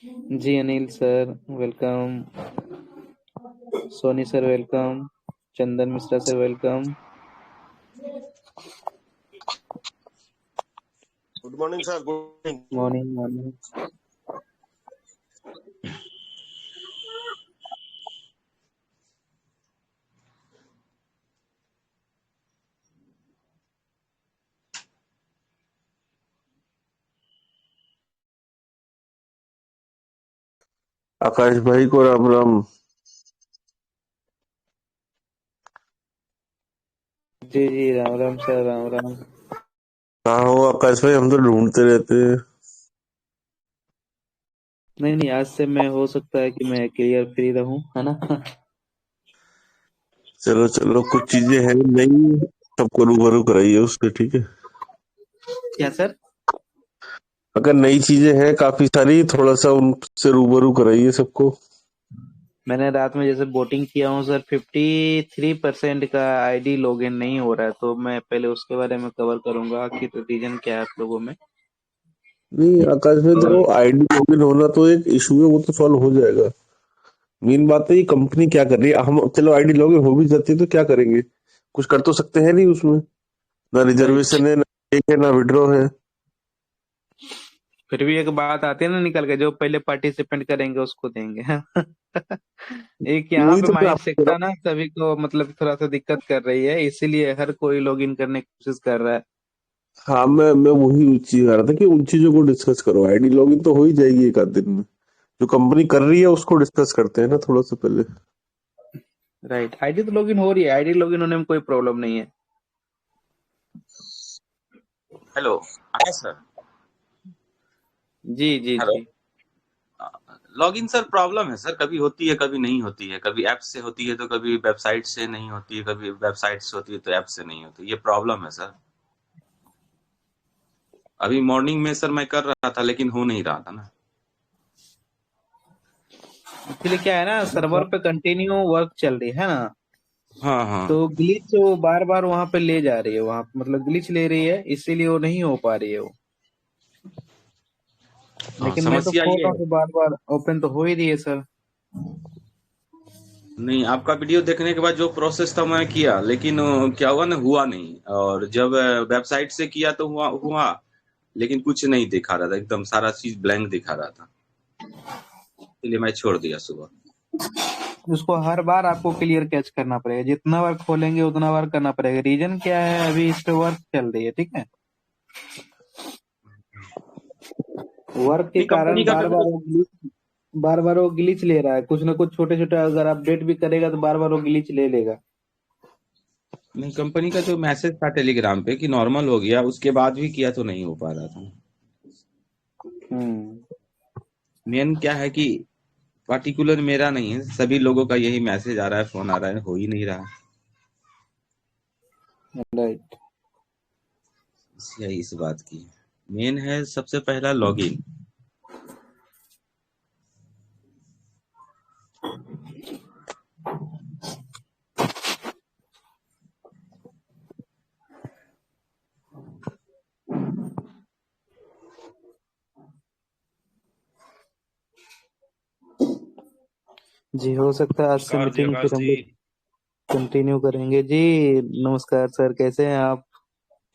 जी Anil sir welcome, Soni sir welcome, Chandan Mishra sir welcome. Good morning sir. Good morning. Morning morning. Akash भाई को राम राम। जी जी Ram Ram sir, Ram Ram. कहाँ हो आकाश भाई, हम तो ढूंढते रहते हैं। नहीं नहीं, आज से मैं हो सकता है कि मैं क्लियर फ्री रहूं, है ना। चलो चलो, कुछ चीजें हैं नहीं, सबको रूबरू कराइए उससे, ठीक है। क्या सर? अगर नई चीजें हैं काफी सारी, थोड़ा सा उनसे रूबरू कराइए सबको। मैंने रात में जैसे बोटिंग किया हूँ सर, 53% का आईडी लॉगिन नहीं हो रहा है, तो मैं पहले उसके बारे में कवर करूंगा कि रीजन क्या है आप लोगों में। नहीं आकाश भाई, देखो आईडी लॉगिन होना तो एक इशू है, वो तो सॉल्व हो जाएगा। मेन बात है ये कंपनी क्या कर रही है। हम चलो आईडी लॉगिन हो भी जाती है तो क्या करेंगे, कुछ कर तो सकते हैं नहीं उसमें। ना राइट। रिजर्वेशन है, ना टेक है, ना विड्रॉ है। फिर भी एक बात आती है ना निकल के, जो पहले पार्टिसिपेंट करेंगे उसको देंगे। एक यहाँ वही पे तो मैं माइंड आपको कह सेट रहा था ना, सभी को मतलब थोड़ा सा दिक्कत कर रही है, इसीलिए हर कोई लॉगिन करने की कोशिश कर रहा है। हूँ। हाँ, मैं वही चीज कह रहा था कि उन चीजों को डिस्कस करो। आईडी लॉगिन तो हो ही जाएगी एक आध दिन में। जो कंपनी कर रही है उसको डिस्कस करते हैं ना थोड़ा सा पहले। राइट, आईडी तो लॉगिन हो रही है, आईडी लॉगिन होने में कोई प्रॉब्लम नहीं है। हेलो आकाश सर। जी जी हेलो। जी। लॉगिन सर प्रॉब्लम है सर, कभी होती है कभी नहीं होती है, कभी ऐप से होती है तो कभी वेबसाइट से नहीं होती है, कभी वेबसाइट से होती है तो ऐप से नहीं होती, ये प्रॉब्लम है सर। अभी मॉर्निंग में सर मैं कर रहा था लेकिन हो नहीं रहा था ना। एक्चुअली क्या है ना, सर्वर पे कंटिन्यू वर्क चल रही है ना, हाँ हाँ तो ग्लिच वो बार बार वहां पे ले जा रही है, वहां मतलब ग्लिच ले रही है, इसीलिए वो नहीं हो पा रही है वो। हाँ, लेकिन मैं तो समस्या खोल ये रहा है। हूँ तो बार बार ओपन तो हो ही रही है सर। नहीं, आपका वीडियो देखने के बाद जो प्रोसेस था मैं किया, लेकिन क्या हुआ ना, हुआ नहीं। और जब वेबसाइट से किया तो हुआ हुआ, लेकिन कुछ नहीं दिखा रहा था, एकदम सारा चीज ब्लैंक दिखा रहा था, इसलिए मैं छोड़ दिया सुबह। उसको हर बार आपको क्लियर कैच करना पड़ेगा, जितना बार खोलेंगे उतना बार करना पड़ेगा। रीजन क्या है, अभी इस पे वर्क चल रही है, ठीक है। वर्क के नहीं, कारण कंपनी का कभी बार बार वो ग्लिच ले रहा है, कुछ ना कुछ छोटे छोटे अगर अपडेट भी करेगा तो बार बार वो ग्लिच ले लेगा। नहीं, कंपनी का जो मैसेज था टेलीग्राम पे कि नॉर्मल हो गया, उसके बाद भी किया तो नहीं हो पा रहा था। हम्म। मेन क्या है कि पार्टिकुलर मेरा नहीं है, सभी लोगों का यही मैसेज आ रहा है, फोन आ रहा है, हो ही नहीं रहा। राइट। यही इस बात की मेन है, सबसे पहला लॉगिन। जी, हो सकता है आज से नमस्कार जी मीटिंग आकाश फिर हम जी। लोग कंटिन्यू करेंगे जी। नमस्कार सर, कैसे हैं आप?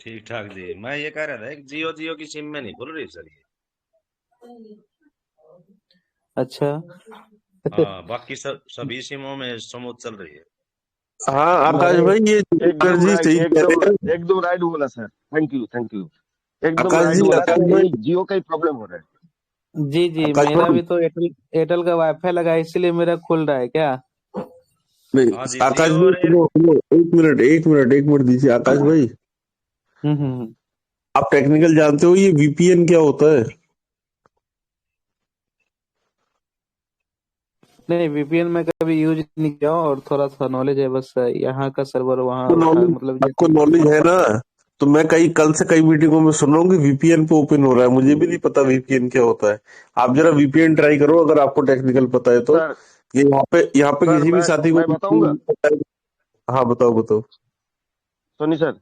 ठीक ठाक जी। मैं ये कह रहा था कि जियो जियो की सिम में नहीं खुल रही सर ये। अच्छा। हाँ, बाकी सब सभी सिमों में स्मूथ चल रही है। हाँ आकाश नहीं, भाई, ये शंकर एकदम जी राइट, सही कह रहे हैं। एकदम राइट बोला sir. Thank you, thank you. एकदम आकाश राइट जी, बोला आकाश सर, भाई, यही जियो का ही प्रॉब्लम हो रहा है। जी जी, आकाश मेरा भाई। भी तो एयरटेल एयरटेल का वाईफाई लगा है, इसीलिए मेरा खुल रहा है क्या। नहीं, हाँ जी, आकाश जियो भाई और सुनो सुनो, एक मिनट दीजिए आकाश भाई। हम्म। आप टेक्निकल जानते हो, ये वीपीएन क्या होता है? नहीं, वीपीएन में कभी यूज नहीं किया हूं, और थोड़ा सा नॉलेज है बस, यहाँ का सर्वर वहाँ आपको उठा नॉलेज मतलब आपको जैसे। नॉलेज है ना? तो मैं कल से कई मीटिंगों में सुन रहा हूँ कि वीपीएन पे ओपन हो रहा है, मुझे भी नहीं पता वीपीएन क्या होता है। आप जरा वीपीएन ट्राई करो अगर आपको टेक्निकल पता है तो। सर ये यहाँ पे सर किसी भी साथी को मैं बताऊंगा। VPN पता है? हाँ बताओ बताओ। सोनी सर,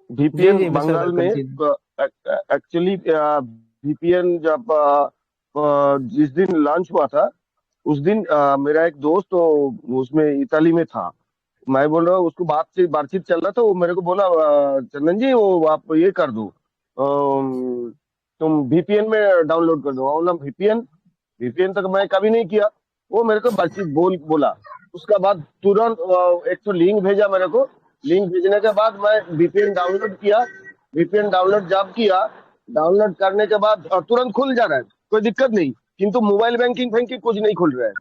जी वीपीएन जी सर, बंगाल में कंटिन्यू। एक्चुअली VPN जब जिस दिन लॉन्च हुआ था उस दिन मेरा एक दोस्त तो उसमें इताली में था। मैं बोल रहा हूँ उसको बातचीत चल रहा था, वो मेरे को बोला चंदन जी वो आप ये कर दो, तुम VPN में डाउनलोड कर दो। मैं बोला VPN, VPN तक मैं कभी नहीं किया। वो मेरे को बातचीत बोला। उसका बाद तुरंत एक तो लिंक भेजा मेरे को। लिंक भेजने के बाद मैं VPN डाउनलोड किया। VPN डाउनलोड जब किया, डाउनलोड करने के बाद तुरंत खुल जा रहा है, कोई दिक्कत नहीं, किंतु मोबाइल बैंकिंग फैंकिंग कुछ नहीं खुल रहा है।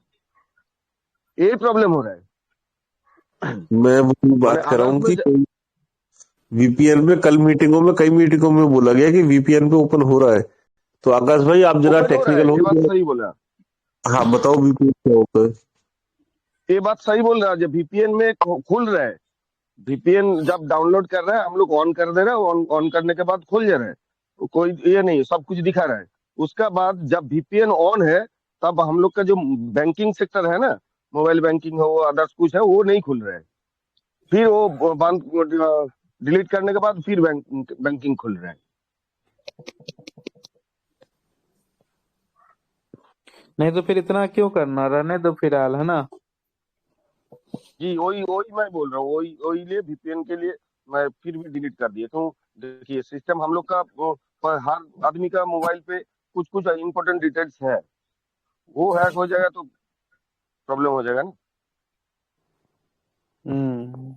यही प्रॉब्लम हो रहा है। मैं वही मैंने बात कर रहा अदर्स हूँ में कि वीपीएन पे कल मीटिंगों में कई मीटिंगों में बोला गया कि वीपीएन पे ओपन हो रहा है। तो आकाश भाई आप जरा ओपन हो रहा है, टेक्निकल हो ये बात गए। सही बोला। हाँ बताओ वीपीएन क्या होता है। ये बात सही बोल रहा है, जब VPN में खुल रहा है। VPN जब डाउनलोड कर रहा है हम लोग ऑन कर दे रहे हैं, ऑन करने के बाद खुल जा रहा है, तो कोई ये नहीं, सब कुछ दिखा रहा है। उसका बाद जब VPN ऑन है तब हम लोग का जो बैंकिंग सेक्टर है ना, मोबाइल बैंकिंग हो अदर्स कुछ है, वो नहीं खुल रहा है। फिर वो बंद डिलीट करने के बाद फिर बैंकिंग खुल रहा है। नहीं तो फिर इतना क्यों करना, रहने दो फिलहाल, है ना। जी वही वही मैं बोल रहा हूँ, वही वही लिए VPN के लिए मैं फिर भी डिलीट कर दिया। तो देखिए सिस्टम हम लोग का पर हर आदमी का मोबाइल पे कुछ कुछ इंपॉर्टेंट डिटेल्स है, वो हैक हो जाएगा तो प्रॉब्लम हो जाएगा ना। हम्म।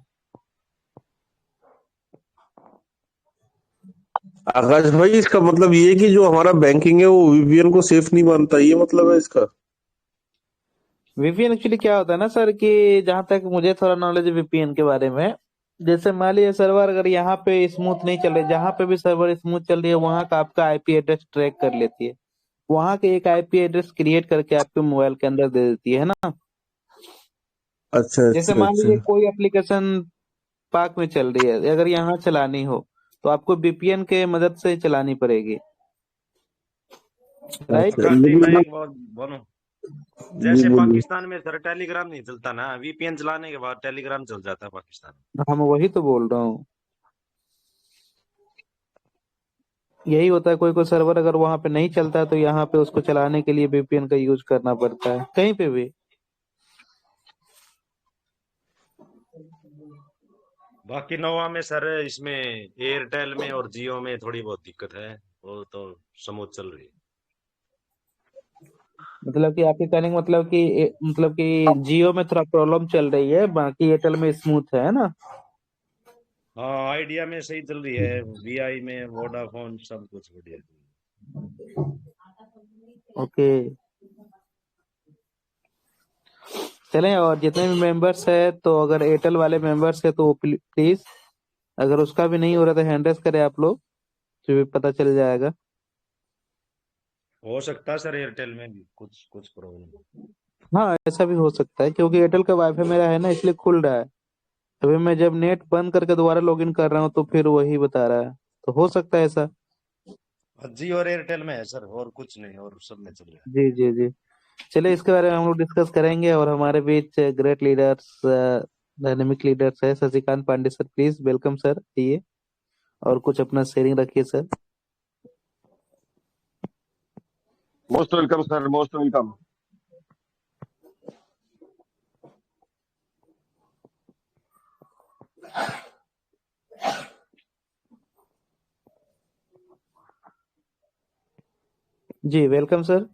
आकाश भाई इसका मतलब ये है कि जो हमारा बैंकिंग है वो वीपीएन को सेफ नहीं मानता, ये मतलब है इसका। वीपीएन एक्चुअली क्या होता है ना सर, कि जहां तक मुझे थोड़ा नॉलेज है वीपीएन के बारे में, जैसे मान लीजिए सर्वर अगर यहाँ पे स्मूथ नहीं चल रही, जहाँ पे भी सर्वर स्मूथ चल रही है वहां का आपका आईपी एड्रेस ट्रैक कर लेती है, वहां के एक आईपी एड्रेस क्रिएट करके आपके मोबाइल के अंदर दे देती है ना। अच्छा जैसे अच्छा मान अच्छा लीजिए कोई एप्लीकेशन पाक में चल रही है, अगर यहाँ चलानी हो तो आपको वीपीएन के मदद से चलानी पड़ेगी, राइट। अच्छा आकाश जी, मैं लेकिन एक बात बोलूं। जी जैसे बोलिए। पाकिस्तान में सर टेलीग्राम नहीं चलता ना, VPN चलाने के बाद टेलीग्राम चल जाता है पाकिस्तान में। हम वही तो बोल रहा हूँ, यही होता है, कोई कोई सर्वर अगर वहां पे नहीं चलता है तो यहाँ पे उसको चलाने के लिए वीपीएन का यूज करना पड़ता है कहीं पे भी। बाकी नोवा में सर, इसमें एयरटेल में और जियो में थोड़ी बहुत दिक्कत है, वो तो स्मूथ चल रही है। मतलब कि आपके कहने का मतलब कि मतलब कि जियो में थोड़ा प्रॉब्लम चल रही है, बाकी एयरटेल में स्मूथ है ना। हाँ, आइडिया में सही चल रही है, VI में वोडाफोन सब कुछ बढ़िया चल ओके, चलें। और जितने भी मेंबर्स है, तो अगर एयरटेल वाले मेंबर्स है तो प्लीज, अगर उसका भी नहीं हो रहा तो हैंड रेस करें आप लोग, तो भी पता चल जाएगा। हो सकता है सर, एयरटेल में भी कुछ कुछ प्रॉब्लम। हाँ ऐसा भी हो सकता है, क्योंकि एयरटेल का वाईफाई मेरा है ना, इसलिए खुल रहा है। अभी मैं जब नेट बंद करके दोबारा लॉगिन कर रहा हूँ तो फिर वही बता रहा है, तो हो सकता है ऐसा। जियो और एयरटेल में है सर, और कुछ नहीं, और सब में चल रहा है। जी जी जी। चलिए इसके बारे में हम लोग डिस्कस करेंगे। और हमारे बीच ग्रेट लीडर्स, डायनेमिक लीडर्स है Shashikant Pandey sir, please welcome sir, आइए और कुछ अपना शेयरिंग रखिए सर। Most welcome sir, most welcome. जी वेलकम सर।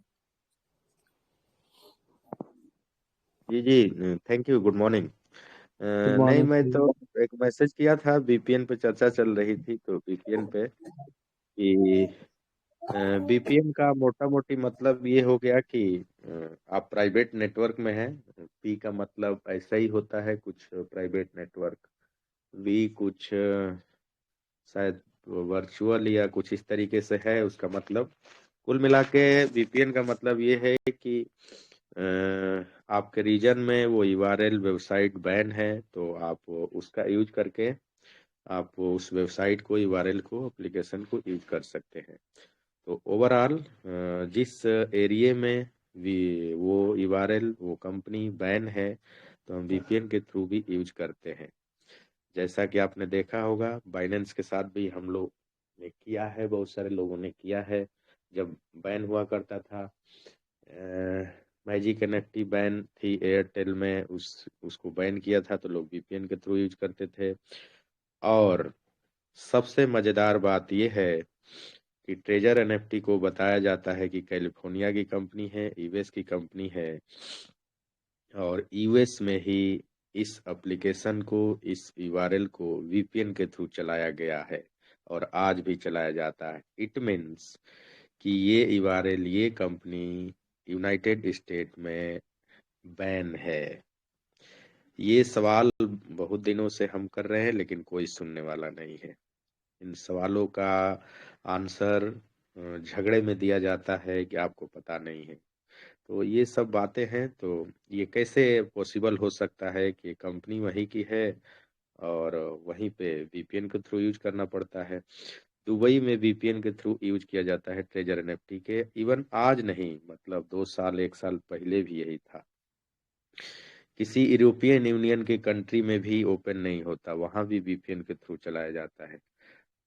जी जी, thank you, good morning. Good नहीं, मॉर्निंग मैं सर। तो एक मैसेज किया था, वीपीएन पे चर्चा चल रही थी, तो वीपीएन पे कि वीपीएन का मोटा मोटी मतलब ये हो गया कि आप प्राइवेट नेटवर्क में हैं। पी का मतलब ऐसा ही होता है, कुछ प्राइवेट नेटवर्क। वी कुछ शायद वर्चुअल या कुछ इस तरीके से है उसका मतलब। कुल मिला के वीपीएन का मतलब ये है कि अ, आपके रीजन में वो यूआरएल वेबसाइट बैन है, तो आप उसका यूज करके आप उस वेबसाइट को, यूआरएल को, एप्लीकेशन को यूज कर सकते हैं। तो ओवरऑल जिस एरिया में वो यूआरएल, वो कंपनी बैन है, तो हम वीपीएन के थ्रू भी यूज करते हैं। जैसा कि आपने देखा होगा, बाइनेंस के साथ भी हम लोग ने किया है, बहुत सारे लोगों ने किया है। जब बैन हुआ करता था, मैजिक एनएफटी बैन थी एयरटेल में, उसको बैन किया था तो लोग वीपीएन के थ्रू यूज करते थे। और सबसे मजेदार बात यह है कि ट्रेजर एनएफटी को बताया जाता है कि कैलिफोर्निया की कंपनी है, यूएस की कंपनी है, और यूएस में ही इस एप्लीकेशन को, इस यूआरएल को वीपीएन के थ्रू चलाया गया है और आज भी चलाया जाता है। इट मीन्स कि ये यूआरएल, ये कंपनी यूनाइटेड स्टेट में बैन है। ये सवाल बहुत दिनों से हम कर रहे हैं लेकिन कोई सुनने वाला नहीं है। इन सवालों का आंसर झगड़े में दिया जाता है कि आपको पता नहीं है। तो ये सब बातें हैं। तो ये कैसे पॉसिबल हो सकता है कि कंपनी वहीं की है और वहीं पे वीपीएन के थ्रू यूज करना पड़ता है। दुबई में वीपीएन के थ्रू यूज किया जाता है ट्रेजर एनएफटी के। इवन आज नहीं, मतलब 2 साल 1 साल पहले भी यही था। किसी यूरोपियन यूनियन के कंट्री में भी ओपन नहीं होता, वहां भी वीपीएन के थ्रू चलाया जाता है।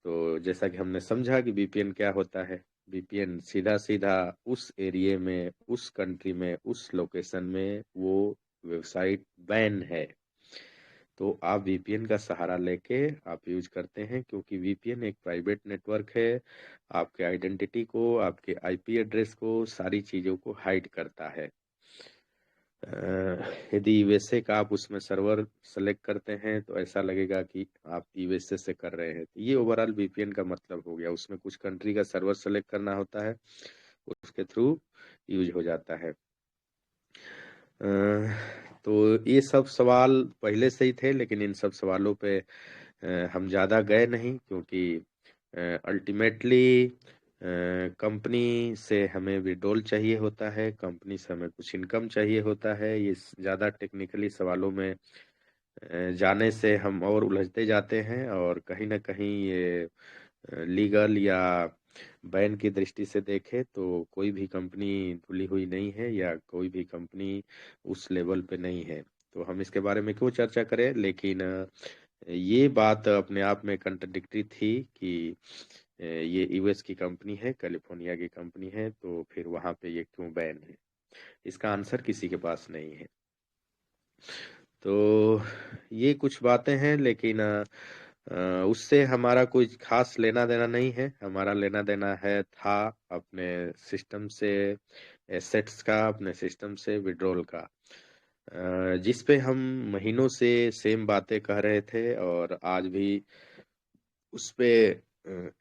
तो जैसा कि हमने समझा कि वीपीएन क्या होता है, वीपीएन सीधा सीधा उस एरिया में, उस कंट्री में, उस लोकेशन में वो वेबसाइट बैन है तो आप वीपीएन का सहारा लेके आप यूज करते हैं, क्योंकि वीपीएन एक प्राइवेट नेटवर्क है। आपके आइडेंटिटी को, आपके आईपी एड्रेस को, सारी चीजों को हाइड करता है। यदि यूएसए का आप उसमें सर्वर सेलेक्ट करते हैं तो ऐसा लगेगा कि आप यूएसए से कर रहे हैं। तो ये ओवरऑल वीपीएन का मतलब हो गया। उसमें कुछ कंट्री का सर्वर सेलेक्ट करना होता है, उसके थ्रू यूज हो जाता है। तो ये सब सवाल पहले से ही थे, लेकिन इन सब सवालों पे हम ज़्यादा गए नहीं, क्योंकि अल्टीमेटली कंपनी से हमें विड्रॉल चाहिए होता है, कंपनी से हमें कुछ इनकम चाहिए होता है। ये ज़्यादा टेक्निकली सवालों में जाने से हम और उलझते जाते हैं, और कहीं ना कहीं ये लीगल या बैन की दृष्टि से देखे तो कोई भी कंपनी धुली हुई नहीं है, या कोई भी कंपनी उस लेवल पे नहीं है। तो हम इसके बारे में क्यों चर्चा करें। लेकिन ये बात अपने आप में कंट्रडिक्टरी थी कि ये यूएस की कंपनी है, कैलिफोर्निया की कंपनी है, तो फिर वहां पे ये क्यों बैन है। इसका आंसर किसी के पास नहीं है। तो ये कुछ बातें हैं, लेकिन उससे हमारा कोई खास लेना देना नहीं है। हमारा लेना देना था अपने सिस्टम से, एसेट्स का, अपने सिस्टम से विड्रॉल का, जिस पे हम महीनों से सेम बातें कह रहे थे, और आज भी उस पे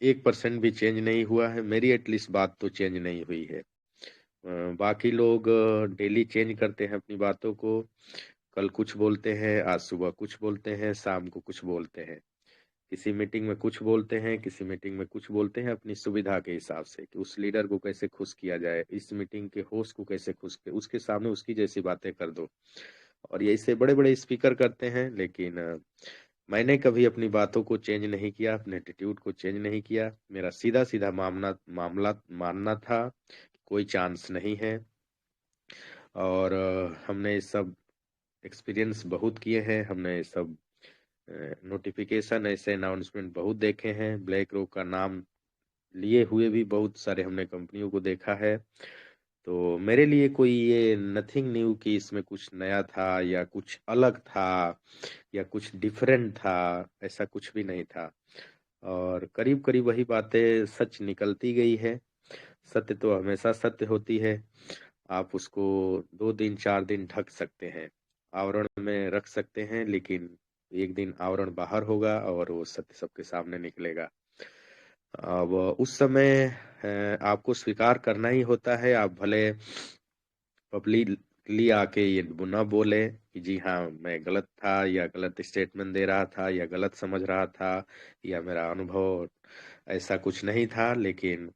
1% भी चेंज नहीं हुआ है। मेरी एटलीस्ट बात तो चेंज नहीं हुई है। बाकी लोग डेली चेंज करते हैं अपनी बातों को। कल कुछ बोलते हैं, आज सुबह कुछ बोलते हैं, शाम को कुछ बोलते हैं। किसी मीटिंग में कुछ बोलते हैं, किसी मीटिंग में कुछ बोलते हैं, अपनी सुविधा के हिसाब से कि उस लीडर को कैसे खुश किया जाए, इस मीटिंग के होस्ट को कैसे खुश किया, उसके सामने उसकी जैसी बातें कर दो। और ये इससे बड़े बड़े स्पीकर करते हैं। लेकिन मैंने कभी अपनी बातों को चेंज नहीं किया, अपने एटीट्यूड को चेंज नहीं किया। मेरा सीधा सीधा मामला मानना था कि कोई चांस नहीं है। और हमने सब एक्सपीरियंस बहुत किए हैं, हमने सब नोटिफिकेशन, ऐसे अनाउंसमेंट बहुत देखे हैं। ब्लैक रॉक का नाम लिए हुए भी बहुत सारे हमने कंपनियों को देखा है। तो मेरे लिए कोई ये नथिंग न्यू कि इसमें कुछ नया था या कुछ अलग था या कुछ डिफरेंट था, ऐसा कुछ भी नहीं था। और करीब करीब वही बातें सच निकलती गई है। सत्य तो हमेशा सत्य होती है। आप उसको 2 दिन 4 दिन ढक सकते हैं, आवरण में रख सकते हैं, लेकिन एक दिन आवरण बाहर होगा और वो सत्य सबके सामने निकलेगा। अब उस समय आपको स्वीकार करना ही होता है। आप भले पब्लिकली आके ये न बोले कि जी हाँ मैं गलत था, या गलत स्टेटमेंट दे रहा था, या गलत समझ रहा था, या मेरा अनुभव ऐसा कुछ नहीं था, लेकिन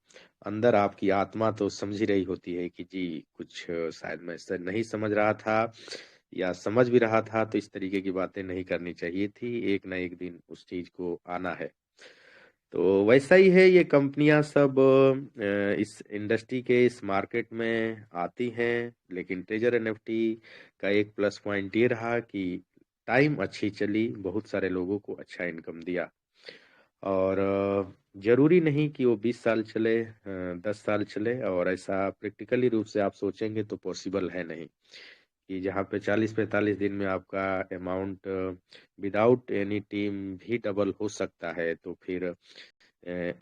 अंदर आपकी आत्मा तो समझ ही रही होती है कि जी कुछ शायद मैं ऐसा नहीं समझ रहा था, या समझ भी रहा था तो इस तरीके की बातें नहीं करनी चाहिए थी। एक ना एक दिन उस चीज को आना है। तो वैसा ही है, ये कंपनियां सब इस इंडस्ट्री के, इस मार्केट में आती हैं। लेकिन ट्रेजर एनएफटी का एक प्लस पॉइंट ये रहा कि टाइम अच्छी चली, बहुत सारे लोगों को अच्छा इनकम दिया। और जरूरी नहीं कि वो 20 साल चले, 10 साल चले। और ऐसा प्रैक्टिकली रूप से आप सोचेंगे तो पॉसिबल है नहीं कि जहाँ पे 40-45 दिन में आपका अमाउंट विदाउट एनी टीम भी डबल हो सकता है। तो फिर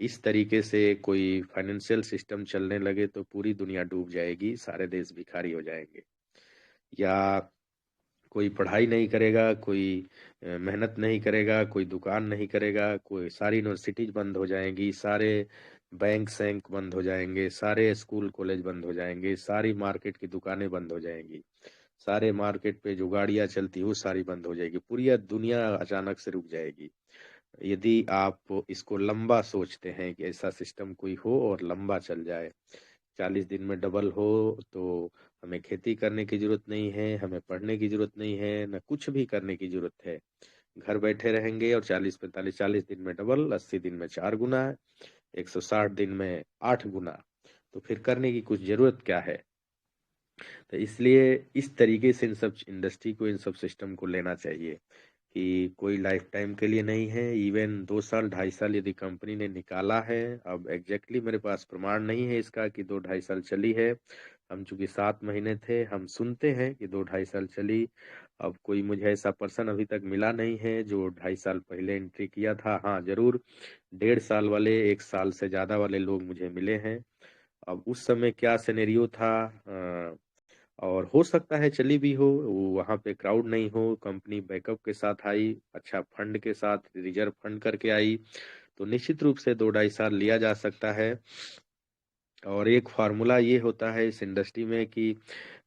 इस तरीके से कोई फाइनेंशियल सिस्टम चलने लगे तो पूरी दुनिया डूब जाएगी, सारे देश भिखारी हो जाएंगे। या कोई पढ़ाई नहीं करेगा, कोई मेहनत नहीं करेगा, कोई दुकान नहीं करेगा, कोई सारी यूनिवर्सिटीज बंद हो जाएंगी, सारे बैंक सैंक बंद हो जाएंगे, सारे स्कूल कॉलेज बंद हो जाएंगे, सारी मार्केट की दुकानें बंद हो जाएंगी, सारे मार्केट पे जो गाड़ियां चलती वो सारी बंद हो जाएगी, पूरी दुनिया अचानक से रुक जाएगी। यदि आप इसको लंबा सोचते हैं कि ऐसा सिस्टम कोई हो और लंबा चल जाए, 40 दिन में डबल हो, तो हमें खेती करने की जरूरत नहीं है, हमें पढ़ने की जरूरत नहीं है, न कुछ भी करने की जरूरत है। घर बैठे रहेंगे और 40 दिन में डबल, 80 दिन में 4 गुना, 160 दिन में 8 गुना। तो फिर करने की कुछ जरूरत क्या है? तो इसलिए इस तरीके से इन सब इंडस्ट्री को, इन सब सिस्टम को लेना चाहिए कि कोई लाइफ टाइम के लिए नहीं है। इवन 2 साल 2.5 साल यदि कंपनी ने निकाला है, अब एग्जैक्टली मेरे पास प्रमाण नहीं है इसका कि 2-2.5 साल चली है। हम चूंकि 7 महीने थे, हम सुनते हैं कि 2-2.5 साल चली। अब कोई मुझे ऐसा पर्सन अभी तक मिला नहीं है जो 2.5 साल पहले एंट्री किया था। हाँ जरूर 1.5 साल वाले, 1 साल से ज्यादा वाले लोग मुझे मिले हैं। अब उस समय क्या सिनेरियो था, और हो सकता है चली भी हो, वहां पे क्राउड नहीं हो, कंपनी बैकअप के साथ आई, अच्छा फंड के साथ रिजर्व फंड करके आई, तो निश्चित रूप से 2-2.5 साल लिया जा सकता है। और एक फार्मूला ये होता है इस इंडस्ट्री में कि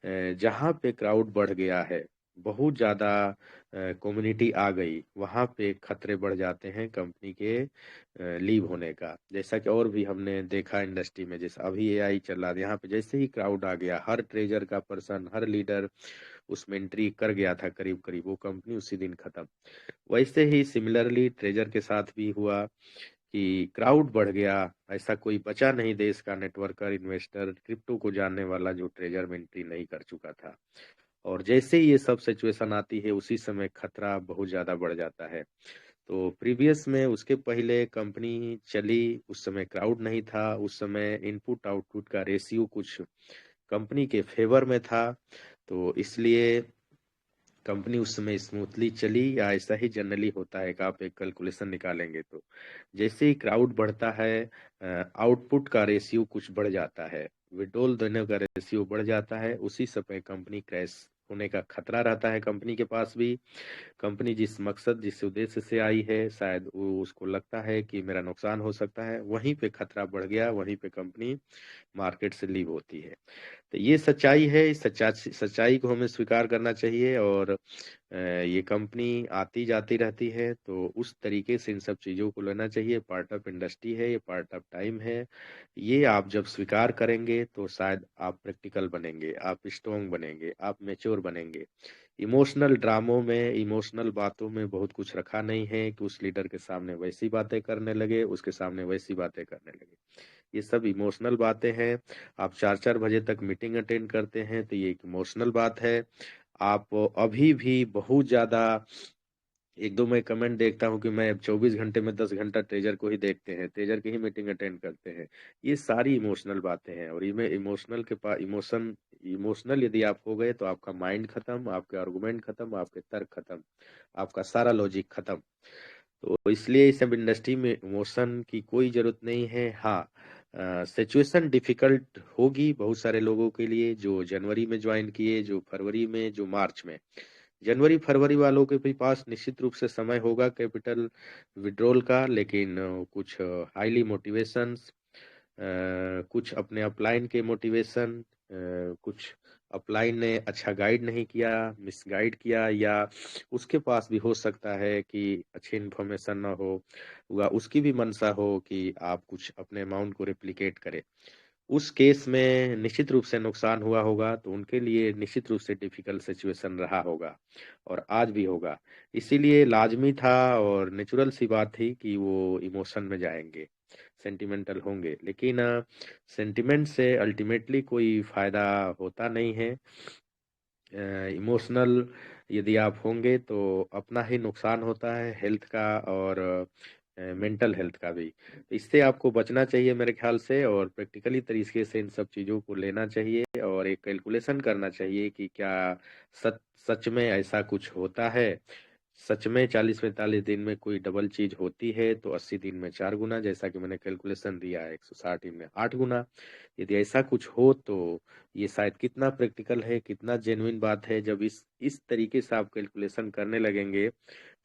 जहाँ पे क्राउड बढ़ गया है, बहुत ज़्यादा कम्युनिटी आ गई, वहाँ पे खतरे बढ़ जाते हैं कंपनी के लीव होने का। जैसा कि और भी हमने देखा इंडस्ट्री में, जैसे अभी एआई चल रहा है, यहाँ पे जैसे ही क्राउड आ गया, हर ट्रेजर का पर्सन, हर लीडर उसमें एंट्री कर गया था करीब करीब, वो कंपनी उसी दिन खत्म। वैसे ही सिमिलरली ट्रेजर के साथ भी हुआ कि क्राउड बढ़ गया, ऐसा कोई बचा नहीं देश का नेटवर्कर, इन्वेस्टर, क्रिप्टो को जानने वाला जो ट्रेजर में एंट्री नहीं कर चुका था। और जैसे ही ये सब सिचुएशन आती है, उसी समय खतरा बहुत ज्यादा बढ़ जाता है। तो प्रीवियस में उसके पहले कंपनी चली, उस समय क्राउड नहीं था, उस समय इनपुट आउटपुट का रेशियो कुछ कंपनी के फेवर में था, तो इसलिए कंपनी उस समय स्मूथली चली। या ऐसा ही जनरली होता है कि आप एक कैलकुलेशन निकालेंगे तो जैसे ही क्राउड बढ़ता है, आउटपुट का रेशियो कुछ बढ़ जाता है, विड्रॉल देने का रेशियो बढ़ जाता है, उसी समय कंपनी क्रैश होने का खतरा रहता है कंपनी के पास भी। कंपनी जिस मकसद, जिस उद्देश्य से आई है, शायद वो उसको लगता है कि मेरा नुकसान हो सकता है, वहीं पे खतरा बढ़ गया, वहीं पे कंपनी मार्केट से लीव होती है। तो ये सच्चाई है, इस सच्चाई को हमें स्वीकार करना चाहिए। और ये कंपनी आती जाती रहती है, तो उस तरीके से इन सब चीज़ों को लेना चाहिए। पार्ट ऑफ इंडस्ट्री है, ये पार्ट ऑफ टाइम है। ये आप जब स्वीकार करेंगे तो शायद आप प्रैक्टिकल बनेंगे, आप स्ट्रोंग बनेंगे, आप मेच्योर बनेंगे। इमोशनल ड्रामों में, इमोशनल बातों में बहुत कुछ रखा नहीं है कि उस लीडर के सामने वैसी बातें करने लगे, उसके सामने वैसी बातें करने लगे। ये सब इमोशनल बातें हैं। आप 4-4 बजे तक मीटिंग अटेंड करते हैं तो ये एक इमोशनल बात है। आप अभी भी बहुत ज्यादा, एक दो मैं कमेंट देखता हूँ कि मैं 24 घंटे में 10 घंटा ट्रेजर को ही देखते हैं, ट्रेजर की ही मीटिंग अटेंड करते हैं। ये सारी इमोशनल बातें हैं। और इनमें इमोशनल के पास इमोशनल यदि आप हो गए तो आपका माइंड खत्म, आपके आर्गुमेंट खत्म, आपके तर्क खत्म, आपका सारा लॉजिक खत्म। तो इसलिए इस सब इंडस्ट्री में इमोशन की कोई जरूरत नहीं है। हाँ सिचुएशन डिफिकल्ट होगी बहुत सारे लोगों के लिए, जो जनवरी में ज्वाइन किए, जो फरवरी में, जो मार्च में। जनवरी फरवरी वालों के भी पास निश्चित रूप से समय होगा कैपिटल विड्रॉल का, लेकिन कुछ हाईली मोटिवेशंस, कुछ अपने अपलाइन के मोटिवेशन, कुछ अपलाइन ने अच्छा गाइड नहीं किया, मिसगाइड किया, या उसके पास भी हो सकता है कि अच्छी इन्फॉर्मेशन ना हो, या उसकी भी मंशा हो कि आप कुछ अपने अमाउंट को रेप्लिकेट करें। उस केस में निश्चित रूप से नुकसान हुआ होगा, तो उनके लिए निश्चित रूप से डिफिकल्ट सिचुएशन रहा होगा और आज भी होगा। इसीलिए लाजमी था और नेचुरल सी बात थी कि वो इमोशन में जाएंगे, सेंटिमेंटल होंगे। लेकिन सेंटिमेंट से अल्टीमेटली कोई फायदा होता नहीं है। इमोशनल यदि आप होंगे तो अपना ही नुकसान होता है हेल्थ का और मेंटल हेल्थ का भी। तो इससे आपको बचना चाहिए मेरे ख्याल से, और प्रैक्टिकली तरीके से इन सब चीज़ों को लेना चाहिए और एक कैलकुलेशन करना चाहिए कि क्या सच सच में ऐसा कुछ होता है। सच में 40-45 दिन में कोई डबल चीज होती है तो 80 दिन में 4 गुना, जैसा कि मैंने कैलकुलेशन दिया है 160 दिन में 8 गुना। यदि ऐसा कुछ हो तो ये शायद कितना प्रैक्टिकल है, कितना जेन्युइन बात है। जब इस तरीके से आप कैलकुलेशन करने लगेंगे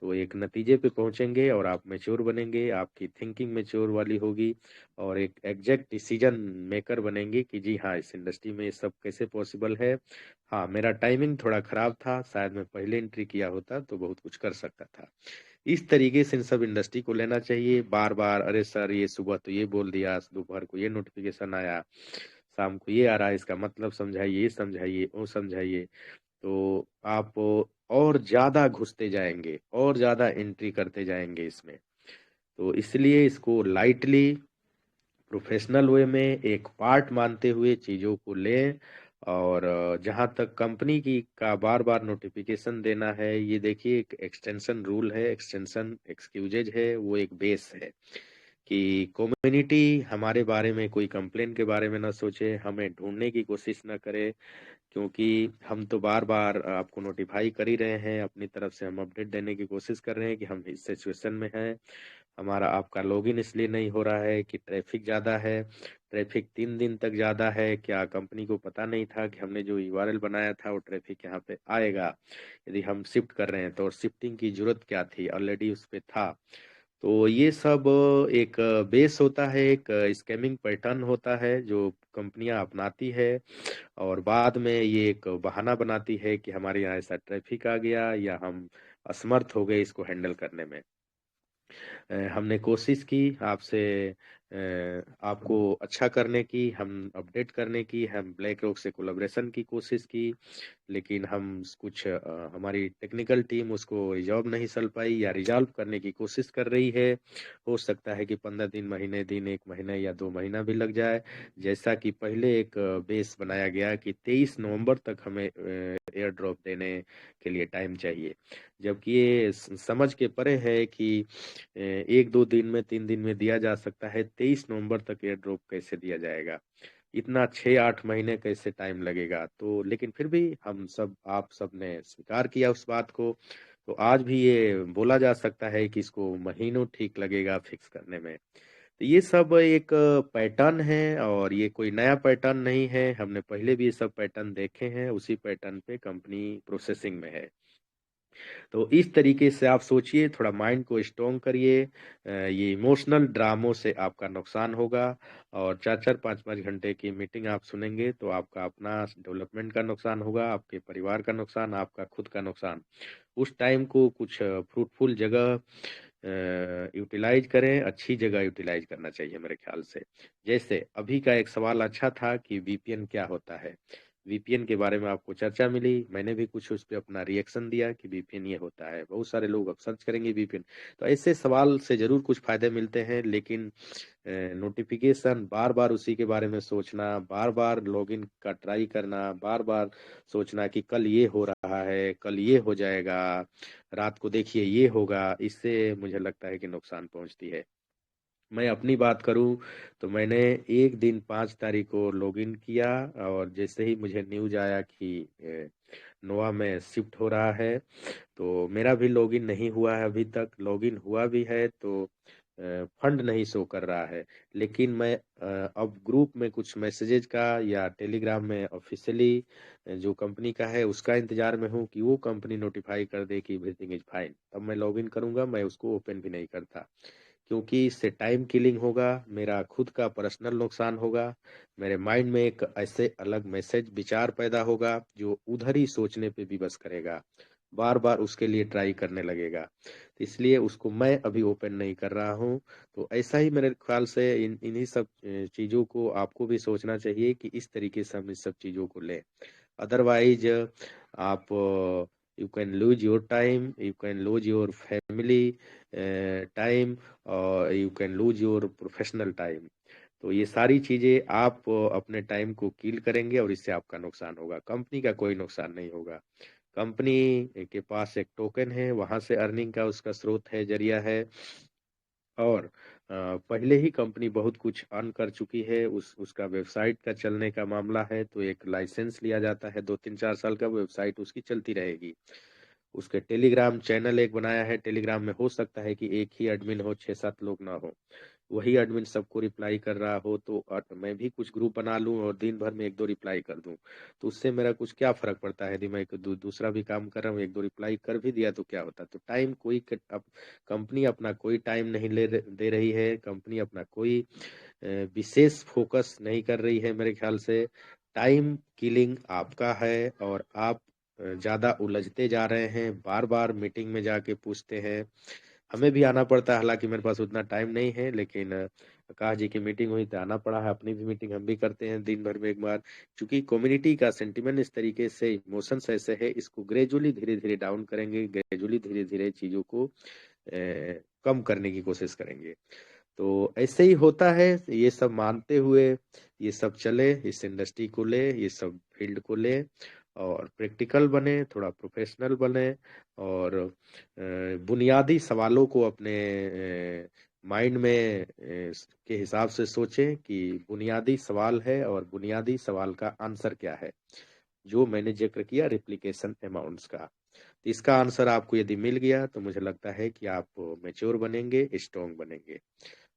तो एक नतीजे पे पहुंचेंगे और आप मैच्योर बनेंगे, आपकी थिंकिंग मैच्योर वाली होगी और एक एग्जैक्ट डिसीजन मेकर बनेंगे कि जी हाँ, इस इंडस्ट्री में ये सब कैसे पॉसिबल है। हाँ, मेरा टाइमिंग थोड़ा खराब था, शायद मैं पहले एंट्री किया होता तो बहुत कुछ कर सकता था। इस तरीके से इन सब इंडस्ट्री को लेना चाहिए। बार बार अरे सर ये सुबह तो ये बोल दिया, दोपहर को ये नोटिफिकेशन आया, शाम को ये आ रहा है, इसका मतलब समझाइए, ये समझाइए, वो समझाइए, तो आप और ज्यादा घुसते जाएंगे और ज्यादा एंट्री करते जाएंगे इसमें। तो इसलिए इसको लाइटली प्रोफेशनल वे में एक पार्ट मानते हुए चीज़ों को लें। और जहाँ तक कंपनी की का बार बार नोटिफिकेशन देना है, ये देखिए एक एक्सटेंशन रूल है, एक्सटेंशन एक्सक्यूजेज है, वो एक बेस है कि कम्युनिटी हमारे बारे में कोई कंप्लेन के बारे में ना सोचे, हमें ढूंढने की कोशिश ना करे, क्योंकि हम तो बार बार आपको नोटिफाई कर ही रहे हैं, अपनी तरफ से हम अपडेट देने की कोशिश कर रहे हैं कि हम इस सिचुएशन में हैं। हमारा आपका लॉगिन इसलिए नहीं हो रहा है कि ट्रैफिक ज़्यादा है, ट्रैफिक 3 दिन तक ज़्यादा है, क्या कंपनी को पता नहीं था कि हमने जो यूआरएल बनाया था वो ट्रैफिक यहाँ पे आएगा, यदि हम शिफ्ट कर रहे हैं तो शिफ्टिंग की जरूरत क्या थी, ऑलरेडी उस पे था। तो ये सब एक बेस होता है, एक स्कैमिंग पैटर्न होता है जो कंपनियां अपनाती है और बाद में ये एक बहाना बनाती है कि हमारे यहाँ ऐसा ट्रैफिक आ गया या हम असमर्थ हो गए इसको हैंडल करने में। हमने कोशिश की आपसे आपको अच्छा करने की, हम अपडेट करने की, हम ब्लैक रॉक से कोलैबोरेशन की कोशिश की, लेकिन हम कुछ हमारी टेक्निकल टीम उसको रिजॉल्व नहीं कर पाई या रिजॉल्व करने की कोशिश कर रही है। हो सकता है कि 15 दिन, महीने दिन, 1 महीना या 2 महीना भी लग जाए। जैसा कि पहले एक बेस बनाया गया कि 23 नवंबर तक हमें एयर ड्रॉप देने के लिए टाइम चाहिए, जबकि ये समझ के परे है कि 1-2 दिन में, 3 दिन में दिया जा सकता है। 23 नवंबर तक एयर ड्रॉप कैसे दिया जाएगा, इतना 6-8 महीने कैसे टाइम लगेगा। तो लेकिन फिर भी हम सब, आप सब ने स्वीकार किया उस बात को, तो आज भी ये बोला जा सकता है कि इसको महीनों ठीक लगेगा फिक्स करने में। तो ये सब एक पैटर्न है और ये कोई नया पैटर्न नहीं है, हमने पहले भी ये सब पैटर्न देखे हैं, उसी पैटर्न पे कंपनी प्रोसेसिंग में है। तो इस तरीके से आप सोचिए, थोड़ा माइंड को स्ट्रॉन्ग करिए। ये इमोशनल ड्रामों से आपका नुकसान होगा और 4-4 5-5 घंटे की मीटिंग आप सुनेंगे तो आपका अपना डेवलपमेंट का नुकसान होगा, आपके परिवार का नुकसान, आपका खुद का नुकसान। उस टाइम को कुछ फ्रूटफुल जगह यूटिलाइज करें, अच्छी जगह यूटिलाइज करना चाहिए मेरे ख्याल से। जैसे अभी का एक सवाल अच्छा था कि वीपीएन क्या होता है, वीपीएन के बारे में आपको चर्चा मिली, मैंने भी कुछ उस पर अपना रिएक्शन दिया कि वीपीएन ये होता है। बहुत सारे लोग अब सर्च करेंगे वीपीएन, तो ऐसे सवाल से जरूर कुछ फायदे मिलते हैं, लेकिन नोटिफिकेशन बार बार उसी के बारे में सोचना, बार बार लॉगिन का ट्राई करना, बार बार सोचना कि कल ये हो रहा है, कल ये हो जाएगा, रात को देखिए ये होगा, इससे मुझे लगता है कि नुकसान पहुंचती है। मैं अपनी बात करूं तो मैंने एक दिन 5 तारीख को लॉगिन किया और जैसे ही मुझे न्यूज आया कि नोवा में शिफ्ट हो रहा है, तो मेरा भी लॉगिन नहीं हुआ है अभी तक। लॉगिन हुआ भी है तो फंड नहीं शो कर रहा है। लेकिन मैं अब ग्रुप में कुछ मैसेजेज का या टेलीग्राम में ऑफिशियली जो कंपनी का है उसका इंतजार में हूँ कि वो कंपनी नोटिफाई कर दे कि एवरीथिंग इज फाइन, तब मैं लॉगिन करूंगा। मैं उसको ओपन भी नहीं करता, क्योंकि इससे टाइम किलिंग होगा, मेरा खुद का पर्सनल नुकसान होगा, मेरे माइंड में एक ऐसे अलग मैसेज विचार पैदा होगा जो उधर ही सोचने पे विवश करेगा, बार बार उसके लिए ट्राई करने लगेगा। तो इसलिए उसको मैं अभी ओपन नहीं कर रहा हूँ। तो ऐसा ही मेरे ख्याल से इन्हीं सब चीज़ों को आपको भी सोचना चाहिए कि इस तरीके से हम इस सब चीज़ों को लें। अदरवाइज आप you can lose your time, you can lose your family time और you can lose your professional time. तो ये सारी चीजें आप अपने टाइम को किल करेंगे और इससे आपका नुकसान होगा, कंपनी का कोई नुकसान नहीं होगा। कंपनी के पास एक टोकन है, वहां से अर्निंग का उसका स्रोत है, जरिया है। और पहले ही कंपनी बहुत कुछ अर्न कर चुकी है, उसका वेबसाइट का चलने का मामला है तो एक लाइसेंस लिया जाता है, 2 3 4 साल का वेबसाइट उसकी चलती रहेगी। उसके टेलीग्राम चैनल एक बनाया है, टेलीग्राम में हो सकता है कि एक ही एडमिन हो, 6 7 लोग ना हो, वही एडमिन सबको रिप्लाई कर रहा हो, तो मैं भी कुछ ग्रुप बना लूं और दिन भर में 1 2 रिप्लाई कर दूं, तो उससे मेरा कुछ क्या फर्क पड़ता है। यदि मैं दूसरा भी काम कर रहा हूँ, 1 2 रिप्लाई कर भी दिया तो क्या होता। तो टाइम कोई अब कंपनी अपना कोई टाइम नहीं दे रही है, कंपनी अपना कोई विशेष फोकस नहीं कर रही है। मेरे ख्याल से टाइम किलिंग आपका है और आप ज्यादा उलझते जा रहे हैं, बार बार मीटिंग में जाके पूछते हैं। हमें भी आना पड़ता है, हालांकि मेरे पास उतना टाइम नहीं है, लेकिन आकाश जी की मीटिंग हुई तो आना पड़ा है। अपनी भी मीटिंग हम भी करते हैं दिन भर में एक बार, क्योंकि कम्युनिटी का सेंटिमेंट इस तरीके से, इमोशंस ऐसे है, इसको ग्रेजुअली धीरे धीरे डाउन करेंगे, ग्रेजुअली धीरे धीरे चीजों को कम करने की कोशिश करेंगे। तो ऐसे ही होता है, ये सब मानते हुए ये सब चले, इस इंडस्ट्री को ले, ये सब फील्ड को ले और प्रैक्टिकल बने, थोड़ा प्रोफेशनल बने और बुनियादी सवालों को अपने माइंड में के हिसाब से सोचें कि बुनियादी सवाल है और बुनियादी सवाल का आंसर क्या है, जो मैंने जिक्र किया रेप्लिकेशन अमाउंट्स का। इसका आंसर आपको यदि मिल गया तो मुझे लगता है कि आप मैच्योर बनेंगे, स्ट्रॉन्ग बनेंगे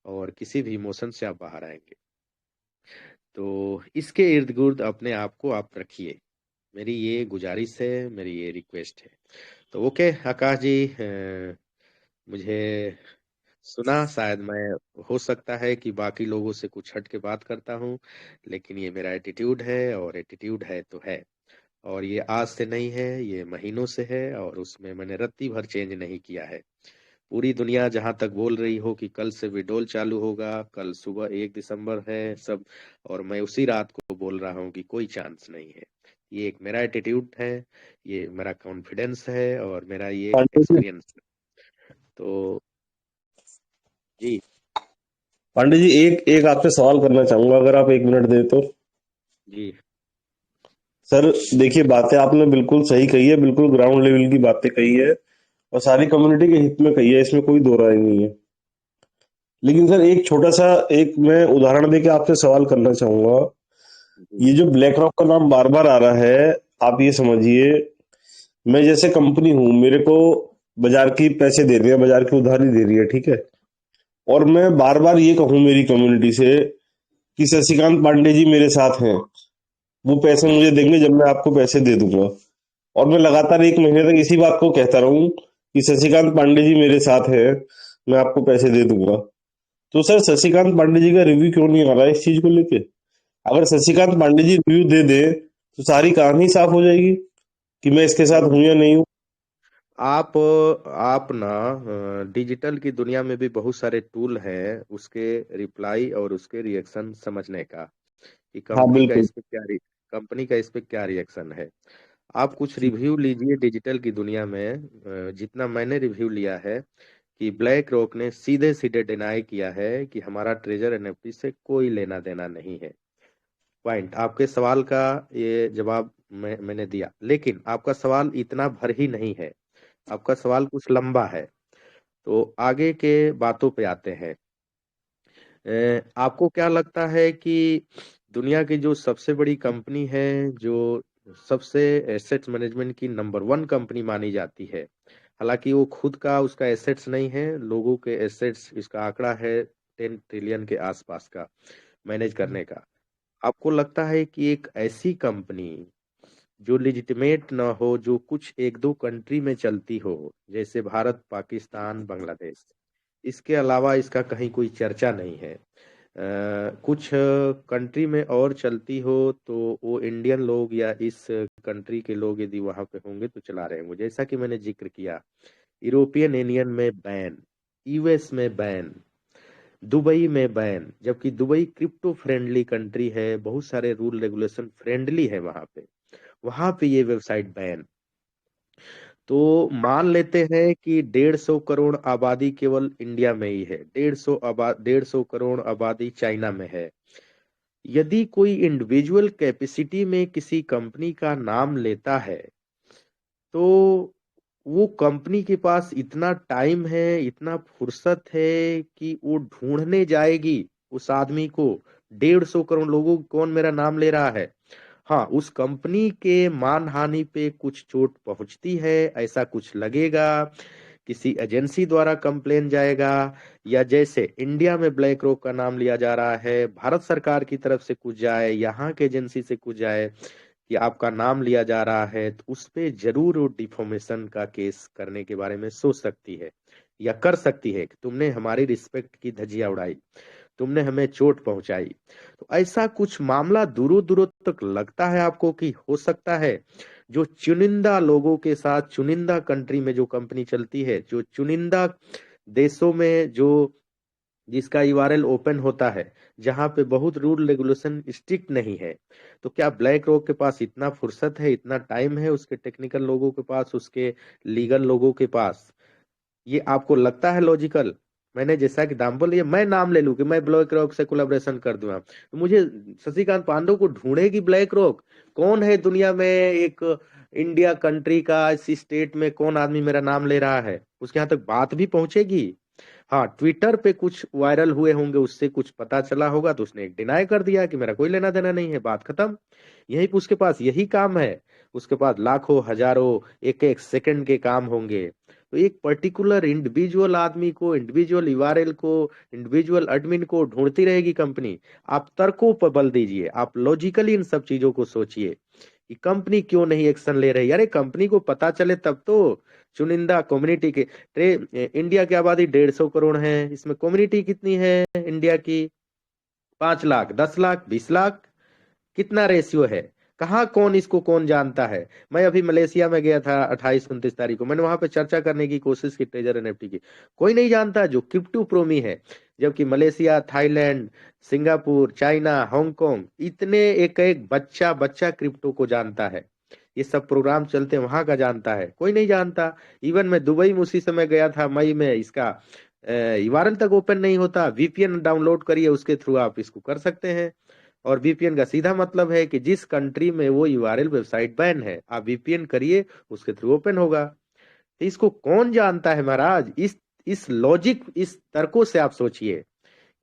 और किसी भी इमोशन से आप बाहर आएंगे। तो इसके इर्द गिर्द अपने आप को आप रखिए, मेरी ये गुजारिश है, मेरी ये रिक्वेस्ट है। तो ओके आकाश जी, मुझे सुना, शायद मैं, हो सकता है कि बाकी लोगों से कुछ हट के बात करता हूँ, लेकिन ये मेरा एटीट्यूड है और एटीट्यूड है तो है, और ये आज से नहीं है, ये महीनों से है और उसमें मैंने रत्ती भर चेंज नहीं किया है। पूरी दुनिया जहां तक बोल रही हो कि कल से विड्रॉल चालू होगा, कल सुबह 1 दिसंबर है सब, और मैं उसी रात को बोल रहा हूँ कि कोई चांस नहीं है। ये एक मेरा एटीट्यूड है, ये मेरा कॉन्फिडेंस है और मेरा ये पांडे जी, एक्सपीरियंस है। तो जी पांडे जी, एक एक आपसे सवाल करना चाहूंगा, अगर आप 1 मिनट दें तो। जी सर देखिए, बातें आपने बिल्कुल सही कही है, बिल्कुल ग्राउंड लेवल की बातें कही है और सारी कम्युनिटी के हित में कही है, इसमें कोई दो राय नहीं है। लेकिन सर एक छोटा सा, एक मैं उदाहरण देके आपसे सवाल करना चाहूंगा। जी ये जो ब्लैक रॉक का नाम बार बार आ रहा है, आप ये समझिए, मैं जैसे कंपनी हूं, मेरे को बाजार की पैसे दे रही है, बाजार की उधारी दे रही है, ठीक है, और मैं बार बार ये कहूं मेरी कम्युनिटी से कि शशिकांत पांडे जी मेरे साथ हैं, वो पैसे मुझे देंगे जब मैं आपको पैसे दे दूंगा, और मैं लगातार 1 महीने तक इसी बात को कहता रहूं कि शशिकांत पांडे जी मेरे साथ हैं, मैं आपको पैसे दे दूंगा, तो सर शशिकांत पांडे जी का रिव्यू क्यों नहीं आ रहा है इस चीज को लेके? अगर शशिकांत पांडे जी रिव्यू दे दे तो सारी कहानी साफ हो जाएगी कि मैं इसके साथ हूं या नहीं हूं। आप ना डिजिटल की दुनिया में भी बहुत सारे टूल हैं उसके रिप्लाई और उसके रिएक्शन समझने का, कि हाँ बिल्कुल। कंपनी का इस पे क्या रिएक्शन है। आप कुछ रिव्यू लीजिए डिजिटल की दुनिया में, जितना मैंने रिव्यू लिया है कि ब्लैक रॉक ने सीधे सीधे डिनाई किया है कि हमारा ट्रेजर एनएफटी से कोई लेना देना नहीं है। पॉइंट, आपके सवाल का ये जवाब मैंने दिया, लेकिन आपका सवाल इतना भर ही नहीं है, आपका सवाल कुछ लंबा है। तो आगे के बातों पे आते हैं। आपको क्या लगता है कि दुनिया की जो सबसे बड़ी कंपनी है, जो सबसे एसेट्स मैनेजमेंट की नंबर 1 कंपनी मानी जाती है, हालांकि वो खुद का उसका एसेट्स नहीं है, लोगों के एसेट्स, इसका आंकड़ा है 10 ट्रिलियन के आसपास का मैनेज करने का, आपको लगता है कि एक ऐसी कंपनी जो लेजिटिमेट ना हो, जो कुछ 1 2 कंट्री में चलती हो, जैसे भारत, पाकिस्तान, बांग्लादेश, इसके अलावा इसका कहीं कोई चर्चा नहीं है, कुछ कंट्री में और चलती हो तो वो इंडियन लोग या इस कंट्री के लोग यदि वहां पे होंगे तो चला रहे होंगे, जैसा कि मैंने जिक्र किया, यूरोपियन यूनियन में बैन, यूएस में बैन, दुबई में बैन, जबकि दुबई क्रिप्टो फ्रेंडली कंट्री है, बहुत सारे रूल रेगुलेशन फ्रेंडली है वहां पे ये वेबसाइट बैन। तो मान लेते हैं कि 150 करोड़ आबादी केवल इंडिया में ही है, 150 करोड़ आबादी चाइना में है। यदि कोई इंडिविजुअल कैपेसिटी में किसी कंपनी का नाम लेता है तो वो कंपनी के पास इतना टाइम है, इतना फुर्सत है कि वो ढूंढने जाएगी उस आदमी को। 150 करोड़ लोगों कौन मेरा नाम ले रहा है। हाँ, उस कंपनी के मान हानि पे कुछ चोट पहुंचती है, ऐसा कुछ लगेगा, किसी एजेंसी द्वारा कंप्लेन जाएगा, या जैसे इंडिया में ब्लैक रॉक का नाम लिया जा रहा है, भारत सरकार की तरफ से कुछ जाए, यहाँ के एजेंसी से कुछ जाए कि आपका नाम लिया जा रहा है, तो उस पे जरूर वो डिफॉर्मेशन का केस करने के बारे में सोच सकती है या कर सकती है कि तुमने हमारी रिस्पेक्ट की धज्जियां उड़ाई, तुमने हमें चोट पहुंचाई। तो ऐसा कुछ मामला दूरों दूरों तक लगता है आपको कि हो सकता है। जो चुनिंदा लोगों के साथ, चुनिंदा कंट्री में जो कंपनी चलती है, जो चुनिंदा देशों में जो जिसका यूआरएल ओपन होता है, जहां पे बहुत रूल रेगुलेशन स्ट्रिक्ट नहीं है, तो क्या ब्लैक रॉक के पास इतना फुर्सत है, इतना टाइम है, उसके टेक्निकल लोगों के पास, उसके लीगल लोगों के पास? ये आपको लगता है लॉजिकल? मैंने जैसा कि दाम बोलिए, मैं नाम ले लूं कि मैं ब्लैक रॉक से कोलैबोरेशन कर दूंगा, तो मुझे शशिकांत पांडे को ढूंढेगी ब्लैक रॉक। कौन है दुनिया में एक इंडिया कंट्री का, इस स्टेट में कौन आदमी मेरा नाम ले रहा है, उसके यहाँ तक बात भी पहुंचेगी। हाँ, ट्विटर पे कुछ वायरल हुए होंगे, उससे कुछ पता चला होगा, तो उसने एक डिनाई कर दिया कि मेरा कोई लेना देना नहीं है, बात खत्म। यही पे उसके पास यही काम है, उसके पास लाखों हजारों एक एक सेकंड के काम होंगे। तो एक पर्टिकुलर इंडिविजुअल आदमी को, इंडिविजुअल यूआरएल को, इंडिविजुअल एडमिन को ढूंढती रहेगी कंपनी। आप तर्कों पर बल दीजिए, आप लॉजिकली इन सब चीजों को सोचिए कि कंपनी क्यों नहीं एक्शन ले रही। अरे कंपनी को पता चले तब तो। चुनिंदा कम्युनिटी के इंडिया की आबादी 150 करोड़ है, इसमें कम्युनिटी कितनी है इंडिया की? 5 लाख, 10 लाख, 20 लाख, कितना रेशियो है? कहाँ कौन इसको कौन जानता है? मैं अभी मलेशिया में गया था 28-29 तारीख को, मैंने वहां पे चर्चा करने की कोशिश की ट्रेजर एनएफटी की। कोई नहीं जानता जो क्रिप्टो प्रोमी है, जबकि Malaysia, Thailand, Singapore, China, Hong Kong, इतने एक एक बच्चा बच्चा क्रिप्टो को जानता है। ये सब प्रोग्राम चलते वहां का जानता है, कोई नहीं जानता। इवन मैं दुबई में उसी समय गया था मई में, इसका यूआरएल तक ओपन नहीं होता। वीपीएन डाउनलोड करिए, उसके थ्रू आप इसको कर सकते हैं। और वीपीएन का सीधा मतलब है कि जिस कंट्री में वो यूआरएल वेबसाइट बैन है, आप वीपीएन करिए, उसके थ्रू ओपन होगा। तो इसको कौन जानता है महाराज? इस लॉजिक, इस तर्कों से आप सोचिए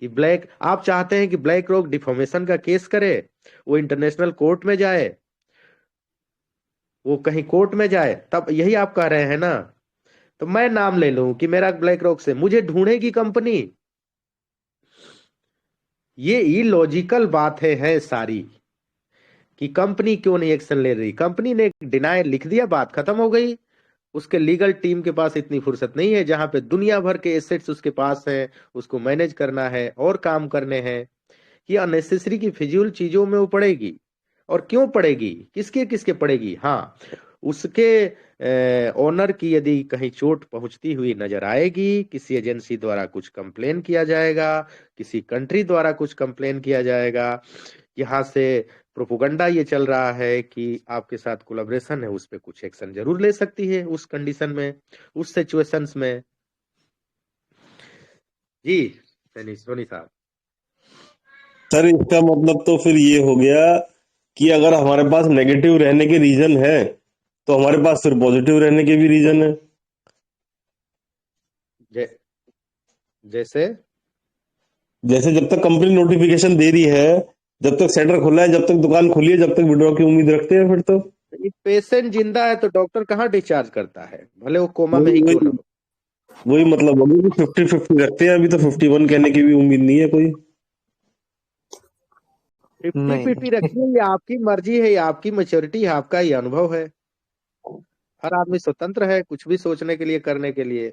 कि ब्लैक, आप चाहते हैं कि ब्लैक रॉक डिफॉर्मेशन का केस करे, वो इंटरनेशनल कोर्ट में जाए, वो कहीं कोर्ट में जाए, तब यही आप कह रहे हैं ना? तो मैं नाम ले लूं कि मेरा ब्लैक रॉक से, मुझे ढूंढेगी कंपनी। ये इलॉजिकल बातें हैं सारी कि कंपनी क्यों नहीं एक्शन ले रही। कंपनी ने डिनाई लिख दिया, बात खत्म हो गई। उसके लीगल टीम के पास इतनी फुर्सत नहीं है, जहां पे दुनिया भर के एसेट्स उसके पास है, उसको मैनेज करना है और काम करने हैं। कि अननेसेसरी की फिजूल चीजों में वो पड़ेगी। और क्यों पड़ेगी, किसके किसके पड़ेगी? हाँ, उसके ओनर की यदि कहीं चोट पहुंचती हुई नजर आएगी, किसी एजेंसी द्वारा कुछ कंप्लेन किया जाएगा, किसी कंट्री द्वारा कुछ कंप्लेन किया जाएगा, यहाँ से प्रोपोगंडा ये चल रहा है कि आपके साथ कोलैबोरेशन है, उस पर कुछ एक्शन जरूर ले सकती है उस कंडीशन में, उस सिचुएशंस में। जी सोनी साहब। सर इसका मतलब तो फिर ये हो गया कि अगर हमारे पास नेगेटिव रहने के रीजन है तो हमारे पास फिर पॉजिटिव रहने के भी रीजन है। जैसे जैसे जब तक कंपनी नोटिफिकेशन दे रही है, जब तक सेंटर खुला है, जब तक दुकान खुली है, जब तक विड्रॉ की उम्मीद रखते हैं फिर तो। पेशेंट जिंदा है तो डॉक्टर कहाँ डिस्चार्ज करता है, भले वो कोमा में ही वही क्यों ना हो। वही मतलब होगी कि 50-50 रखते हैं, अभी तो 51 कहने की भी उम्मीद नहीं है कोई। 50-50 रखिए, ये आपकी मर्जी है, ये आपकी मैच्योरिटी है, आपका ये अनुभव है। हर आदमी स्वतंत्र है कुछ भी सोचने के लिए, करने के लिए।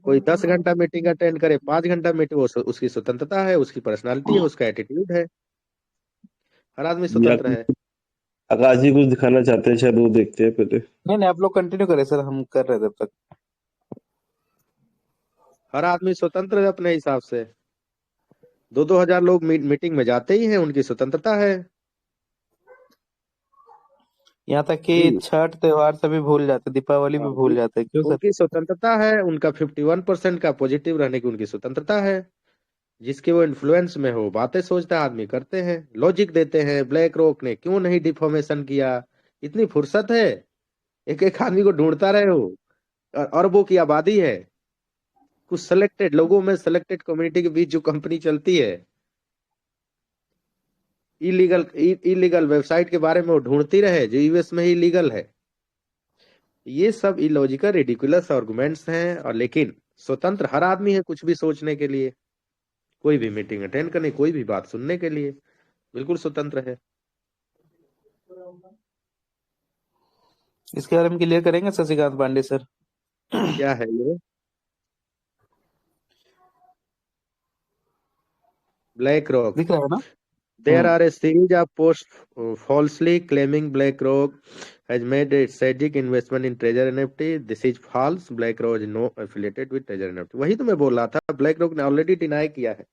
कोई 10 घंटा मीटिंग अटेंड करे, 5 घंटा मीटिंग, वो उसकी स्वतंत्रता है, उसकी पर्सनालिटी है, उसका एटीट्यूड है। हर आदमी या स्वतंत्र है। आकाश जी कुछ दिखाना चाहते हैं, शायद वो देखते हैं पहले। नहीं, आप लोग कंटिन्यू करें सर, हम कर रहे थे तब तक। हर आदमी स्वतंत्र है अपने हिसाब से। 2-2 हजार लोग मीटिंग में जाते ही हैं, उनकी स्वतंत्रता है। यहाँ तक कि छठ त्योहार से भी भूल जाते, दीपावली भी भूल जाते, क्यों सर? उनकी स्वतंत्रता है, उनका 51% का पॉजिटिव रहने की उनकी स्वतंत्रता है। जिसके वो इन्फ्लुएंस में हो, बातें सोचता आदमी करते हैं, लॉजिक देते हैं। ब्लैक रॉक ने क्यों नहीं डिफॉर्मेशन किया? इतनी फुर्सत है, एक एक आदमी को ढूंढता रहे हो। अरबों की आबादी है, कुछ सेलेक्टेड लोगों में, सेलेक्टेड कम्युनिटी के बीच जो कंपनी चलती है, इलीगल वेबसाइट के बारे में वो ढूंढती रहे जो यूएस में ही लीगल है। ये सब इलॉजिकल रिडिकुलस आर्गुमेंट्स हैं। और लेकिन स्वतंत्र हर आदमी है कुछ भी सोचने के लिए, कोई भी मीटिंग अटेंड करने, कोई भी बात सुनने के लिए बिल्कुल स्वतंत्र है। इसके बारे में क्लियर करेंगे शशिकांत पांडे सर? क्या है ये ब्लैक रॉक? दिख रहा है ना? There are a series of posts falsely claiming BlackRock has made a strategic investment in Treasure NFT. This is false. BlackRock is no affiliated with Treasure NFT. वही तो मैं बोल रहा था, BlackRock ने ऑलरेडी डिनाई किया है।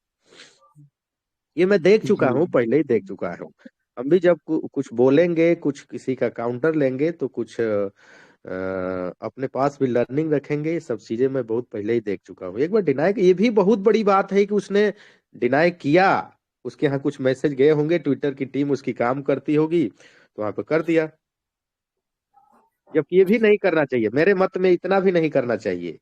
ये मैं देख चुका हूँ, पहले ही देख चुका हूँ। हम भी जब कुछ बोलेंगे, कुछ किसी का काउंटर लेंगे, तो कुछ अपने पास भी लर्निंग रखेंगे। ये सब चीजें मैं बहुत पहले ही देख चुका हूँ। एक बार डिनाई, ये भी बहुत बड़ी बात है कि उसने डिनाई किया, उसके यहाँ कुछ मैसेज गए होंगे, ट्विटर की टीम उसकी काम करती होगी, तो वहां पे कर दिया। जबकि ये भी नहीं करना चाहिए, मेरे मत में इतना भी नहीं करना चाहिए।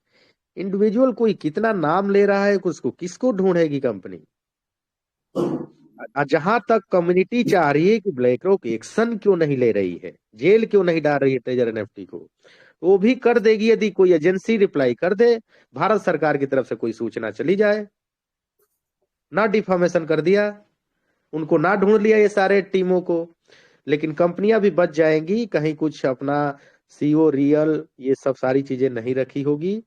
इंडिविजुअल कोई कितना नाम ले रहा है, उसको किसको ढूंढेगी कंपनी? जहां तक कम्युनिटी चाह रही है कि ब्लैक रॉक एक्शन क्यों नहीं ले रही है, जेल क्यों नहीं डाल रही है ट्रेजर एनएफटी को, वो भी कर देगी यदि कोई एजेंसी रिप्लाई कर दे, भारत सरकार की तरफ से कोई सूचना चली जाए। ना डिफॉर्मेशन कर दिया, उनको ना ढूंढ लिया ये सारे टीमों को, लेकिन कंपनियां भी बच जाएंगी, कहीं कुछ अपना सीओ रियल ये सब सारी चीजें नहीं रखी होगी,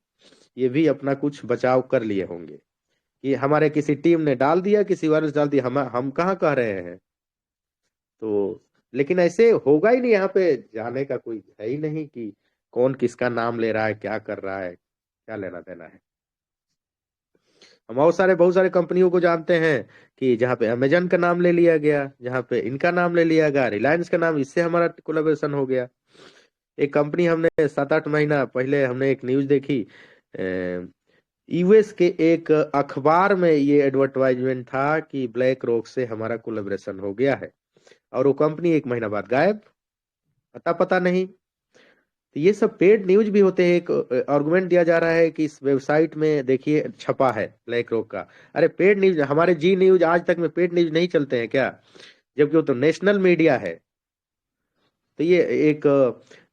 ये भी अपना कुछ बचाव कर लिए होंगे कि हमारे किसी टीम ने डाल दिया, किसी और ने डाल दिया, हम कहाँ कह रहे हैं। तो लेकिन ऐसे होगा ही नहीं, यहाँ पे जाने का कोई है ही नहीं कि कौन किसका नाम ले रहा है, क्या कर रहा है, क्या लेना देना है। हम बहुत सारे कंपनियों को जानते हैं कि जहाँ पे अमेजन का नाम ले लिया गया, जहाँ पे इनका नाम ले लिया गया, रिलायंस का नाम, इससे हमारा कोलैबोरेशन हो गया। एक कंपनी हमने 7-8 महीना पहले हमने एक न्यूज देखी, यूएस के एक अखबार में ये एडवर्टाइजमेंट था कि ब्लैक रॉक से हमारा कोलैबोरेशन हो गया है, और वो कंपनी 1 महीना बाद गायब, पता नहीं। तो ये सब पेड न्यूज भी होते हैं। एक आर्गुमेंट दिया जा रहा है कि इस वेबसाइट में देखिए छपा है ब्लैक रॉक का। अरे पेड न्यूज, हमारे जी न्यूज आज तक में पेड न्यूज नहीं चलते हैं क्या? जबकि वो तो नेशनल मीडिया है। तो ये एक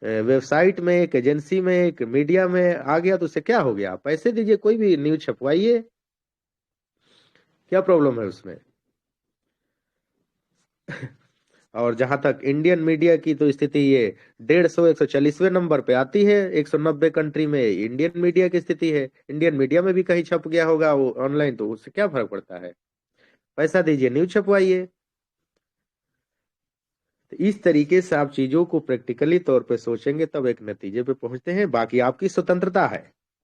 वेबसाइट में, एक एजेंसी में, एक मीडिया में आ गया तो उससे क्या हो गया? पैसे दीजिए, कोई भी न्यूज छपवाइए, क्या प्रॉब्लम है उसमें? और जहां तक इंडियन मीडिया की तो स्थिति, ये 140-140वें नंबर पे आती है 190 कंट्री में इंडियन मीडिया की स्थिति है। इंडियन मीडिया में भी कहीं छप गया होगा वो ऑनलाइन, तो उससे क्या फर्क पड़ता है? पैसा दीजिए, न्यूज छपवाइए। तो इस तरीके से आप चीजों को प्रैक्टिकली तौर पे सोचेंगे तब एक नतीजे पे पहुंचते हैं। बाकी आपकी स्वतंत्रता है,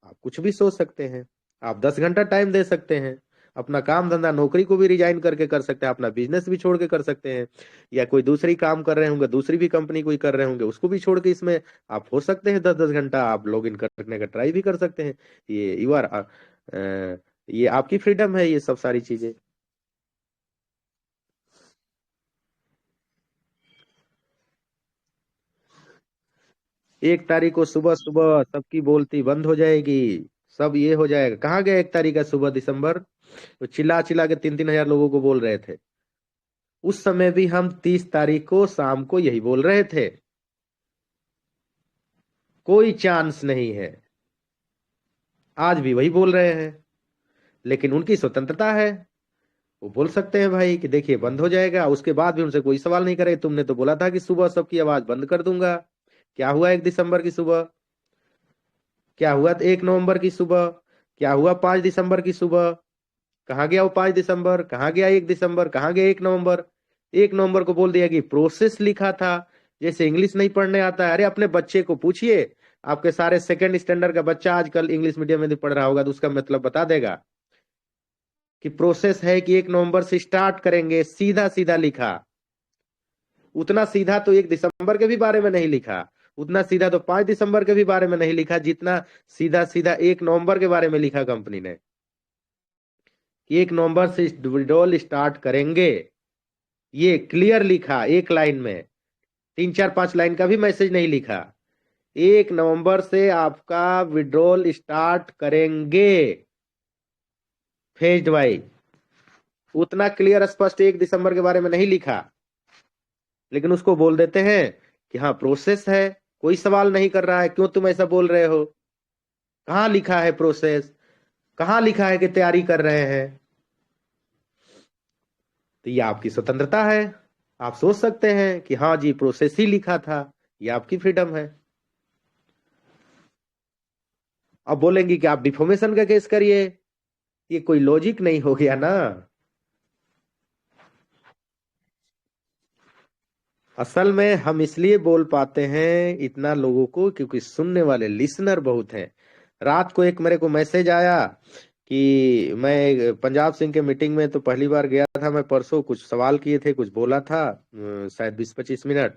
आप कुछ भी सोच सकते हैं, आप 10 घंटा टाइम दे सकते हैं, अपना काम धंधा नौकरी को भी रिजाइन करके कर सकते हैं, अपना बिजनेस भी छोड़ के कर सकते हैं, या कोई दूसरी काम कर रहे होंगे, दूसरी भी कंपनी कोई कर रहे होंगे, उसको भी छोड़ के इसमें आप हो सकते हैं 10-10 घंटा आप लॉग इन करने का ट्राई भी कर सकते हैं। ये यू आर ये आपकी फ्रीडम है, ये सब सारी चीजें। एक तारीख को सुबह सुबह सबकी बोलती बंद हो जाएगी, सब ये हो जाएगा। कहाँ गया 1 तारीख का सुबह दिसंबर? तो चिल्ला चिल्ला के 3-3 हजार लोगों को बोल रहे थे। उस समय भी हम 30 तारीख को शाम को यही बोल रहे थे, कोई चांस नहीं है। आज भी वही बोल रहे हैं, लेकिन उनकी स्वतंत्रता है, वो बोल सकते हैं भाई कि देखिए बंद हो जाएगा। उसके बाद भी उनसे कोई सवाल नहीं करे, तुमने तो बोला था कि सुबह सबकी आवाज बंद कर दूंगा। क्या हुआ 1 दिसंबर की सुबह? क्या हुआ 1 नवंबर की सुबह? क्या हुआ 5 दिसंबर की सुबह? कहाँ गया वो 5 दिसंबर? कहाँ गया 1 दिसंबर? कहाँ गया 1 नवंबर? 1 नवंबर को बोल दिया कि प्रोसेस लिखा था, जैसे इंग्लिश नहीं पढ़ने आता है। अरे अपने बच्चे को पूछिए, आपके सारे सेकंड स्टैंडर्ड का बच्चा आजकल इंग्लिश मीडियम में पढ़ रहा होगा तो उसका मतलब बता देगा कि प्रोसेस है कि 1 नवंबर से स्टार्ट करेंगे, सीधा सीधा लिखा। उतना सीधा तो 1 दिसंबर के भी बारे में नहीं लिखा, उतना सीधा तो 5 दिसंबर के भी बारे में नहीं लिखा, जितना सीधा सीधा 1 नवंबर के बारे में लिखा कंपनी ने कि 1 नवंबर से विड्रॉल स्टार्ट करेंगे। ये क्लियर लिखा 1 लाइन में, 3-4-5 लाइन का भी मैसेज नहीं लिखा। 1 नवंबर से आपका विड्रॉल स्टार्ट करेंगे फेज्ड वाइज। उतना क्लियर स्पष्ट 1 दिसंबर के बारे में नहीं लिखा, लेकिन उसको बोल देते हैं कि हाँ प्रोसेस है, कोई सवाल नहीं कर रहा है, क्यों तुम ऐसा बोल रहे हो? कहाँ लिखा है प्रोसेस? कहाँ लिखा है कि तैयारी कर रहे हैं? तो ये आपकी स्वतंत्रता है, आप सोच सकते हैं कि हाँ जी प्रोसेस ही लिखा था, ये आपकी फ्रीडम है। अब बोलेंगे कि आप डिफॉर्मेशन का केस करिए, ये कोई लॉजिक नहीं हो गया ना। असल में हम इसलिए बोल पाते हैं इतना लोगों को क्योंकि सुनने वाले लिसनर बहुत हैं। रात को एक मेरे को मैसेज आया कि मैं पंजाब सिंह के मीटिंग में तो पहली बार गया था, मैं परसों कुछ सवाल किए थे, कुछ बोला था शायद 20-25 मिनट,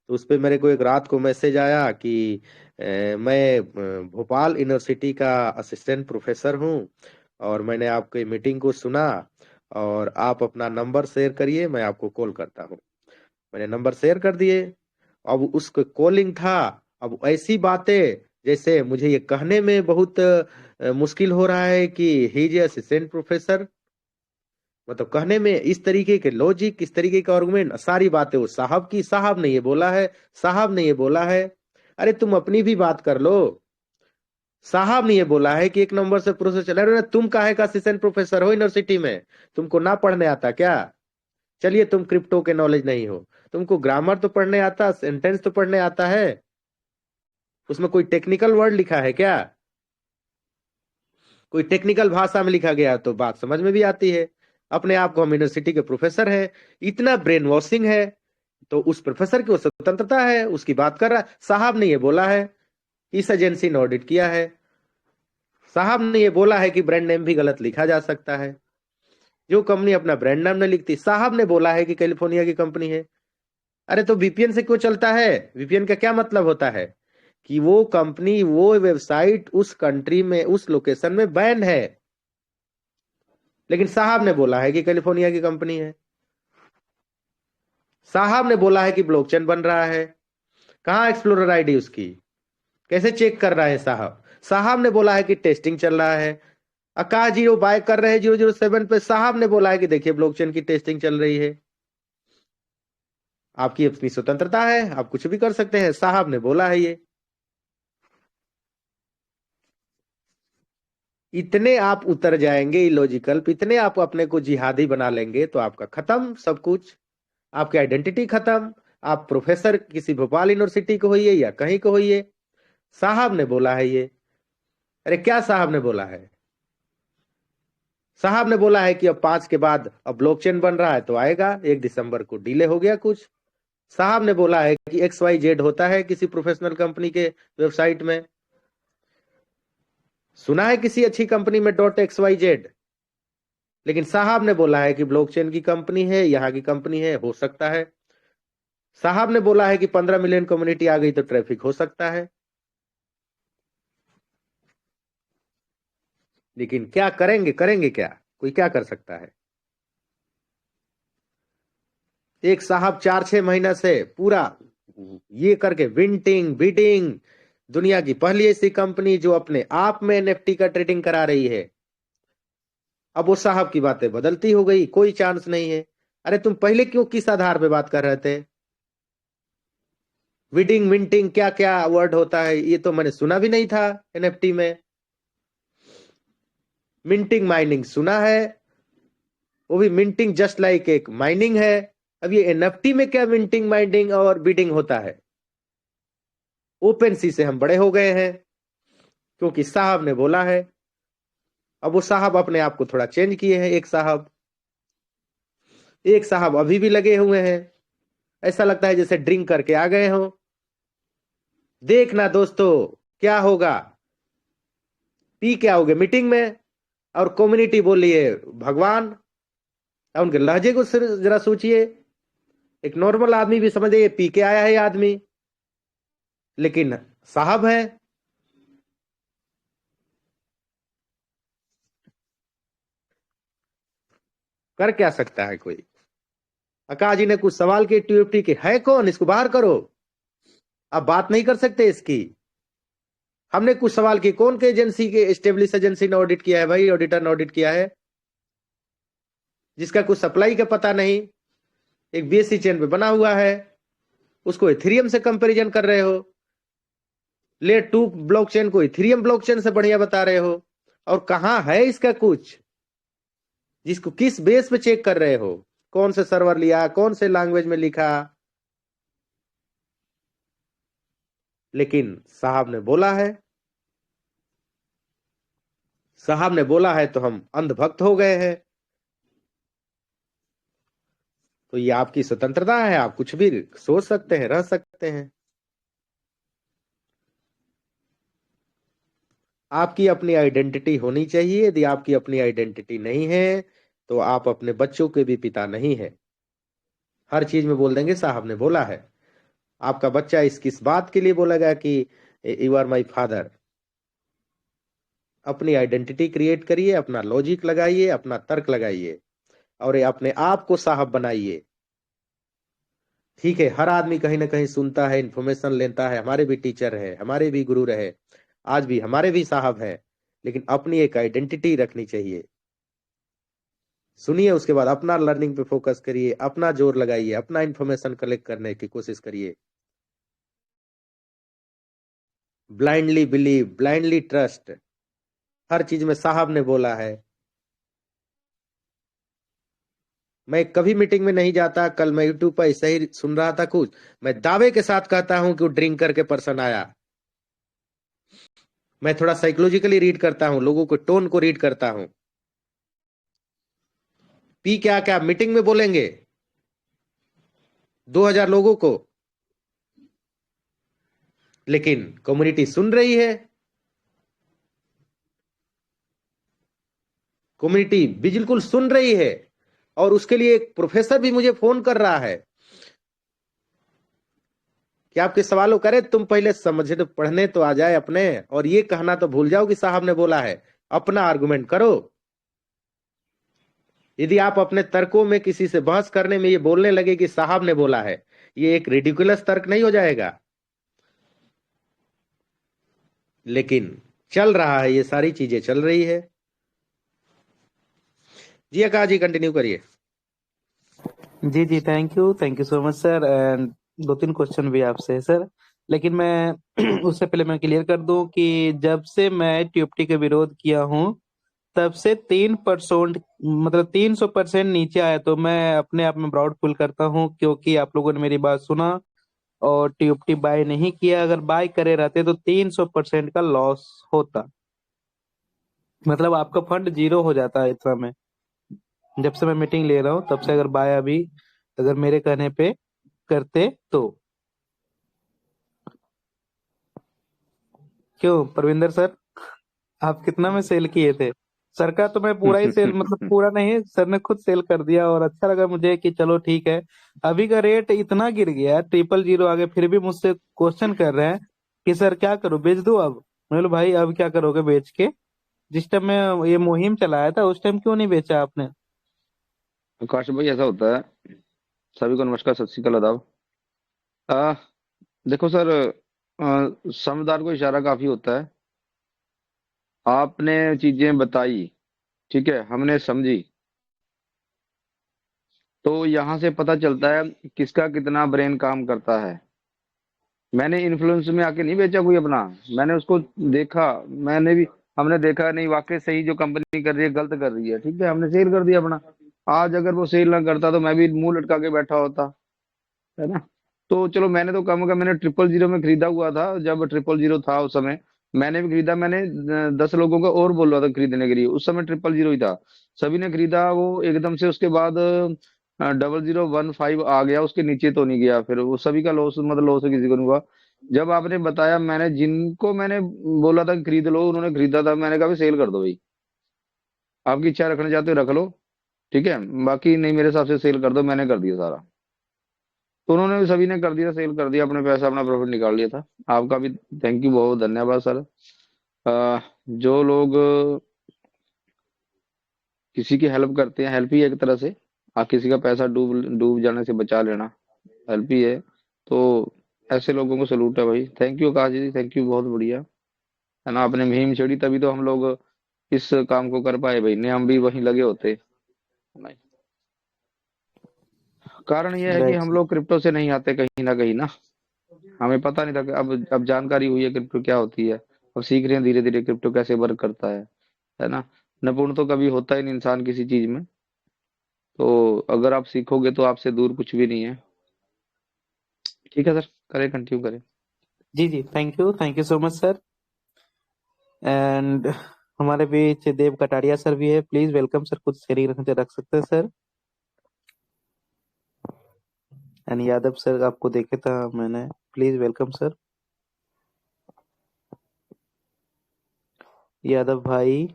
तो उस पर मेरे को एक रात को मैसेज आया कि मैं भोपाल यूनिवर्सिटी का असिस्टेंट प्रोफेसर हूँ और मैंने आपके मीटिंग को सुना और आप अपना नंबर शेयर करिए, मैं आपको कॉल करता हूँ। मैंने नंबर शेयर कर दिए। अब उसको कॉलिंग था, अब ऐसी बातें जैसे मुझे ये कहने में बहुत मुश्किल हो रहा है कि ही इज असिस्टेंट प्रोफेसर, मतलब कहने में इस तरीके के लॉजिक, इस तरीके का आर्गुमेंट, सारी बातें वो साहब की, साहब ने ये बोला है, साहब ने ये बोला है। अरे तुम अपनी भी बात कर लो। साहब ने ये बोला है कि 1 नंबर से प्रोसेस चला रहा है, तुम काहे का असिस्टेंट प्रोफेसर हो यूनिवर्सिटी में? तुमको ना पढ़ने आता क्या? चलिए तुम क्रिप्टो के नॉलेज नहीं हो, तुमको ग्रामर तो पढ़ने आता, सेंटेंस तो पढ़ने आता है, उसमें कोई टेक्निकल वर्ड लिखा है क्या? कोई टेक्निकल भाषा में लिखा गया तो बात समझ में भी आती है। अपने आप को हम यूनिवर्सिटी के प्रोफेसर हैं, इतना ब्रेन वॉशिंग है, तो उस प्रोफेसर की वो स्वतंत्रता है, उसकी बात कर रहा है। साहब ने ये बोला है, इस एजेंसी ने ऑडिट किया है, साहब ने ये बोला है कि ब्रांड नेम भी गलत लिखा जा सकता है, जो कंपनी अपना ब्रांड नाम नहीं लिखती, साहब ने बोला है कि कैलिफोर्निया की कंपनी है। अरे तो वीपीएन से क्यों चलता है? वीपीएन का क्या मतलब होता है कि वो कंपनी, वो वेबसाइट उस कंट्री में, उस लोकेशन में बैन है, लेकिन साहब ने बोला है कि कैलिफोर्निया की कंपनी है। साहब ने बोला है कि ब्लॉकचेन बन रहा है, कहाँ एक्सप्लोरर आईडी उसकी, कैसे चेक कर रहा है साहब? साहब ने बोला है कि टेस्टिंग चल रहा है। आकाश जी वो बाय कर रहे हैं 007 पे, साहब ने बोला है कि देखिए ब्लॉकचेन की टेस्टिंग चल रही है। आपकी अपनी स्वतंत्रता है, आप कुछ भी कर सकते हैं, साहब ने बोला है ये। इतने आप उतर जाएंगे इलॉजिकल, इतने आप अपने को जिहादी बना लेंगे तो आपका खत्म सब कुछ, आपकी आइडेंटिटी खत्म। आप प्रोफेसर किसी भोपाल यूनिवर्सिटी को होइए या कहीं को होइए, साहब ने बोला है ये। अरे क्या साहब ने बोला है? साहब ने बोला है कि अब 5 के बाद अब ब्लॉकचेन बन रहा है तो आएगा, 1 दिसंबर को डिले हो गया कुछ। साहब ने बोला है कि XYZ होता है किसी प्रोफेशनल कंपनी के वेबसाइट में, सुना है किसी अच्छी कंपनी में .xyz, लेकिन साहब ने बोला है कि ब्लॉकचेन की कंपनी है, यहाँ की कंपनी है, हो सकता है। साहब ने बोला है कि 15 मिलियन कम्युनिटी आ गई तो ट्रैफिक हो सकता है। लेकिन क्या करेंगे, करेंगे क्या? कोई क्या कर सकता है? एक साहब 4-6 महीना से पूरा ये करके विंटिंग बिडिंग, दुनिया की पहली ऐसी कंपनी जो अपने आप में एनएफटी का ट्रेडिंग करा रही है, अब वो साहब की बातें बदलती हो गई, कोई चांस नहीं है। अरे तुम पहले क्यों किस आधार पे बात कर रहे थे? विडिंग मिंटिंग क्या क्या वर्ड होता है, ये तो मैंने सुना भी नहीं था एनएफटी में। मिंटिंग माइनिंग सुना है, वो भी मिंटिंग जस्ट लाइक एक माइनिंग है। अब ये एनएफटी में क्या मिंटिंग माइनिंग और बिडिंग होता है? ओपन सी से हम बड़े हो गए हैं क्योंकि साहब ने बोला है। अब वो साहब अपने आप को थोड़ा चेंज किए हैं। एक साहब अभी भी लगे हुए हैं, ऐसा लगता है जैसे ड्रिंक करके आ गए हो। देखना दोस्तों क्या होगा, पी के आओगे मीटिंग में और कम्युनिटी बोलिए भगवान। उनके लहजे को जरा सोचिए, एक नॉर्मल आदमी भी समझे ये पी के आया है आदमी, लेकिन साहब है। कर क्या सकता है कोई? आकाश जी ने कुछ सवाल किए TFT के, है कौन, इसको बाहर करो। आप बात नहीं कर सकते इसकी। हमने कुछ सवाल किए, कौन के एजेंसी के एस्टेब्लिश एजेंसी ने ऑडिट किया है भाई? ऑडिटर ने ऑडिट किया है, जिसका कुछ सप्लाई का पता नहीं, एक बीएससी चेन पे बना हुआ है, उसको इथेरियम से कंपैरिजन कर रहे हो, लेयर 2 ब्लॉकचेन को इथेरियम ब्लॉकचेन से बढ़िया बता रहे हो, और कहां है इसका कुछ? जिसको किस बेस पे चेक कर रहे हो? कौन से सर्वर लिया, कौन से लैंग्वेज में लिखा? लेकिन साहब ने बोला है, साहब ने बोला है तो हम अंधभक्त हो गए हैं। तो ये आपकी स्वतंत्रता है, आप कुछ भी सोच सकते हैं, रह सकते हैं। आपकी अपनी आइडेंटिटी होनी चाहिए। यदि आपकी अपनी आइडेंटिटी नहीं है तो आप अपने बच्चों के भी पिता नहीं है। हर चीज में बोल देंगे साहब ने बोला है। आपका बच्चा इस किस बात के लिए बोलेगा कि यू आर माई फादर? अपनी आइडेंटिटी क्रिएट करिए, अपना लॉजिक लगाइए, अपना तर्क लगाइए, और अपने आप को साहब बनाइए। ठीक है, हर आदमी कहीं ना कहीं सुनता है, इंफॉर्मेशन लेता है, हमारे भी टीचर है, हमारे भी गुरु रहे, आज भी हमारे भी साहब है, लेकिन अपनी एक आइडेंटिटी रखनी चाहिए। सुनिए, उसके बाद अपना लर्निंग पे फोकस करिए, अपना जोर लगाइए, अपना इंफॉर्मेशन कलेक्ट करने की कोशिश करिए। ब्लाइंडली बिलीव, ब्लाइंडली ट्रस्ट, हर चीज में साहब ने बोला है। मैं कभी मीटिंग में नहीं जाता। कल मैं यूट्यूब पर ऐसे ही सुन रहा था कुछ, मैं दावे के साथ कहता हूं कि वो ड्रिंक करके पर्सन आया। मैं थोड़ा साइकोलॉजिकली रीड करता हूं, लोगों के टोन को रीड करता हूं। पी क्या क्या मीटिंग में बोलेंगे 2000 लोगों को, लेकिन कम्युनिटी सुन रही है। कम्युनिटी बिल्कुल सुन रही है, और उसके लिए एक प्रोफेसर भी मुझे फोन कर रहा है कि आपके सवालों करे, तुम पहले समझे तो पढ़ने तो आ जाए अपने, और ये कहना तो भूल जाओ कि साहब ने बोला है। अपना आर्गुमेंट करो। यदि आप अपने तर्कों में किसी से बहस करने में ये बोलने लगे कि साहब ने बोला है, ये एक रिडिकुलस तर्क नहीं हो जाएगा? लेकिन चल रहा है, ये सारी चीजें चल रही है। जी आकाश जी, कंटिन्यू करिए। जी जी, thank you so much sir. And 2-3 question भी आपसे है सर, लेकिन मैं उससे पहले मैं क्लियर कर दूं कि जब से मैं टीओपटी का विरोध किया हूं, तब से 3% मतलब 300% नीचे आया। तो मैं अपने आप में प्राउड फील करता हूं, क्योंकि आप लोगों ने मेरी बात सुना और टीओपटी बाय नहीं किया। अगर बाय करे रहते तो 300% का लॉस होता, मतलब आपका फंड जीरो हो जाता है इस समय। जब से मैं मीटिंग ले रहा हूँ तब से अगर बाय अभी अगर मेरे कहने पे करते तो। क्यों परविंदर सर, आप कितना में सेल किए थे? सर का तो मैं पूरा ही सेल, मतलब पूरा नहीं, सर ने खुद सेल कर दिया, और अच्छा लगा मुझे कि चलो ठीक है। अभी का रेट इतना गिर गया, 000 आगे, फिर भी मुझसे क्वेश्चन कर रहे हैं कि सर क्या करूं, बेच दूं अब? मैं बोला भाई अब क्या करोगे बेच के? जिस टाइम में ये मुहिम चलाया था उस टाइम क्यों नहीं बेचा आपने? आकाश भाई, ऐसा होता है। सभी को नमस्कार, सत श्री अकाल, आदाब। आ, देखो सर, समझदार को इशारा काफी होता है। आपने चीजें बताई, ठीक है, हमने समझी, तो यहाँ से पता चलता है किसका कितना ब्रेन काम करता है। मैंने इन्फ्लुएंस में आके नहीं बेचा कोई अपना, मैंने उसको देखा, मैंने भी, हमने देखा नहीं वाकई सही जो कंपनी कर रही है गलत कर रही है, ठीक है, हमने सेल कर दिया अपना। आज अगर वो सेल ना करता तो मैं भी मुंह लटका के बैठा होता, है ना। तो चलो, मैंने तो कम का मैंने 000 में खरीदा हुआ था, जब 000 था उस समय मैंने भी खरीदा। मैंने 10 लोगों को और बोल रहा था खरीदने के लिए, उस समय 000 ही था, सभी ने खरीदा वो एकदम से। उसके बाद 0015 आ गया, उसके नीचे तो नहीं गया, फिर वो सभी का लॉस, मतलब लॉस किसी को नहीं हुआ। जब आपने बताया, मैंने जिनको मैंने बोला था कि खरीद लो, उन्होंने खरीदा था, मैंने कहा भी सेल कर दो भाई, आपकी इच्छा रखना चाहते हो रख लो, ठीक है, बाकी नहीं, मेरे हिसाब से सेल कर दो। मैंने कर दिया सारा, तो उन्होंने भी सभी ने कर दिया, सेल कर दिया, अपने पैसा अपना प्रॉफिट निकाल लिया था। आपका भी थैंक यू, बहुत धन्यवाद सर। जो लोग किसी की हेल्प करते हैं, हेल्प ही है एक तरह से। किसी का पैसा डूब डूब जाने से बचा लेना हेल्प ही है। तो ऐसे लोगों को सलूट है भाई। Thank you Akash ji, thank you, बहुत बढ़िया। है ना, आपने मुहिम छेड़ी तभी तो हम लोग इस काम को कर पाए भाई, नहीं हम भी वहीं लगे होते। नहीं, कारण यह है कि राइट हम सर। लोग क्रिप्टो से नहीं आते कहीं ना कहीं ना, हमें पता नहीं था कि अब जानकारी हुई है क्रिप्टो क्या होती है। अब सीख रहे हैं धीरे धीरे क्रिप्टो कैसे वर्क करता है ना। निपुण तो कभी होता ही नहीं इंसान किसी चीज में, तो अगर आप सीखोगे तो आपसे दूर कुछ भी नहीं है। ठीक है सर, करें, कंटिन्यू करें। जी जी, thank you so much sir. And हमारे बीच देव कटारिया सर भी है, प्लीज वेलकम सर, कुछ शेयरिंग रख सकते हैं सर। एंड यादव सर, आपको देखे था मैंने, प्लीज वेलकम सर। यादव भाई।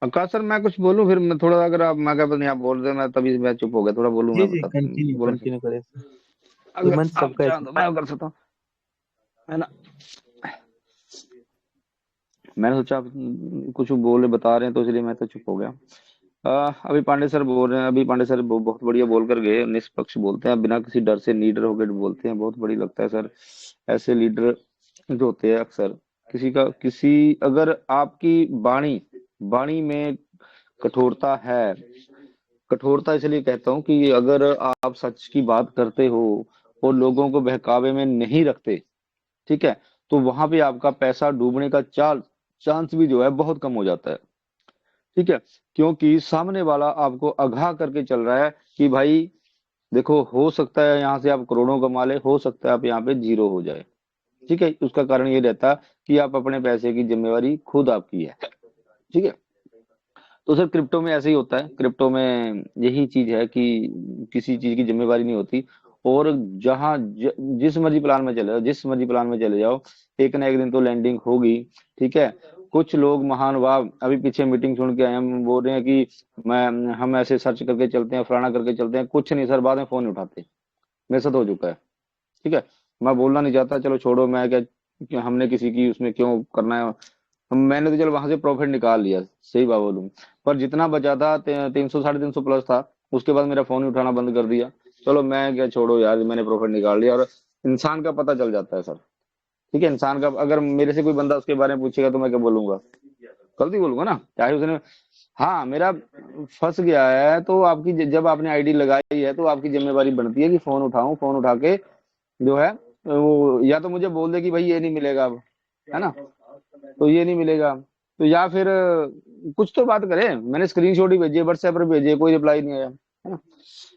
आकाश सर मैं कुछ बोलूं फिर, मैं थोड़ा, अगर आप, मैं क्या नहीं आप बोल रहे, मैं तभी मैं चुप हो गया, थोड़ा बोलूं जी मैं जी, बता, कंटिन्यू बोलना चाहिए। कंटिन्यू करें सर, ये अगर मंच आप सबका है चाहो सर। तो मैं कर सकता हूँ, है ना। मैंने सोचा आप कुछ बोले बता रहे हैं तो इसलिए मैं तो चुप हो गया। अभी पांडे सर बोल रहे हैं, अभी पांडे सर बहुत बढ़िया बोल कर गए, निष्पक्ष बोलते हैं, बिना किसी डर से लीडर होकर बोलते हैं, बहुत बढ़िया लगता है सर। ऐसे लीडर जो होते हैं अक्सर, किसी अगर आपकी वाणी वाणी में कठोरता है, कठोरता इसलिए कहता हूँ कि अगर आप सच की बात करते हो और लोगों को बहकावे में नहीं रखते, ठीक है, तो वहां पे आपका पैसा डूबने का चांस भी जो है बहुत कम हो जाता है। ठीक है, क्योंकि सामने वाला आपको आगाह करके चल रहा है कि भाई देखो, हो सकता है यहाँ से आप करोड़ों कमा ले, हो सकता है आप यहाँ पे जीरो हो जाए। ठीक है, उसका कारण ये रहता कि आप अपने पैसे की जिम्मेवारी खुद आपकी है। ठीक है, तो सर क्रिप्टो में ऐसे ही होता है, क्रिप्टो में यही चीज है कि किसी चीज की जिम्मेवारी नहीं होती, और जिस मर्जी प्लान में चले जाओ, जिस मर्जी प्लान में चले जाओ, एक ना एक दिन तो लैंडिंग होगी। ठीक है, कुछ लोग महानुभाव अभी पीछे मीटिंग सुन के आए, हम बोल रहे हैं कि मैं हम ऐसे सर्च करके चलते हैं, फलाना करके चलते हैं, कुछ नहीं सर, बाद में फोन नहीं उठाते। मेरे साथ हो चुका है। ठीक है, मैं बोलना नहीं चाहता, चलो छोड़ो, मैं क्या हमने किसी की उसमें क्यों करना है। मैंने तो चलो वहां से प्रॉफिट निकाल लिया, सही बात बोलूं, पर जितना बचा था 300 350 प्लस था, उसके बाद मेरा फोन ही उठाना बंद कर दिया। चलो मैं क्या, छोड़ो यार, मैंने प्रॉफिट निकाल लिया। और इंसान का पता चल जाता है सर। ठीक है, इंसान का अगर मेरे से कोई बंदा उसके बारे में पूछेगा तो मैं क्या बोलूंगा, गलती बोलूंगा ना, चाहे उसने, हाँ मेरा फंस गया है तो आपकी जब आपने आईडी लगाई है तो आपकी जिम्मेवारी बनती है कि फोन उठाऊं, फोन उठा के जो है वो या तो मुझे बोल दे कि भाई ये नहीं मिलेगा अब, है ना, तो ये नहीं मिलेगा, तो या फिर कुछ तो बात करे। मैंने स्क्रीनशॉट ही भेजे, व्हाट्सएप पर भेजे, कोई रिप्लाई नहीं आया, है ना।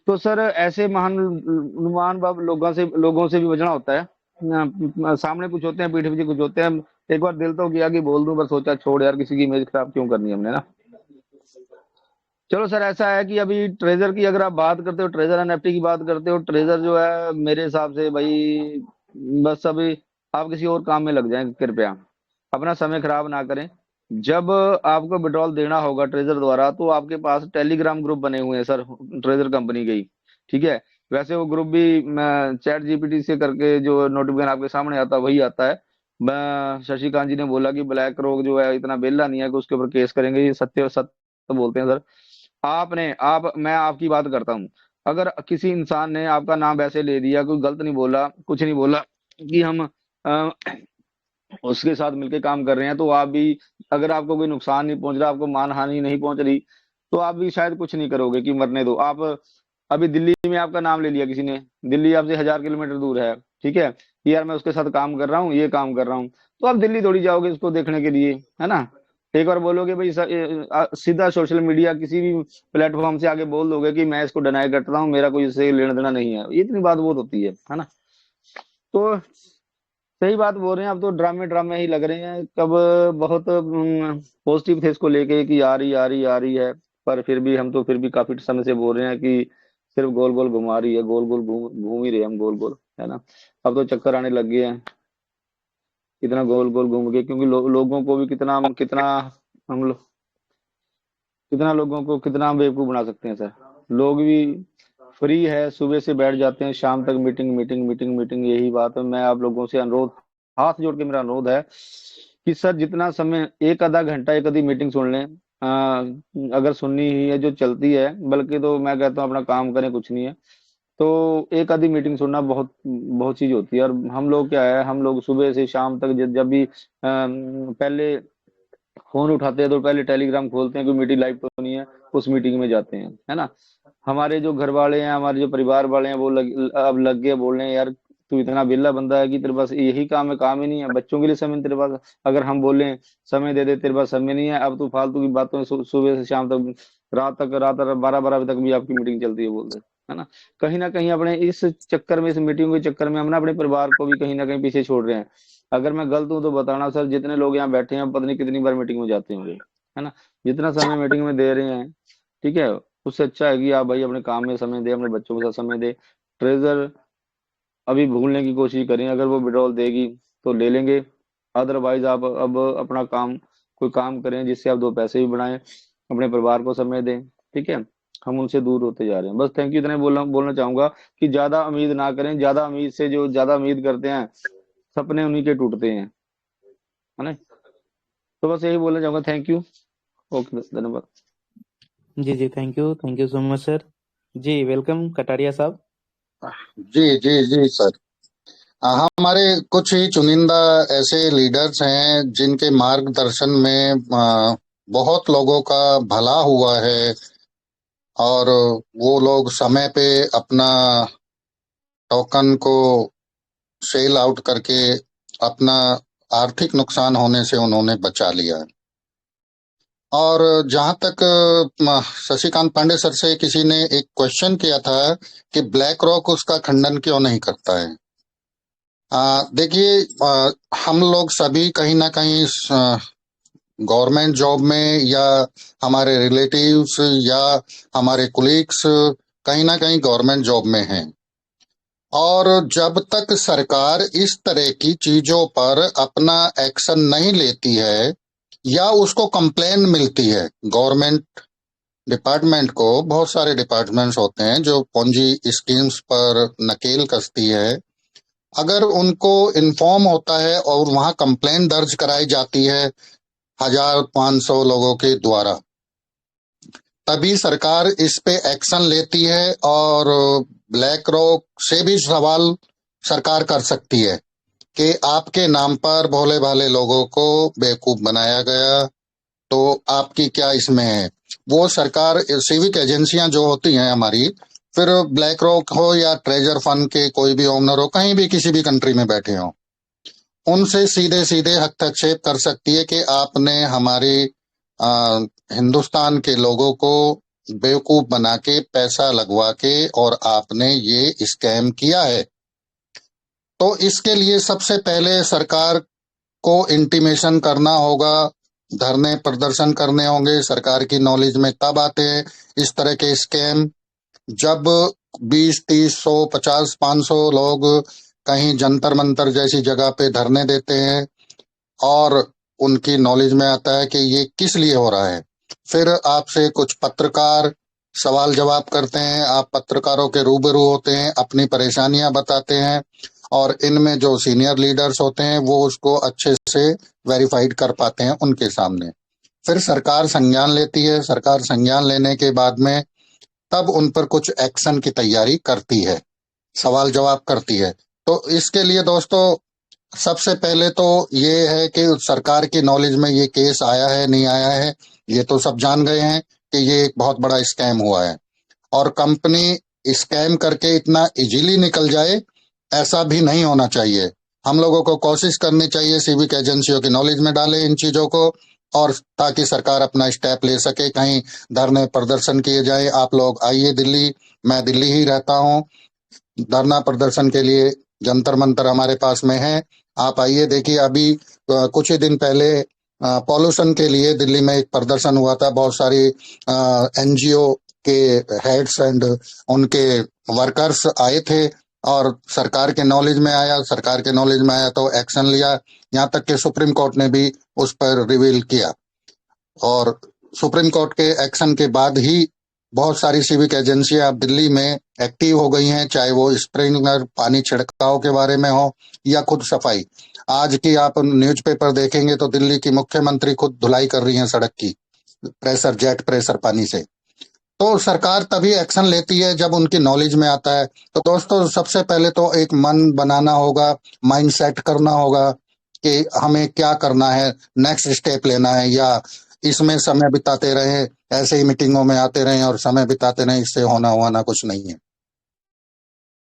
तो सर ऐसे महान भाव लोगों से भी बचना होता है। सामने कुछ होते हैं, पीठ पीछे कुछ होते हैं। एक बार दिल तो किया कि बोल दूं, पर सोचा छोड़ यार, किसी की इमेज खराब क्यों करनी है हमने ना। चलो सर, ऐसा है कि अभी ट्रेजर की अगर आप बात करते हो, ट्रेजर एनएफटी की बात करते हो, ट्रेजर जो है मेरे हिसाब से भाई, बस अभी आप किसी और काम में लग जाएं, कृपया अपना समय खराब ना करें। जब आपको विड्रॉल देना होगा ट्रेजर द्वारा, तो आपके पास टेलीग्राम ग्रुप बने हुए हैं सर, ट्रेजर कंपनी के ही। ठीक है, वैसे वो ग्रुप भी चैट जीपीटी से करके जो नोटिफिकेशन आपके सामने आता है वही आता है। शशिकांत जी ने बोला कि ब्लैक रॉक जो है इतना बेला नहीं है कि उसके ऊपर केस करेंगे, ये सत्य सत्य बोलते हैं सर। मैं आपकी बात करता हूँ, अगर किसी इंसान ने आपका नाम ऐसे ले दिया, कोई गलत नहीं बोला, कुछ नहीं बोला कि हम अ, उसके साथ मिलकर काम कर रहे हैं, तो आप भी, अगर आपको कोई नुकसान नहीं पहुंच रहा, आपको मान हानि नहीं पहुंच रही, तो आप भी शायद कुछ नहीं करोगे कि मरने दो आप। अभी दिल्ली में आपका नाम ले लिया किसी ने, दिल्ली आपसे 1000 किलोमीटर दूर है, ठीक है, कि यार मैं उसके साथ काम कर रहा हूँ, ये काम कर रहा हूँ, तो आप दिल्ली थोड़ी जाओगे उसको देखने के लिए, है ना। एक बार बोलोगे भाई सीधा सोशल मीडिया किसी भी प्लेटफॉर्म से आगे बोल दोगे कि मैं इसको डिनाई करता हूँ, मेरा कोई इससे लेना देना नहीं है, इतनी बात बहुत होती है ना। तो सही बात बोल रहे हैं, अब तो ड्रामे ड्रामे ही लग रहे हैं। कब बहुत पॉजिटिव थे इसको लेके कि आ रही आ रही आ रही है, पर फिर भी हम तो फिर भी काफी समय से बोल रहे हैं कि सिर्फ गोल गोल घुमा रही है, गोल गोल घूम घूम ही रहे हैं हम, गोल गोल, है ना। अब तो चक्कर आने लग गए हैं, कितना गोल गोल घूम के, क्योंकि लोगों को भी कितना कितना हम लोग कितना लोगों को कितना हम बेवकूफ बना सकते हैं सर। लोग भी फ्री है, सुबह से बैठ जाते हैं, शाम तक मीटिंग मीटिंग मीटिंग मीटिंग, यही बात है। मैं आप लोगों से अनुरोध, हाथ जोड़ के मेरा अनुरोध है कि सर जितना समय, एक आधा घंटा एक आधी मीटिंग सुन लें, अगर सुननी ही है जो चलती है, बल्कि तो मैं कहता हूँ अपना काम करें, कुछ नहीं है। तो एक आधी मीटिंग सुनना बहुत बहुत चीज होती है। और हम लोग क्या है, हम लोग सुबह से शाम तक जब भी पहले फोन उठाते हैं तो पहले टेलीग्राम खोलते हैं, कोई मीटिंग लाइव तो नहीं है, उस मीटिंग में जाते हैं, है ना। हमारे जो घर वाले हैं, हमारे जो परिवार वाले हैं, वो अब लग गए बोलने, यार तू इतना बिल्ला बंदा है कि तेरे पास यही काम है, काम ही नहीं है, बच्चों के लिए समय नहीं तेरे पास। अगर हम बोले समय दे दे, तेरे पास समय नहीं है, अब तू फालतू की बातों में सुबह से शाम तक, रात 12-12 बजे तक भी आपकी मीटिंग चलती है बोलते, है ना कहीं अपने इस चक्कर में, इस मीटिंग के चक्कर में हम ना अपने परिवार को भी कहीं ना कहीं पीछे छोड़ रहे हैं। अगर मैं गलत हूं तो बताना सर, जितने लोग यहाँ बैठे हैं पता नहीं कितनी बार मीटिंग में जाते होंगे, है ना। जितना समय मीटिंग में दे रहे हैं, ठीक है, उससे अच्छा है कि आप भाई अपने काम में समय दे, अपने बच्चों के साथ समय दे। ट्रेजर अभी भूलने की कोशिश करें, अगर वो विड्रॉल देगी तो ले लेंगे, अदरवाइज आप अब अपना काम, कोई काम करें जिससे आप दो पैसे भी बनाएं, अपने परिवार को समय दें, ठीक है। हम उनसे दूर होते जा रहे हैं, बस थैंक यू, इतना ही बोलना चाहूंगा कि ज्यादा उम्मीद ना करें, ज्यादा उम्मीद से जो ज्यादा उम्मीद करते हैं, सपने उन्हीं के टूटते हैं, है ना। तो बस यही बोलना चाहूंगा, थैंक यू, ओके, धन्यवाद। जी जी, thank you so much sir. जी वेलकम कटारिया साहब। जी जी जी सर। हमारे कुछ ही चुनिंदा ऐसे लीडर्स हैं जिनके मार्गदर्शन में बहुत लोगों का भला हुआ है, और वो लोग समय पे अपना टोकन को सेल आउट करके अपना आर्थिक नुकसान होने से उन्होंने बचा लिया है। और जहां तक शशिकांत पांडे सर से किसी ने एक क्वेश्चन किया था कि ब्लैक रॉक उसका खंडन क्यों नहीं करता है। देखिए, हम लोग सभी कहीं ना कहीं गवर्नमेंट जॉब में, या हमारे रिलेटिव्स या हमारे कुलीग्स कहीं ना कहीं गवर्नमेंट जॉब में हैं। और जब तक सरकार इस तरह की चीजों पर अपना एक्शन नहीं लेती है, या उसको कंप्लेन मिलती है गवर्नमेंट डिपार्टमेंट को, बहुत सारे डिपार्टमेंट्स होते हैं जो पोंजी स्कीम्स पर नकेल कसती है, अगर उनको इन्फॉर्म होता है और वहां कंप्लेन दर्ज कराई जाती है 1500 लोगों के द्वारा, तभी सरकार इस पे एक्शन लेती है। और ब्लैक रॉक से भी सवाल सरकार कर सकती है कि आपके नाम पर भोले भाले लोगों को बेवकूफ बनाया गया, तो आपकी क्या इसमें है। वो सरकार, सिविक एजेंसियां जो होती हैं हमारी, फिर ब्लैक रॉक हो या ट्रेजर फंड के कोई भी ओनर हो, कहीं भी किसी भी कंट्री में बैठे हो, उनसे सीधे सीधे हस्तक्षेप कर सकती है कि आपने हमारे हिंदुस्तान के लोगों को बेवकूफ बना के, पैसा लगवा के, और आपने ये स्कैम किया है। तो इसके लिए सबसे पहले सरकार को इंटीमेशन करना होगा, धरने प्रदर्शन करने होंगे। सरकार की नॉलेज में तब आते हैं इस तरह के स्कैम, जब 20, 30, 100, 50, 500 लोग कहीं जंतर मंतर जैसी जगह पे धरने देते हैं और उनकी नॉलेज में आता है कि ये किस लिए हो रहा है। फिर आपसे कुछ पत्रकार सवाल जवाब करते हैं, आप पत्रकारों के रूबरू होते हैं, अपनी परेशानियां बताते हैं, और इनमें जो सीनियर लीडर्स होते हैं वो उसको अच्छे से वेरीफाइड कर पाते हैं उनके सामने। फिर सरकार संज्ञान लेती है, सरकार संज्ञान लेने के बाद में तब उन पर कुछ एक्शन की तैयारी करती है, सवाल जवाब करती है। तो इसके लिए दोस्तों, सबसे पहले तो ये है कि सरकार की नॉलेज में ये केस आया है नहीं आया है, ये तो सब जान गए हैं कि ये एक बहुत बड़ा स्कैम हुआ है। और कंपनी स्कैम करके इतना इजीली निकल जाए, ऐसा भी नहीं होना चाहिए। हम लोगों को कोशिश करनी चाहिए सिविक एजेंसियों की नॉलेज में डालें इन चीजों को, और ताकि सरकार अपना स्टेप ले सके। कहीं धरने प्रदर्शन किए जाए, आप लोग आइए दिल्ली, मैं दिल्ली ही रहता हूँ, धरना प्रदर्शन के लिए जंतर मंतर हमारे पास में है, आप आइए। देखिए, अभी कुछ ही दिन पहले पॉल्यूशन के लिए दिल्ली में एक प्रदर्शन हुआ था, बहुत सारी एनजीओ के हेड्स एंड उनके वर्कर्स आए थे, और सरकार के नॉलेज में आया, सरकार के नॉलेज में आया तो एक्शन लिया। यहाँ तक कि सुप्रीम कोर्ट ने भी उस पर रिवील किया, और सुप्रीम कोर्ट के एक्शन के बाद ही बहुत सारी सिविक एजेंसियां अब दिल्ली में एक्टिव हो गई हैं, चाहे वो स्प्रिंकलर पानी छिड़काव के बारे में हो या खुद सफाई। आज की आप न्यूज़पेपर देखेंगे तो दिल्ली की मुख्यमंत्री खुद धुलाई कर रही हैं सड़क की, प्रेशर जेट प्रेशर पानी से। तो सरकार तभी एक्शन लेती है जब उनकी नॉलेज में आता है। तो दोस्तों, सबसे पहले तो एक मन बनाना होगा, माइंड सेट करना होगा कि हमें क्या करना है, नेक्स्ट स्टेप लेना है, या इसमें समय बिताते रहे, ऐसे ही मीटिंगों में आते रहे और समय बिताते रहे। इससे होना हुआ कुछ नहीं है।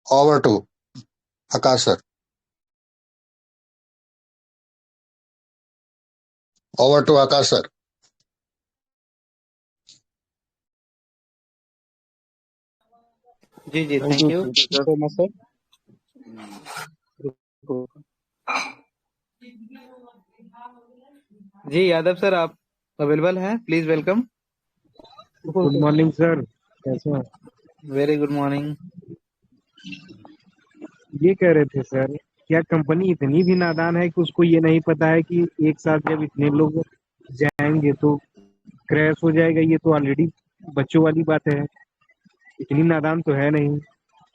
Over to Akash sir. Over to Akash sir. जी जी, thank thank you you sir. So much sir. जी यादव सर, आप अवेलेबल हैं? Please welcome. Good morning sir, कैसे हैं? Very good morning. ये कह रहे थे सर, क्या कंपनी इतनी भी नादान है कि उसको ये नहीं पता है कि एक साथ जब इतने लोग जाएंगे तो क्रैश हो जाएगा? ये तो ऑलरेडी बच्चों वाली बात है। इतनी नादान तो है नहीं।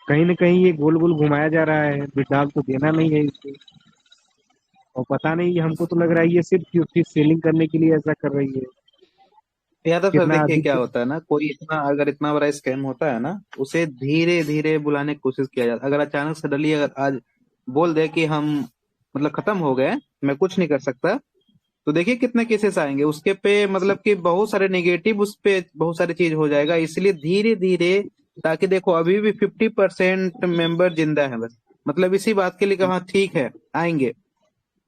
कहीं न कहीं ये गोल गोल घुमाया जा रहा है, विड्रॉल तो देना नहीं है इसको। और पता नहीं, हमको तो लग रहा है ये सिर्फ उसकी सेलिंग करने के लिए ऐसा कर रही है। यादव सर, कितना देखिए क्या अधिक। होता है ना, कोई अगर इतना बड़ा स्कैम होता है ना, उसे धीरे धीरे बुलाने की कोशिश किया जाता है। अगर अचानक से डली अगर आज बोल दे कि हम मतलब खत्म हो गए, मैं कुछ नहीं कर सकता, तो देखिए कितने केसेस आएंगे उसके पे, मतलब कि बहुत सारे नेगेटिव, उस पे बहुत सारी चीज हो जाएगा। इसलिए धीरे धीरे, ताकि देखो अभी भी 50% मेंबर जिंदा है बस, मतलब इसी बात के लिए कि हाँ ठीक है आएंगे,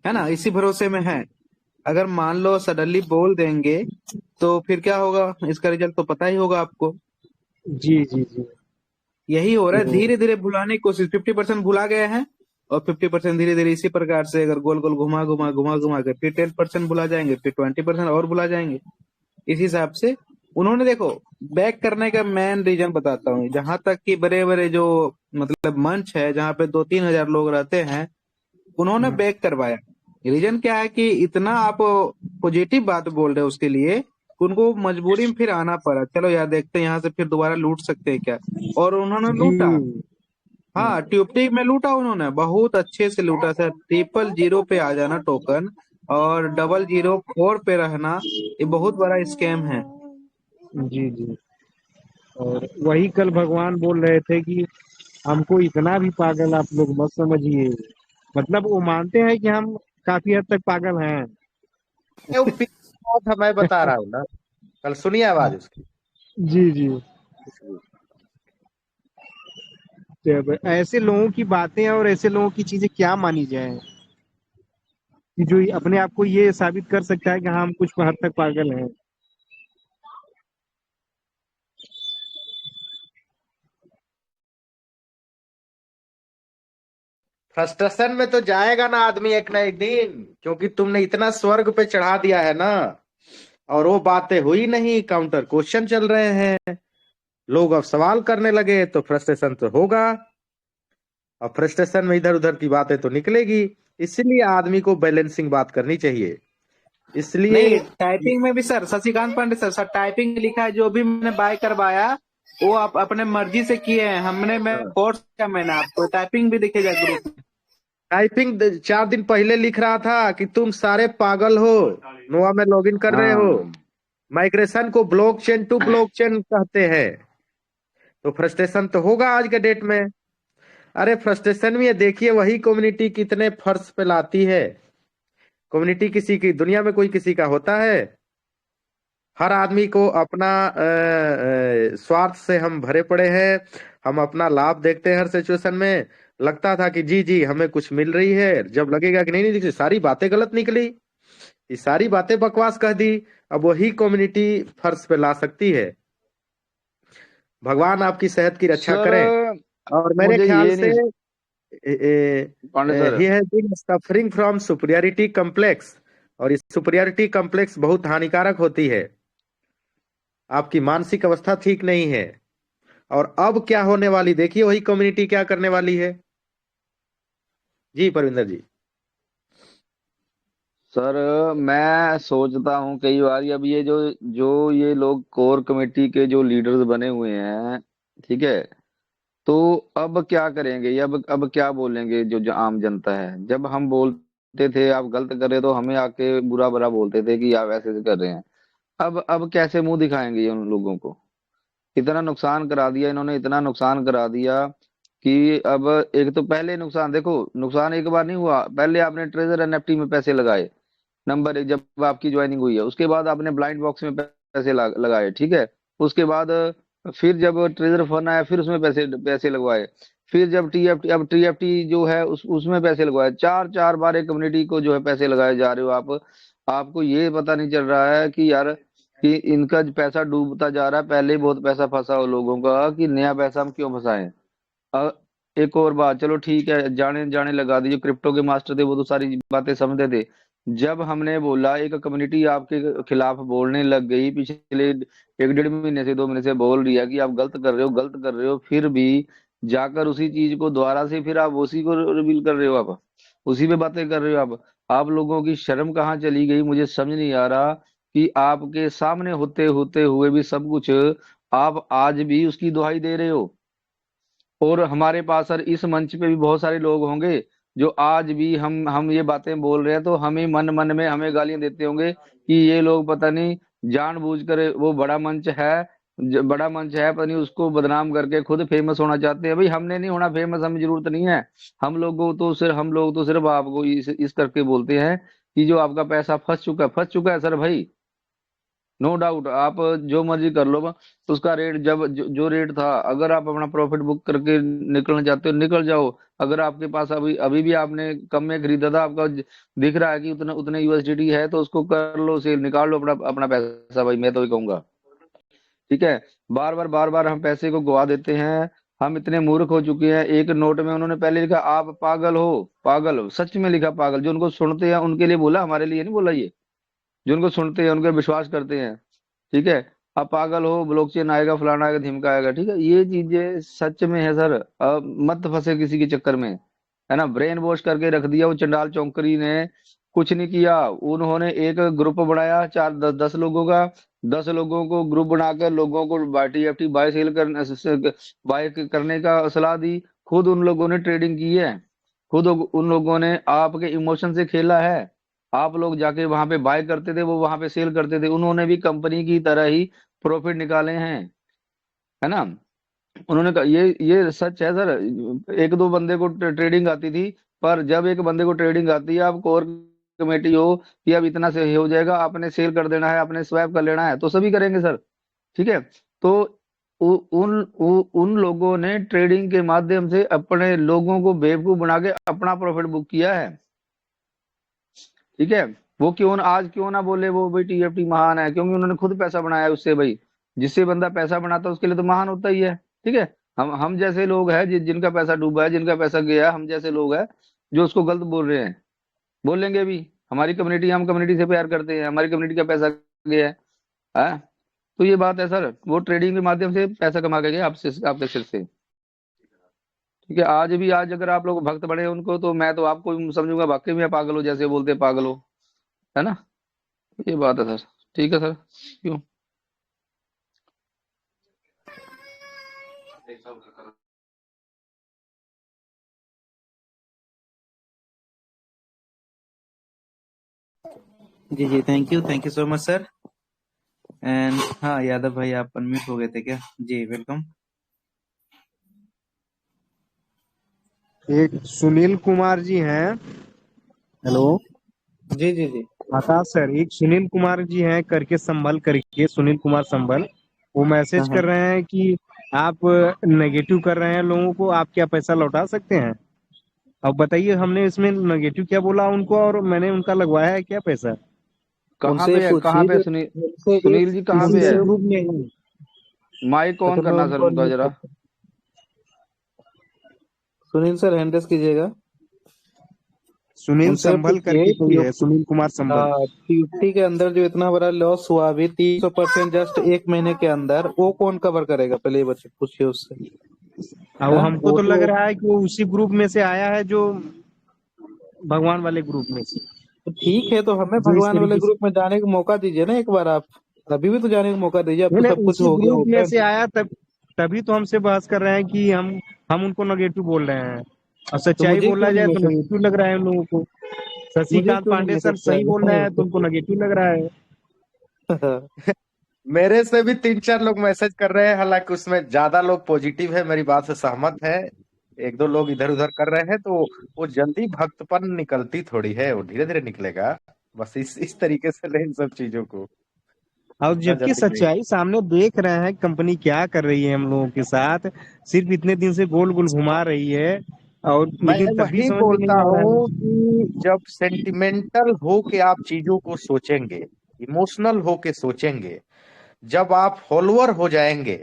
है ना, इसी भरोसे में है। अगर मान लो सडनली बोल देंगे तो फिर क्या होगा, इसका रिजल्ट तो पता ही होगा आपको। जी, जी, जी। यही हो रहा है, तो धीरे धीरे भुलाने की कोशिश। 50% भुला गए हैं और 50% धीरे धीरे इसी प्रकार से अगर गोल गोल घुमा घुमा घुमा घुमा के फिर 10% भुला जाएंगे, फिर 20% और भुला जाएंगे। इस हिसाब से उन्होंने, देखो, बैक करने का मेन रीजन बताता हूँ। जहां तक कि बड़े बड़े जो मतलब मंच है जहाँ पे 2-3 हजार लोग रहते हैं, उन्होंने बैक करवाया। रीजन क्या है कि इतना आप पॉजिटिव बात बोल रहे हो उसके लिए, उनको मजबूरी में फिर आना पड़ा। चलो यार देखते हैं यहाँ से फिर दोबारा लूट सकते हैं क्या, और उन्होंने जी। लूटा। हाँ, ट्यूबटी में लूटा उन्होंने, बहुत अच्छे से लूटा सर। 000 पे आ जाना टोकन, और 004 पे रहना, ये बहुत बड़ा स्कैम है। जी, जी। और वही कल भगवान बोल रहे थे कि हमको इतना भी पागल आप लोग मत समझिए। मतलब वो मानते हैं कि हम काफी हद तक पागल हैं। वो पीछे था, मैं बता रहा हूँ ना, कल सुनिए आवाज उसकी। जी, जी। तो अब ऐसे लोगों की बातें और ऐसे लोगों की चीजें क्या मानी जाए कि जो अपने आप को ये साबित कर सकता है कि हाँ हम कुछ हद तक पागल हैं। फ्रस्ट्रेशन में तो जाएगा ना आदमी एक ना एक दिन, क्योंकि तुमने इतना स्वर्ग पे चढ़ा दिया है ना, और वो बातें हुई नहीं, काउंटर क्वेश्चन चल रहे हैं, लोग अब सवाल करने लगे, तो फ्रस्ट्रेशन तो होगा। और फ्रस्ट्रेशन में इधर उधर की बातें तो निकलेगी। इसलिए आदमी को बैलेंसिंग बात करनी चाहिए। इसलिए नहीं, टाइपिंग में भी sir, Shashikant Pandey sir typing में लिखा है, जो भी मैंने बाय करवाया वो आप अपने मर्जी से किए हैं। हमने, मैं कोर्स किया, मैंने आपको टाइपिंग भी दिखेगा ग्रुप में। टाइपिंग 4 दिन पहले लिख रहा था कि तुम सारे पागल हो, नोआ में लॉगिन कर रहे हो। माइग्रेशन को ब्लॉकचेन टू ब्लॉकचेन कहते हैं। तो फ्रस्ट्रेशन तो होगा आज के डेट में। अरे फ्रस्ट्रेशन में ये देखिए, वही कम्युनिटी कितने फर्श पे लाती है। कम्युनिटी किसी की, दुनिया में कोई किसी का होता है? हर आदमी को अपना स्वार्थ से हम भरे पड़े हैं। हम अपना लाभ देखते हैं हर सिचुएशन में। लगता था कि जी जी हमें कुछ मिल रही है, जब लगेगा कि नहीं नहीं, देखिए सारी बातें गलत निकली, ये सारी बातें बकवास कह दी। अब वही कम्युनिटी फर्श पे ला सकती है। भगवान आपकी सेहत की रक्षा सर करें। और मेरे मुझे ख्याल ये से नहीं, Pandey sir. He has been suffering from superiority complex, और इस सुपीरियरिटी कॉम्प्लेक्स बहुत हानिकारक होती है। आपकी मानसिक अवस्था ठीक नहीं है। और अब क्या होने वाली देखिए, वही कम्युनिटी क्या करने वाली है। जी परविंदर जी। सर मैं सोचता हूँ कई बार, अब ये जो जो ये लोग कोर कमेटी के जो लीडर्स बने हुए हैं, ठीक है, तो अब क्या करेंगे? ये अब क्या बोलेंगे? जो आम जनता है, जब हम बोलते थे आप गलत कर रहे तो हमें आके बुरा बुरा बोलते थे कि आप ऐसे ऐसे कर रहे हैं। अब कैसे मुंह दिखाएंगे ये उन लोगों को? इतना नुकसान करा दिया इन्होंने, इतना नुकसान करा दिया कि अब एक तो पहले नुकसान देखो, नुकसान एक बार नहीं हुआ, पहले आपने ट्रेजर एनएफटी में पैसे लगाए, नंबर एक, जब आपकी ज्वाइनिंग हुई है उसके बाद आपने ब्लाइंड बॉक्स में पैसे लगाए, ठीक है। उसके बाद फिर जब ट्रेजर फंड आया फिर उसमें पैसे पैसे लगवाए, फिर जब टीएफटी, अब टीएफटी जो है उसमें पैसे लगवाए, चार चार बार एक कम्युनिटी को जो है पैसे लगाए जा रहे हो आप। आपको ये पता नहीं चल रहा है कि यार कि इनका जो पैसा डूबता जा रहा है, पहले ही बहुत पैसा फंसा हो लोगों का, कि नया पैसा हम क्यों फंसाएं। अ- एक और बात, चलो ठीक है, जाने जाने लगा दी, जो क्रिप्टो के मास्टर थे वो तो सारी बातें समझते थे। जब हमने बोला, एक कम्युनिटी आपके खिलाफ बोलने लग गई, पिछले 1 डेढ़ महीने से 2 महीने से बोल रही है कि आप गलत कर रहे हो, गलत कर रहे हो, फिर भी जाकर उसी चीज को दोबारा से फिर आप उसी को रिवील कर रहे हो, आप उसी पे बातें कर रहे हो। आप लोगों की शर्म कहाँ चली गई, मुझे समझ नहीं आ रहा कि आपके सामने होते होते हुए भी सब कुछ आप आज भी उसकी दुहाई दे रहे हो। और हमारे पास सर इस मंच पे भी बहुत सारे लोग होंगे जो आज भी हम ये बातें बोल रहे हैं तो हमें मन मन में हमें गालियां देते होंगे कि ये लोग पता नहीं जानबूझकर, वो बड़ा मंच है, बड़ा मंच है, पता नहीं उसको बदनाम करके खुद फेमस होना चाहते हैं। भाई हमने नहीं होना फेमस, हमें जरूरत नहीं है। हम लोग तो सिर्फ आपको इस करके बोलते हैं कि जो आपका पैसा फंस चुका है सर भाई। नो डाउट, आप जो मर्जी कर लो, तो उसका रेट जो रेट था, अगर आप अपना प्रॉफिट बुक करके निकलना चाहते हो निकल जाओ। अगर आपके पास अभी अभी भी आपने कम में खरीदा था, आपका दिख रहा है कि उतना उतने यूएसडीटी है, तो उसको कर लो सेल, निकाल लो अपना अपना पैसा भाई, मैं तो ये कहूंगा। ठीक है, बार बार हम पैसे को गवा देते हैं। हम इतने मूर्ख हो चुके हैं, एक नोट में उन्होंने पहले लिखा आप पागल हो, पागल सच में लिखा पागल, जो उनको सुनते हैं उनके लिए बोला, हमारे लिए नहीं बोला ये, जो उनको सुनते हैं उनके विश्वास करते हैं। ठीक है, आप पागल हो, ब्लॉकचेन आएगा, फलाना आएगा, ढिमका आएगा, ठीक है, ये चीजें सच में है सर। मत फंसे किसी के चक्कर में, है ना। ब्रेन वॉश करके रख दिया वो चंडाल चौंकरी ने, कुछ नहीं किया। उन्होंने एक ग्रुप बनाया, 4 10 10 लोगों का, 10 लोगों को ग्रुप बनाकर लोगों को टीएफटी बाय सेल करने, बाय करने का सलाह दी। खुद उन लोगों ने ट्रेडिंग की है, खुद उन लोगों ने आपके इमोशन से खेला है। आप लोग जाके वहां पे बाय करते थे, वो वहां पे सेल करते थे, उन्होंने भी कंपनी की तरह ही प्रॉफिट निकाले हैं, है ना। उन्होंने कहा, ये सच है सर। एक दो बंदे को ट्रेडिंग आती थी, पर जब एक बंदे को ट्रेडिंग आती है, आप कोर कमेटी हो कि अब इतना से हो जाएगा, आपने सेल कर देना है, आपने स्वैप कर लेना है, तो सभी करेंगे सर। ठीक है, तो उन लोगों ने ट्रेडिंग के माध्यम से अपने लोगों को बेवकूफ बना के अपना प्रॉफिट बुक किया है। ठीक है, वो आज क्यों ना बोले वो भाई टीएफटी महान है, क्योंकि उन्होंने खुद पैसा बनाया है उससे भाई। जिससे बंदा पैसा बनाता है उसके लिए तो महान होता ही है। ठीक है, हम जैसे लोग हैं जिनका पैसा डूबा है, जिनका पैसा गया है, हम जैसे लोग हैं जो उसको गलत बोल रहे हैं, बोलेंगे भी। हमारी कम्युनिटी, हम कम्युनिटी से प्यार करते हैं, हमारी कम्युनिटी का पैसा गया है। हाँ? तो ये बात है सर, वो ट्रेडिंग के माध्यम से पैसा कमा के गए आपसे, आपके सिर से। ठीक है, आज अगर आप लोग भक्त बने उनको, तो मैं तो आपको समझूंगा वाकई में आप पागल हो, जैसे बोलते हैं पागल हो, है ना। ये बात है सर। ठीक है सर, क्यों। जी जी, thank you so much sir. And हाँ, यादव भाई आप अनम्यूट हो गए थे क्या? जी वेलकम। एक सुनील कुमार जी हैं। हेलो जी जी जी। आकाश सर, एक सुनील कुमार जी हैं करके, संभल करके, सुनील कुमार संभल, वो हाँ मैसेज हाँ। कर रहे हैं कि आप नेगेटिव कर रहे हैं लोगों को, आप क्या पैसा लौटा सकते हैं? अब बताइए, हमने इसमें नेगेटिव क्या बोला उनको, और मैंने उनका लगवाया है क्या पैसा? कहाँ उनसे पे है, कहाँ पूछिए, पे उनसे एक सुनील जी कहाँ इसी पे उनसे है? ग्रुप में ही। माइक ऑन अच्छा, मैं करना सर उनको उनका नहीं जरा। करता। सुनील सर हैंडल्स कीजिएगा, सुनील उनसे संभल पूछिए करके कोई कि है, सुनील कुमार संभल। टीएफटी के अंदर जो इतना बड़ा लॉस हुआ अभी 300% जस्ट 1 महीने के अंदर, वो कौन कवर करेगा? पहले ये बच्चे पूछिए उससे। अब हाँ, हमको वो तो लग तो रहा है कि वो उसी ग्रुप में से आया है, जो भगवान वाले ग्रुप में से, ठीक है, तो हमें जो इस भगवान वाले तरीके से। ग्रुप में जाने का मौका दीजिए ना एक बार आप। अभी भी तो जाने का मौका दीजिए, अब नहीं तो नहीं, सब कुछ उसी हो गया ग्रुप में ओपन। से आया, तभी तो हमसे बहस कर रहे हैं कि हम उनको नेगेटिव बोल रहे हैं, और तो सच्चाई मुझे बोला क्यों नहीं जाए तो मैसेज नेगेटिव लग रहा है उन लोगों को। मुझे शशिकांत क्यों नहीं पांडे सर मैसेज सही बोल रहे हैं तो किया? उनको नेगेटिव लग रहा है। मेरे से भी 3-4 लोग मैसेज कर रहे हैं, हालांकि उसमें ज्यादा लोग पॉजिटिव है, मेरी बात से सहमत है। 1-2 लोग इधर उधर कर रहे हैं, तो वो जल्दी भक्तपन निकलती थोड़ी है, वो धीरे धीरे निकलेगा। बस इस तरीके से लें इन सब चीजों को, और इतना जबकि जल्दी नहीं। सच्चाई सामने देख रहे हैं, कंपनी क्या कर रही है हम लोगों के साथ, सिर्फ इतने दिन से गोल गोल घुमा रही है, और मैं लेकिन तब भी वही समझ में बोलता नहीं आ रहा हूँ है। कि जब सेंटिमेंटल हो के आप चीजों को सोचेंगे, इमोशनल हो के सोचेंगे, जब आप फॉलोअर हो जाएंगे,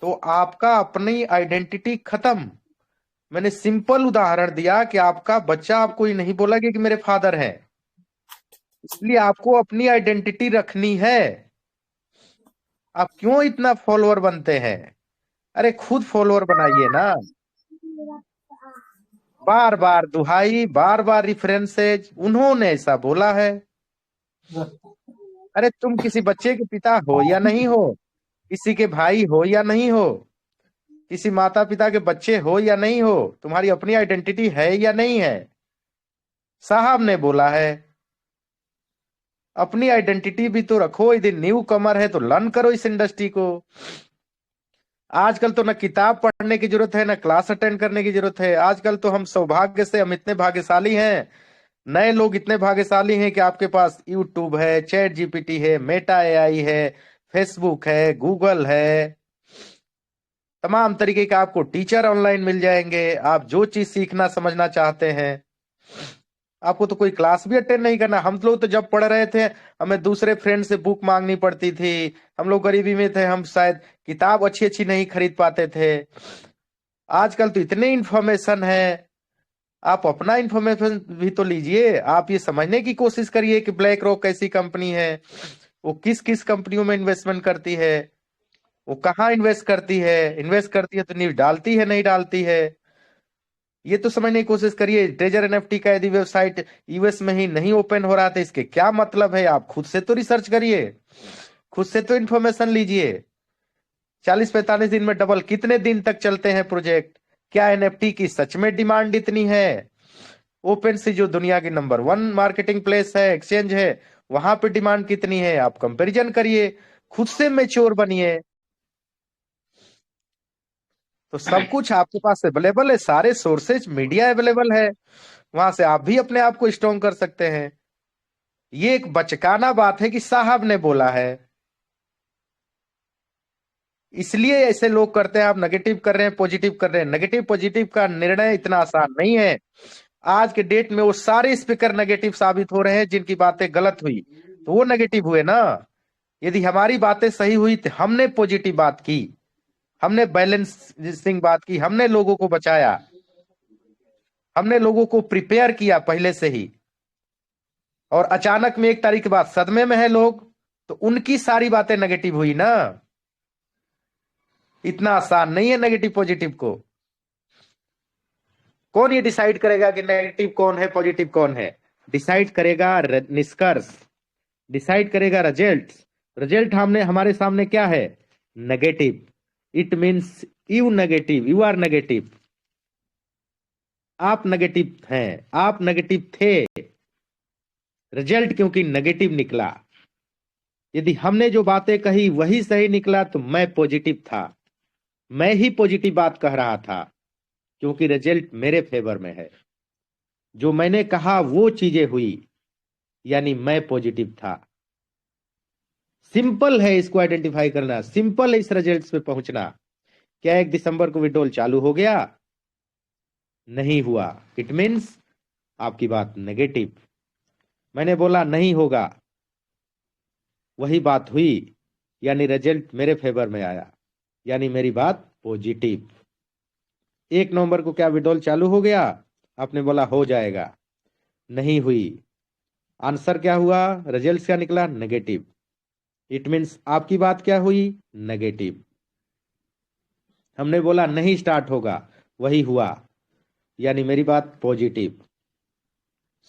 तो आपका अपनी आइडेंटिटी खत्म। मैंने सिंपल उदाहरण दिया कि आपका बच्चा आपको ये नहीं बोला कि मेरे फादर हैं, इसलिए आपको अपनी आइडेंटिटी रखनी है। आप क्यों इतना फॉलोअर बनते हैं? अरे खुद फॉलोअर बनाइए ना। बार बार दुहाई, बार बार रिफरेंसेज, उन्होंने ऐसा बोला है। अरे तुम किसी बच्चे के पिता हो या नहीं हो, किसी के भाई हो या नहीं हो, किसी माता पिता के बच्चे हो या नहीं हो, तुम्हारी अपनी आइडेंटिटी है या नहीं है? साहब ने बोला है, अपनी आइडेंटिटी भी तो रखो। यदि न्यू कमर है तो लर्न करो इस इंडस्ट्री को। आजकल तो न किताब पढ़ने की जरूरत है, न क्लास अटेंड करने की जरूरत है। आजकल तो हम इतने भाग्यशाली हैं, नए लोग इतने भाग्यशाली हैं कि आपके पास यूट्यूब है, चैट जीपीटी है, मेटा एआई है, फेसबुक है, गूगल है, तमाम तरीके का आपको टीचर ऑनलाइन मिल जाएंगे। आप जो चीज सीखना समझना चाहते हैं, आपको तो कोई क्लास भी अटेंड नहीं करना। हम लोग तो जब पढ़ रहे थे, हमें दूसरे फ्रेंड से बुक मांगनी पड़ती थी। हम लोग गरीबी में थे, हम शायद किताब अच्छी अच्छी नहीं खरीद पाते थे। आजकल तो इतने इन्फॉर्मेशन है, आप अपना इन्फॉर्मेशन भी तो लीजिए। आप ये समझने की कोशिश करिए कि ब्लैक रॉक कैसी कंपनी है, वो किस किस कंपनियों में इन्वेस्टमेंट करती है, वो कहाँ इन्वेस्ट करती है तो न्यूज डालती है नहीं डालती है, ये तो समझने की कोशिश करिए। ट्रेजर एनएफटी का यदि वेबसाइट यूएस में ही नहीं ओपन हो रहा था, इसके क्या मतलब है? आप खुद से तो रिसर्च करिए, खुद से तो इन्फॉर्मेशन लीजिए। 40-45 दिन में डबल कितने दिन तक चलते हैं प्रोजेक्ट? क्या एनएफटी की सच में डिमांड इतनी है? ओपन सी जो दुनिया की नंबर 1 मार्केटिंग प्लेस है, एक्सचेंज है, वहां पे डिमांड कितनी है? आप कंपैरिजन करिए, खुद से मेच्योर बनिए। तो सब कुछ आपके पास अवेलेबल है, सारे सोर्सेज मीडिया अवेलेबल है, वहां से आप भी अपने आप को स्ट्रॉन्ग कर सकते हैं। ये एक बचकाना बात है कि साहब ने बोला है, इसलिए ऐसे लोग करते हैं। आप नेगेटिव कर रहे हैं, पॉजिटिव कर रहे हैं। नेगेटिव पॉजिटिव का निर्णय इतना आसान नहीं है। आज के डेट में वो सारे स्पीकर नेगेटिव साबित हो रहे हैं जिनकी बातें गलत हुई, तो वो नेगेटिव हुए ना। यदि हमारी बातें सही हुई तो हमने पॉजिटिव बात की, हमने बैलेंसिंग बात की, हमने लोगों को बचाया, हमने लोगों को प्रिपेयर किया पहले से ही। और अचानक में 1 तारीख के बाद सदमे में है लोग, तो उनकी सारी बातें नेगेटिव हुई ना। इतना आसान नहीं है नेगेटिव पॉजिटिव को। कौन ये डिसाइड करेगा कि नेगेटिव कौन है, पॉजिटिव कौन है? डिसाइड करेगा निष्कर्ष, डिसाइड करेगा रिजल्ट। रिजल्ट हमने हमारे सामने क्या है? Negative. It means you negative, you are negative, आप नेगेटिव हैं, आप नेगेटिव थे। रिजल्ट क्योंकि नेगेटिव निकला। यदि हमने जो बातें कही वही सही निकला तो मैं पॉजिटिव था, मैं ही पॉजिटिव बात कह रहा था, क्योंकि रिजल्ट मेरे फेवर में है। जो मैंने कहा वो चीजें हुई, यानी मैं पॉजिटिव था। सिंपल है इसको आइडेंटिफाई करना, सिंपल है इस रिजल्ट पे पहुंचना। क्या 1 दिसंबर को विड्रॉल चालू हो गया? नहीं हुआ। इट मीन्स आपकी बात नेगेटिव। मैंने बोला नहीं होगा, वही बात हुई, यानी रिजल्ट मेरे फेवर में आया, यानी मेरी बात पॉजिटिव। 1 नवंबर को क्या विड्रॉल चालू हो गया? आपने बोला हो जाएगा, नहीं हुई। आंसर क्या हुआ? रिजल्ट क्या निकला? नेगेटिव। इट मीन्स आपकी बात क्या हुई? नेगेटिव। हमने बोला नहीं स्टार्ट होगा, वही हुआ, यानी मेरी बात पॉजिटिव।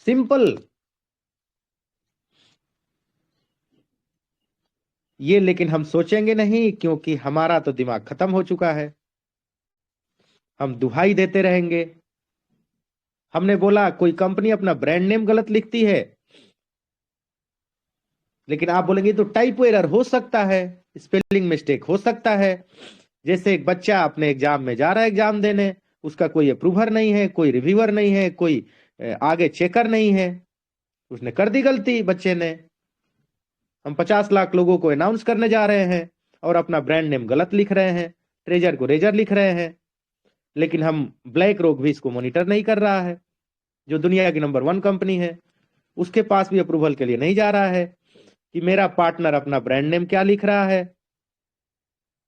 सिंपल ये, लेकिन हम सोचेंगे नहीं, क्योंकि हमारा तो दिमाग खत्म हो चुका है। हम दुहाई देते रहेंगे। हमने बोला कोई कंपनी अपना ब्रांड नेम गलत लिखती है, लेकिन आप बोलेंगे तो टाइपो एरर हो सकता है, स्पेलिंग मिस्टेक हो सकता है। जैसे एक बच्चा अपने एग्जाम में जा रहा है एग्जाम देने, उसका कोई अप्रूवर नहीं है, कोई रिव्यूअर नहीं है, कोई आगे चेकर नहीं है, उसने कर दी गलती बच्चे ने। हम 50 लाख लोगों को अनाउंस करने जा रहे हैं और अपना ब्रांड नेम गलत लिख रहे हैं, ट्रेजर को रेजर लिख रहे हैं, लेकिन हम ब्लैक रॉक भी इसको मॉनिटर नहीं कर रहा है, जो दुनिया की नंबर 1 कंपनी है, उसके पास भी अप्रूवल के लिए नहीं जा रहा है कि मेरा पार्टनर अपना ब्रांड नेम क्या लिख रहा है।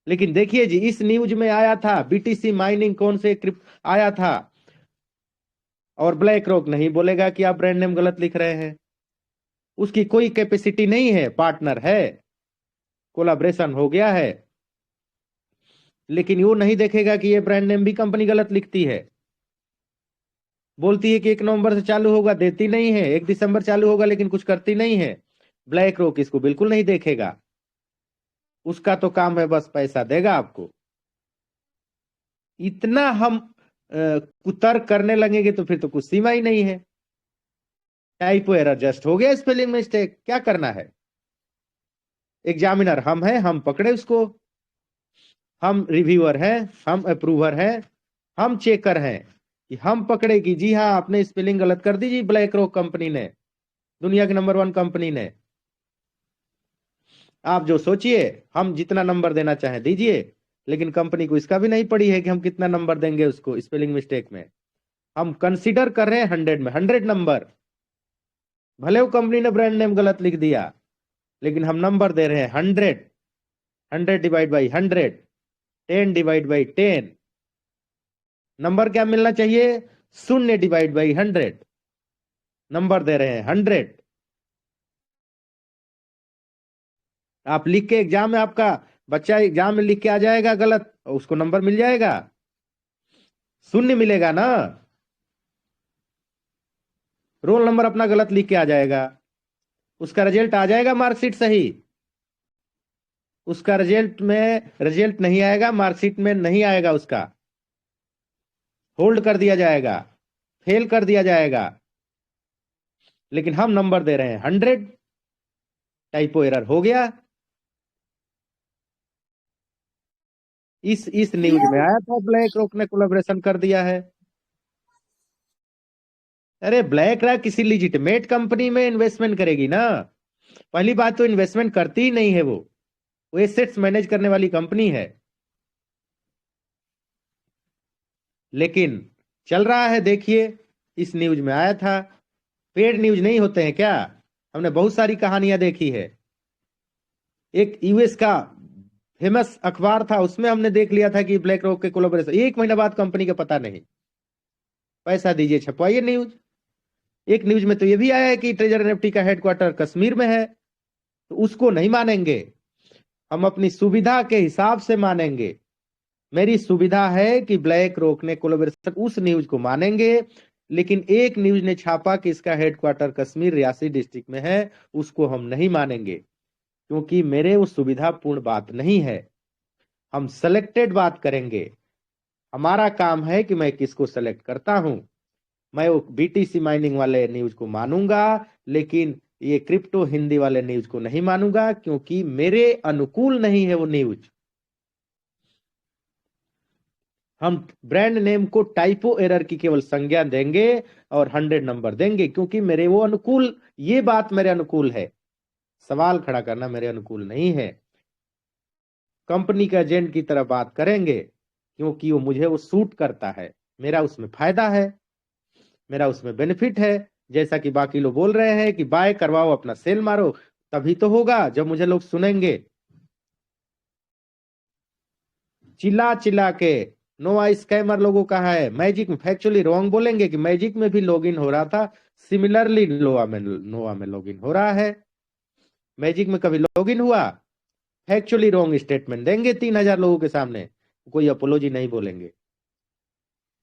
लेकिन देखिए जी, इस न्यूज में आया था बीटीसी माइनिंग कौन से क्रिप्ट आया था, और ब्लैक रॉक नहीं बोलेगा कि आप ब्रांड नेम गलत लिख रहे हैं। उसकी कोई कैपेसिटी नहीं है, पार्टनर है, कोलाब्रेशन हो गया है, लेकिन वो नहीं देखेगा कि ये ब्रांड नेम भी कंपनी गलत लिखती है। बोलती है कि 1 नवंबर से चालू होगा, देती नहीं है, 1 दिसंबर चालू होगा, लेकिन कुछ करती नहीं है। ब्लैक रॉक इसको बिल्कुल नहीं देखेगा, उसका तो काम है बस पैसा देगा आपको। इतना हम कुतर्क करने लगेंगे तो फिर तो कुछ सीमा ही नहीं है। टाइपो एरर जस्ट हो गया, स्पेलिंग मिस्टेक, क्या करना है? एग्जामिनर हम हैं, हम पकड़े उसको, हम रिव्यूअर हैं, हम अप्रूवर हैं, हम चेकर हैं कि हम पकड़े कि जी हाँ आपने स्पेलिंग गलत कर दी जी, ब्लैक रॉक कंपनी ने, दुनिया की नंबर 1 कंपनी ने। आप जो सोचिए, हम जितना नंबर देना चाहें दीजिए, लेकिन कंपनी को इसका भी नहीं पड़ी है कि हम कितना नंबर देंगे उसको स्पेलिंग मिस्टेक में। हम कंसीडर कर रहे हैं 100 में 100 नंबर, भले वो कंपनी ने ब्रांड नेम गलत लिख दिया, लेकिन हम नंबर दे रहे हैं 100, 100 divide by 100, 10 divide by 10। Number क्या मिलना चाहिए? 0 डिवाइड बाई 100। नंबर दे रहे हैं 100। आप लिख के एग्जाम में, आपका बच्चा एग्जाम में लिख के आ जाएगा गलत, उसको नंबर मिल जाएगा? 0 मिलेगा ना। रोल नंबर अपना गलत लिख के आ जाएगा, उसका रिजल्ट आ जाएगा मार्कशीट सही, उसका रिजल्ट नहीं आएगा, मार्कशीट में नहीं आएगा, उसका होल्ड कर दिया जाएगा, फेल कर दिया जाएगा। लेकिन हम नंबर दे रहे हैं 100, टाइपो एरर हो गया। इस न्यूज में आया था ब्लैक रॉक ने कोलैबोरेशन कर दिया है। अरे ब्लैक रॉक किसी लिजिटिमेट कंपनी में इन्वेस्टमेंट करेगी ना। पहली बात तो इन्वेस्टमेंट करती ही नहीं है, वो एसेट्स मैनेज करने वाली कंपनी है। लेकिन चल रहा है, देखिए इस न्यूज में आया था। पेड न्यूज नहीं होते हैं क्या? हमने बहुत सारी कहानियां देखी है। एक यूएस का फेमस अखबार था, उसमें हमने देख लिया था कि ब्लैक रॉक के कोलैबोरेशन, 1 महीना बाद कंपनी का पता नहीं, पैसा दीजिए छपवाइए न्यूज। एक न्यूज में तो ये भी आया है कि ट्रेजर एनएफटी का हेडक्वार्टर कश्मीर में है, तो उसको नहीं मानेंगे, हम अपनी सुविधा के हिसाब से मानेंगे। मेरी सुविधा है कि ब्लैक रॉक ने कोलैबोरेशन, उस न्यूज को मानेंगे। लेकिन एक न्यूज ने छापा कि इसका हेडक्वार्टर कश्मीर रियासी डिस्ट्रिक्ट में है, उसको हम नहीं मानेंगे, क्योंकि मेरे वो सुविधापूर्ण बात नहीं है। हम सेलेक्टेड बात करेंगे। हमारा काम है कि मैं किसको सेलेक्ट करता हूं। मैं वो बीटीसी माइनिंग वाले न्यूज को मानूंगा, लेकिन ये क्रिप्टो हिंदी वाले न्यूज को नहीं मानूंगा, क्योंकि मेरे अनुकूल नहीं है वो न्यूज। हम ब्रांड नेम को टाइपो एरर की केवल संज्ञा देंगे और 100 नंबर देंगे, क्योंकि मेरे वो अनुकूल, ये बात मेरे अनुकूल है। सवाल खड़ा करना मेरे अनुकूल नहीं है। कंपनी के एजेंट की तरह बात करेंगे, क्योंकि वो मुझे वो सूट करता है, मेरा उसमें फायदा है, मेरा उसमें बेनिफिट है। जैसा कि बाकी लोग बोल रहे हैं कि बाय करवाओ, अपना सेल मारो, तभी तो होगा जब मुझे लोग सुनेंगे। चिल्ला चिल्ला के नोवा स्कैमर लोगों का है, मैजिक में फैक्चुअली रॉन्ग बोलेंगे कि मैजिक में भी लॉगिन हो रहा था, सिमिलरली नोवा में लॉगिन हो रहा है। मैजिक में कभी लॉगिन हुआ? फैक्चुअली रॉन्ग स्टेटमेंट देंगे 3000 लोगों के सामने, कोई अपोलॉजी नहीं बोलेंगे,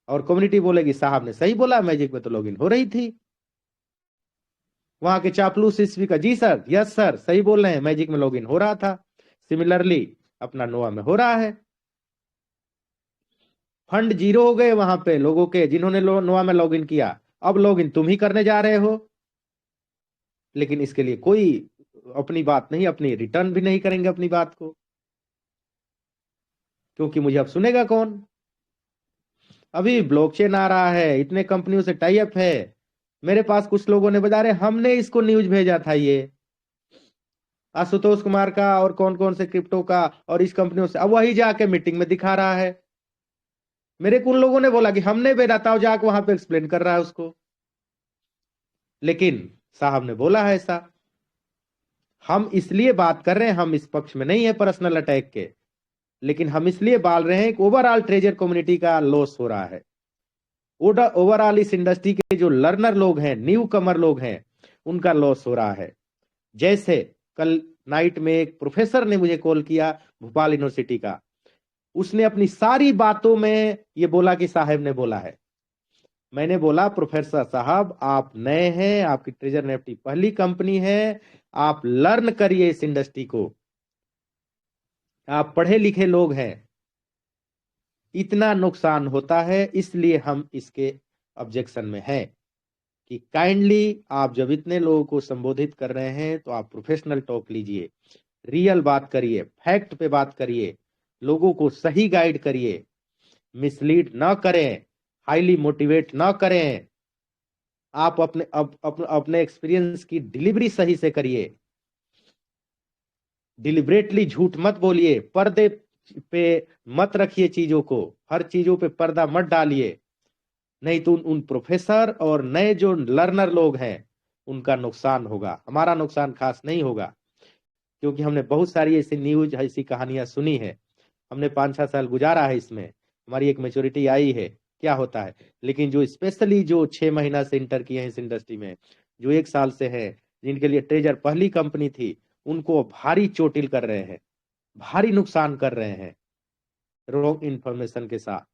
और कम्युनिटी बोलेगी साहब ने सही बोला, मैजिक में तो लॉगिन हो रही थी। वहां के चापलूस इस्वी का जी सर, यस सर, सही बोल रहे हैं, मैजिक में लॉगिन हो रहा था, सिमिलरली अपना नोवा में हो रहा है। फंड 0 हो गए वहां पे लोगों के, जिन्होंने नोवा में लॉगिन किया। अब लॉगिन तुम ही करने जा रहे हो, लेकिन इसके लिए कोई अपनी बात नहीं, अपनी रिटर्न भी नहीं करेंगे अपनी बात को, क्योंकि मुझे अब सुनेगा कौन। अभी ब्लॉकचेन आ रहा है, इतने कंपनियों से टाई अप है। मेरे पास कुछ लोगों ने बता रहे हमने इसको न्यूज भेजा था, ये आशुतोष कुमार का और कौन कौन से क्रिप्टो का और इस कंपनियों से, अब वही जाके मीटिंग में दिखा रहा है। मेरे कुछ लोगों ने बोला कि हमने भेजा था, जाके वहां पे एक्सप्लेन कर रहा है उसको, लेकिन साहब ने बोला है ऐसा। हम इसलिए बात कर रहे हैं, हम इस पक्ष में नहीं है पर्सनल अटैक के, लेकिन हम इसलिए बोल रहे हैं कि ओवरऑल ट्रेजर कम्युनिटी का लॉस हो रहा है। ओवरऑल इस इंडस्ट्री के जो लर्नर लोग हैं, न्यू कमर लोग हैं, उनका लॉस हो रहा है। जैसे कल नाइट में एक प्रोफेसर ने मुझे कॉल किया भोपाल यूनिवर्सिटी का, उसने अपनी सारी बातों में ये बोला कि साहब ने बोला है। मैंने बोला प्रोफेसर साहब आप नए हैं, आपकी ट्रेजर नेफ्टी पहली कंपनी है, आप लर्न करिए इस इंडस्ट्री को, आप पढ़े लिखे लोग हैं, इतना नुकसान होता है, इसलिए हम इसके ऑब्जेक्शन में हैं कि काइंडली आप जब इतने लोगों को संबोधित कर रहे हैं तो आप प्रोफेशनल टॉक लीजिए, रियल बात करिए, फैक्ट पे बात करिए, लोगों को सही गाइड करिए, मिसलीड ना करें, हाईली मोटिवेट ना करें। आप अपने एक्सपीरियंस की डिलीवरी सही से करिए, डिलिबरेटली झूठ मत बोलिए, पर्दे पे मत रखिए चीजों को, हर चीजों पे पर्दा मत डालिए, नहीं तो उन प्रोफेसर और नए जो लर्नर लोग हैं उनका नुकसान होगा, हमारा नुकसान खास नहीं होगा, क्योंकि हमने बहुत सारी ऐसी न्यूज, ऐसी कहानियां सुनी है, हमने 5-6 साल गुजारा है इसमें, हमारी एक मैच्योरिटी आई है क्या होता है। लेकिन जो स्पेशली जो 6 महीना से इंटर किए हैं इस इंडस्ट्री में, जो 1 साल से हैं, जिनके लिए ट्रेजर पहली कंपनी थी, उनको भारी चोटिल कर रहे हैं, भारी नुकसान कर रहे हैं रॉन्ग इंफॉर्मेशन के साथ।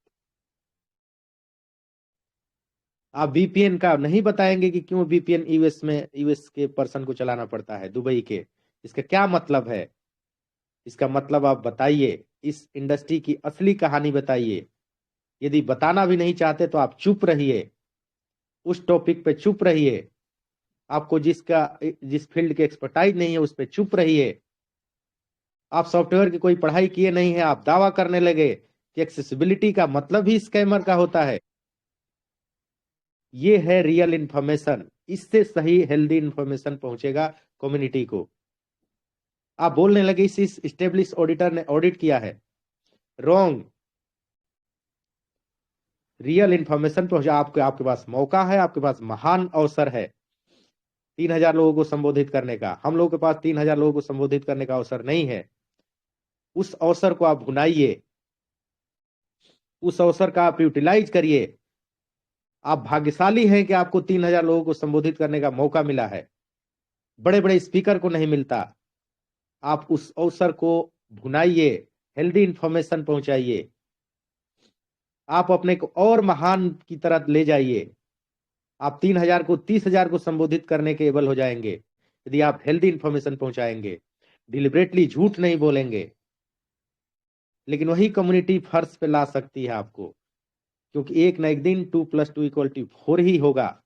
आप वीपीएन का नहीं बताएंगे कि क्यों वीपीएन यूएस के पर्सन को चलाना पड़ता है, दुबई के, इसका क्या मतलब है, इसका मतलब आप बताइए, इस इंडस्ट्री की असली कहानी बताइए। यदि बताना भी नहीं चाहते तो आप चुप रहिए, उस टॉपिक पे चुप रहिए, आपको जिस फील्ड के एक्सपर्टाइज नहीं है उस पे चुप रहिए। आप सॉफ्टवेयर की कोई पढ़ाई किए नहीं है, आप दावा करने लगे कि एक्सेसिबिलिटी का मतलब ही स्कैमर का होता है। ये है रियल इंफॉर्मेशन, इससे सही हेल्दी इंफॉर्मेशन पहुंचेगा कम्युनिटी को। आप बोलने लगे इस एस्टेब्लिश ऑडिटर ने ऑडिट किया है, रॉन्ग। रियल इंफॉर्मेशन पहुंचा, आपके पास मौका है, आपके पास महान अवसर है 3000 लोगों को संबोधित करने का। हम लोगों के पास 3000 लोगों को संबोधित करने का अवसर नहीं है, उस अवसर को आप भुनाइए, उस अवसर का आप यूटिलाइज करिए। आप भाग्यशाली हैं कि आपको 3000 लोगों को संबोधित करने का मौका मिला है, बड़े बड़े स्पीकर को नहीं मिलता। आप उस अवसर को भुनाइए, हेल्दी इंफॉर्मेशन पहुंचाइए, आप अपने को और महान की तरह ले जाइए। आप 3000 को 30,000 को संबोधित करने के एबल हो जाएंगे यदि आप हेल्दी इंफॉर्मेशन पहुंचाएंगे, डिलिबरेटली झूठ नहीं बोलेंगे। लेकिन वही कम्युनिटी फर्श पे ला सकती है आपको, क्योंकि एक न एक दिन 2+2=4 ही होगा।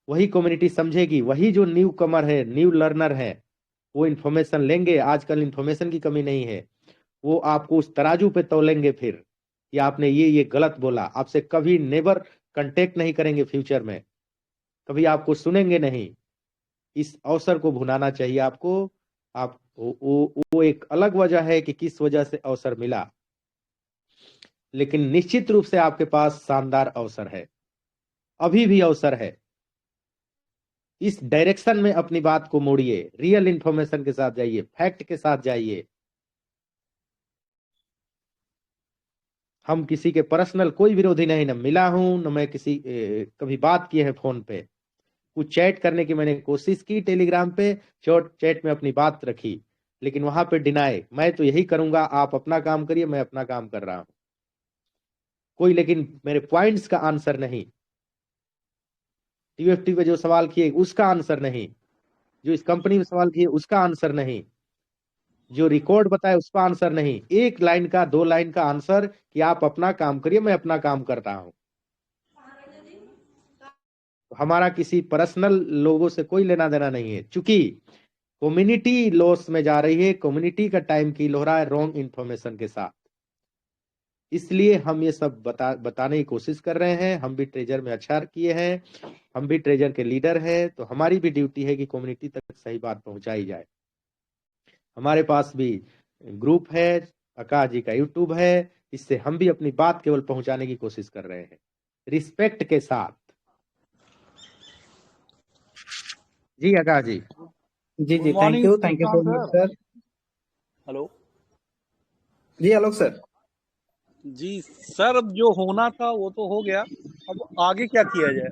वही कम्युनिटी समझेगी, वही जो न्यू कमर है, न्यू लर्नर है, वो इंफॉर्मेशन लेंगे। आजकल इंफॉर्मेशन की कमी नहीं है, वो आपको उस तराजू पे तौलेंगे फिर कि आपने ये गलत बोला। आपसे कभी नेवर कांटेक्ट नहीं करेंगे फ्यूचर में, कभी आपको सुनेंगे नहीं। इस अवसर को भुनाना चाहिए आपको। आप वो एक अलग वजह है कि किस वजह से अवसर मिला, लेकिन निश्चित रूप से आपके पास शानदार अवसर है, अभी भी अवसर है। इस डायरेक्शन में अपनी बात को मोड़िए, रियल इंफॉर्मेशन के साथ जाइए, फैक्ट के साथ जाइए। हम किसी के पर्सनल कोई विरोधी नहीं, न मिला हूं, न मैं किसी कभी बात किए हैं फोन पे। कुछ चैट करने की मैंने कोशिश की टेलीग्राम पे, चैट में अपनी बात रखी, लेकिन वहां पे डिनाई। मैं तो यही करूंगा, आप अपना काम करिए, मैं अपना काम कर रहा हूं। कोई लेकिन मेरे पॉइंट्स का आंसर नहीं, टीएफटी पे जो सवाल किए उसका आंसर नहीं, जो इस कंपनी में सवाल किए उसका आंसर नहीं, जो रिकॉर्ड बताए उसका आंसर नहीं। 1 लाइन का 2 लाइन का आंसर कि आप अपना काम करिए, मैं अपना काम कर रहा हूं। तो हमारा किसी पर्सनल लोगों से कोई लेना देना नहीं है, चूंकि कम्युनिटी लॉस में जा रही है, कम्युनिटी का टाइम किल हो रहा है रॉन्ग इंफॉर्मेशन के साथ। इसलिए हम ये सब बताने की कोशिश कर रहे हैं। हम भी ट्रेजर में अच्छा किए हैं, हम भी ट्रेजर के लीडर हैं, तो हमारी भी ड्यूटी है कि कम्युनिटी तक सही बात पहुंचाई जाए। हमारे पास भी ग्रुप है, आकाश जी का यूट्यूब है, इससे हम भी अपनी बात केवल पहुंचाने की कोशिश कर रहे हैं रिस्पेक्ट के साथ। जी आकाश जी। जी गुड जी, morning thank you so much sir. Sir. Hello जी आलोक सर। जी सर, अब जो होना था वो तो हो गया, अब आगे क्या किया जाए?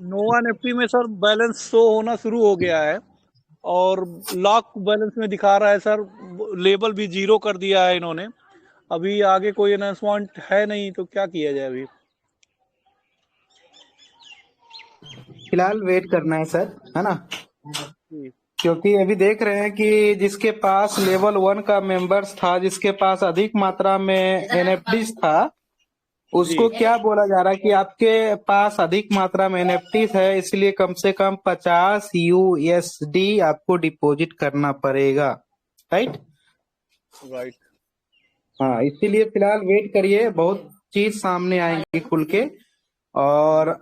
नोवा निफ्टी में सर बैलेंस शो होना शुरू हो गया है और लॉक बैलेंस में दिखा रहा है सर, लेबल भी 0 कर दिया है इन्होंने। अभी आगे कोई अनाउंसमेंट है नहीं, तो क्या किया जाए अभी? फिलहाल वेट करना है सर, है ना, जी क्योंकि अभी देख रहे हैं कि जिसके पास लेवल 1 का मेंबर्स था, जिसके पास अधिक मात्रा में एनएफटीज था, उसको जी क्या बोला जा रहा है कि आपके पास अधिक मात्रा में एनएफटीज है, इसलिए कम से कम 50 यूएसडी आपको डिपॉजिट करना पड़ेगा, राइट? राइट। हाँ, इसीलिए फिलहाल वेट करिए, बहुत चीज सामने आएंगी खुल के। और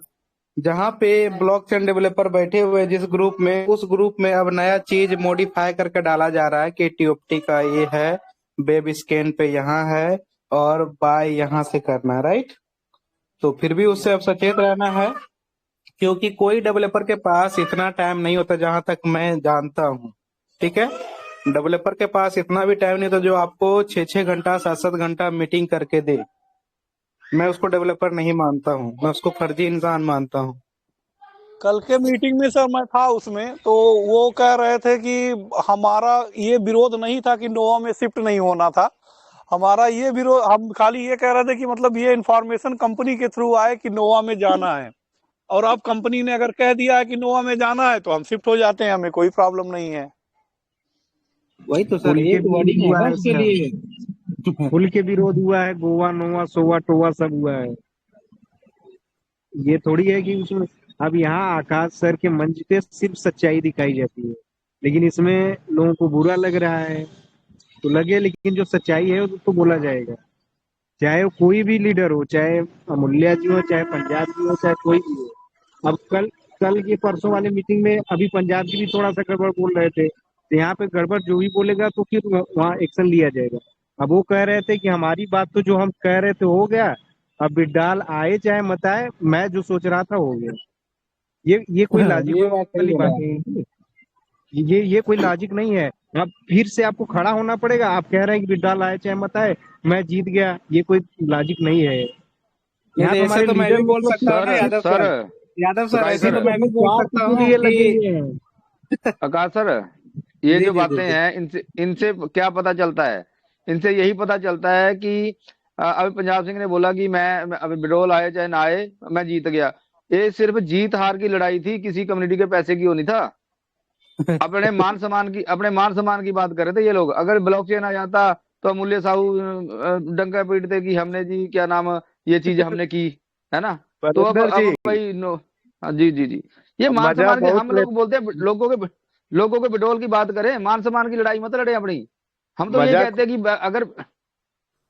जहाँ पे ब्लॉकचेन डेवलपर बैठे हुए हैं जिस ग्रुप में, उस ग्रुप में अब नया चीज मॉडिफाई करके डाला जा रहा है कि टीओपटी का ये है, वेब स्कैन पे यहाँ है और बाय यहाँ से करना है, राइट? तो फिर भी उससे अब सचेत रहना है, क्योंकि कोई डेवलपर के पास इतना टाइम नहीं होता जहां तक मैं जानता हूँ, ठीक है? डेवलपर के पास इतना भी टाइम नहीं होता जो आपको 6-6 घंटा 7-7 घंटा मीटिंग करके दे। मैं उसको डेवलपर नहीं मानता हूँ, मैं उसको फर्जी इंसान मानता हूँ। कल के मीटिंग में सर मैं था उसमें, तो वो कह रहे थे कि हमारा ये विरोध नहीं था कि नोवा में शिफ्ट नहीं होना था, हमारा ये विरोध, हम खाली ये कह रहे थे कि मतलब ये इंफॉर्मेशन कंपनी के थ्रू आए कि नोवा में जाना है, और अब कंपनी ने अगर कह दिया है कि नोवा में जाना है तो हम शिफ्ट हो जाते हैं, हमें कोई प्रॉब्लम नहीं है। वही तो सर, खुल के एक वर्डिंग है हुआ ना है उसके सर, लिए। खुल के विरोध हुआ है, गोवा नोवा सोवा टोवा सब हुआ है। ये थोड़ी है कि उसमें अब यहाँ आकाश सर के मंच पे सिर्फ सच्चाई दिखाई जाती है, लेकिन इसमें लोगों को बुरा लग रहा है तो लगे, लेकिन जो सच्चाई है उसको बोला जाएगा, चाहे वो कोई भी लीडर हो, चाहे अमूल्या जी हो, चाहे पंजाब जी हो, चाहे कोई भी हो। अब कल के परसों वाले मीटिंग में अभी पंजाब जी भी थोड़ा सा गड़बड़ बोल रहे थे, तो यहाँ पे गड़बड़ जो भी बोलेगा तो फिर वहाँ एक्शन लिया जाएगा। अब वो कह रहे थे कि हमारी बात तो जो हम कह रहे थे हो गया, अब विड्राल आए चाहे मत आए, मैं जो सोच रहा था हो गया। ये कोई लॉजिक ये बात सही वाली बोला। बात नहीं है, ये कोई लॉजिक नहीं है। अब फिर से आपको खड़ा होना पड़ेगा, आप कह रहे हैं कि विड्राल आए चाहे मत आए मैं जीत गया, ये कोई लॉजिक नहीं है। नहीं यहाँ तो तो ऐसे हमारे तो मैं लीडर भी बोल मतलब सकता हूँ ना sir Yadav sir sir, Yadav sir, Akash ऐसे सर तो मैं भी बोल स्वार्थ सकता के हूँ लिए लगे कि हुए हैं। आकाश सर, ये जी जो जी जी बातें जी। हैं इनसे इनसे क्या पता चलता है? इनसे यही पता चलता है कि अभी पंजाब सिंह ने बोला कि मैं अभी विड्रॉल आए चाहे ना आए मैं जीत गया। ये सिर्फ जीत हार की लड़ाई थी, किसी कम्युनिटी के पैसे की होनी था। अपने मान सम्मान की बात कर रहे थे ये लोग। अगर ब्लॉकचेन आ जाता तो अमूल्य साहू डंका पीटते कि हमने जी क्या नाम ये चीज हमने की, है ना? तो परिंदर जी, अब भाई नो, हाँ जी जी जी, ये अब मान मजा सम्मान की, बहुत हम ले लोग बोलते हैं लोगों के बिडोल की बात करें, मान सम्मान की लड़ाई मत लड़े अपनी। हम तो ये मजा कहते हैं कि अगर,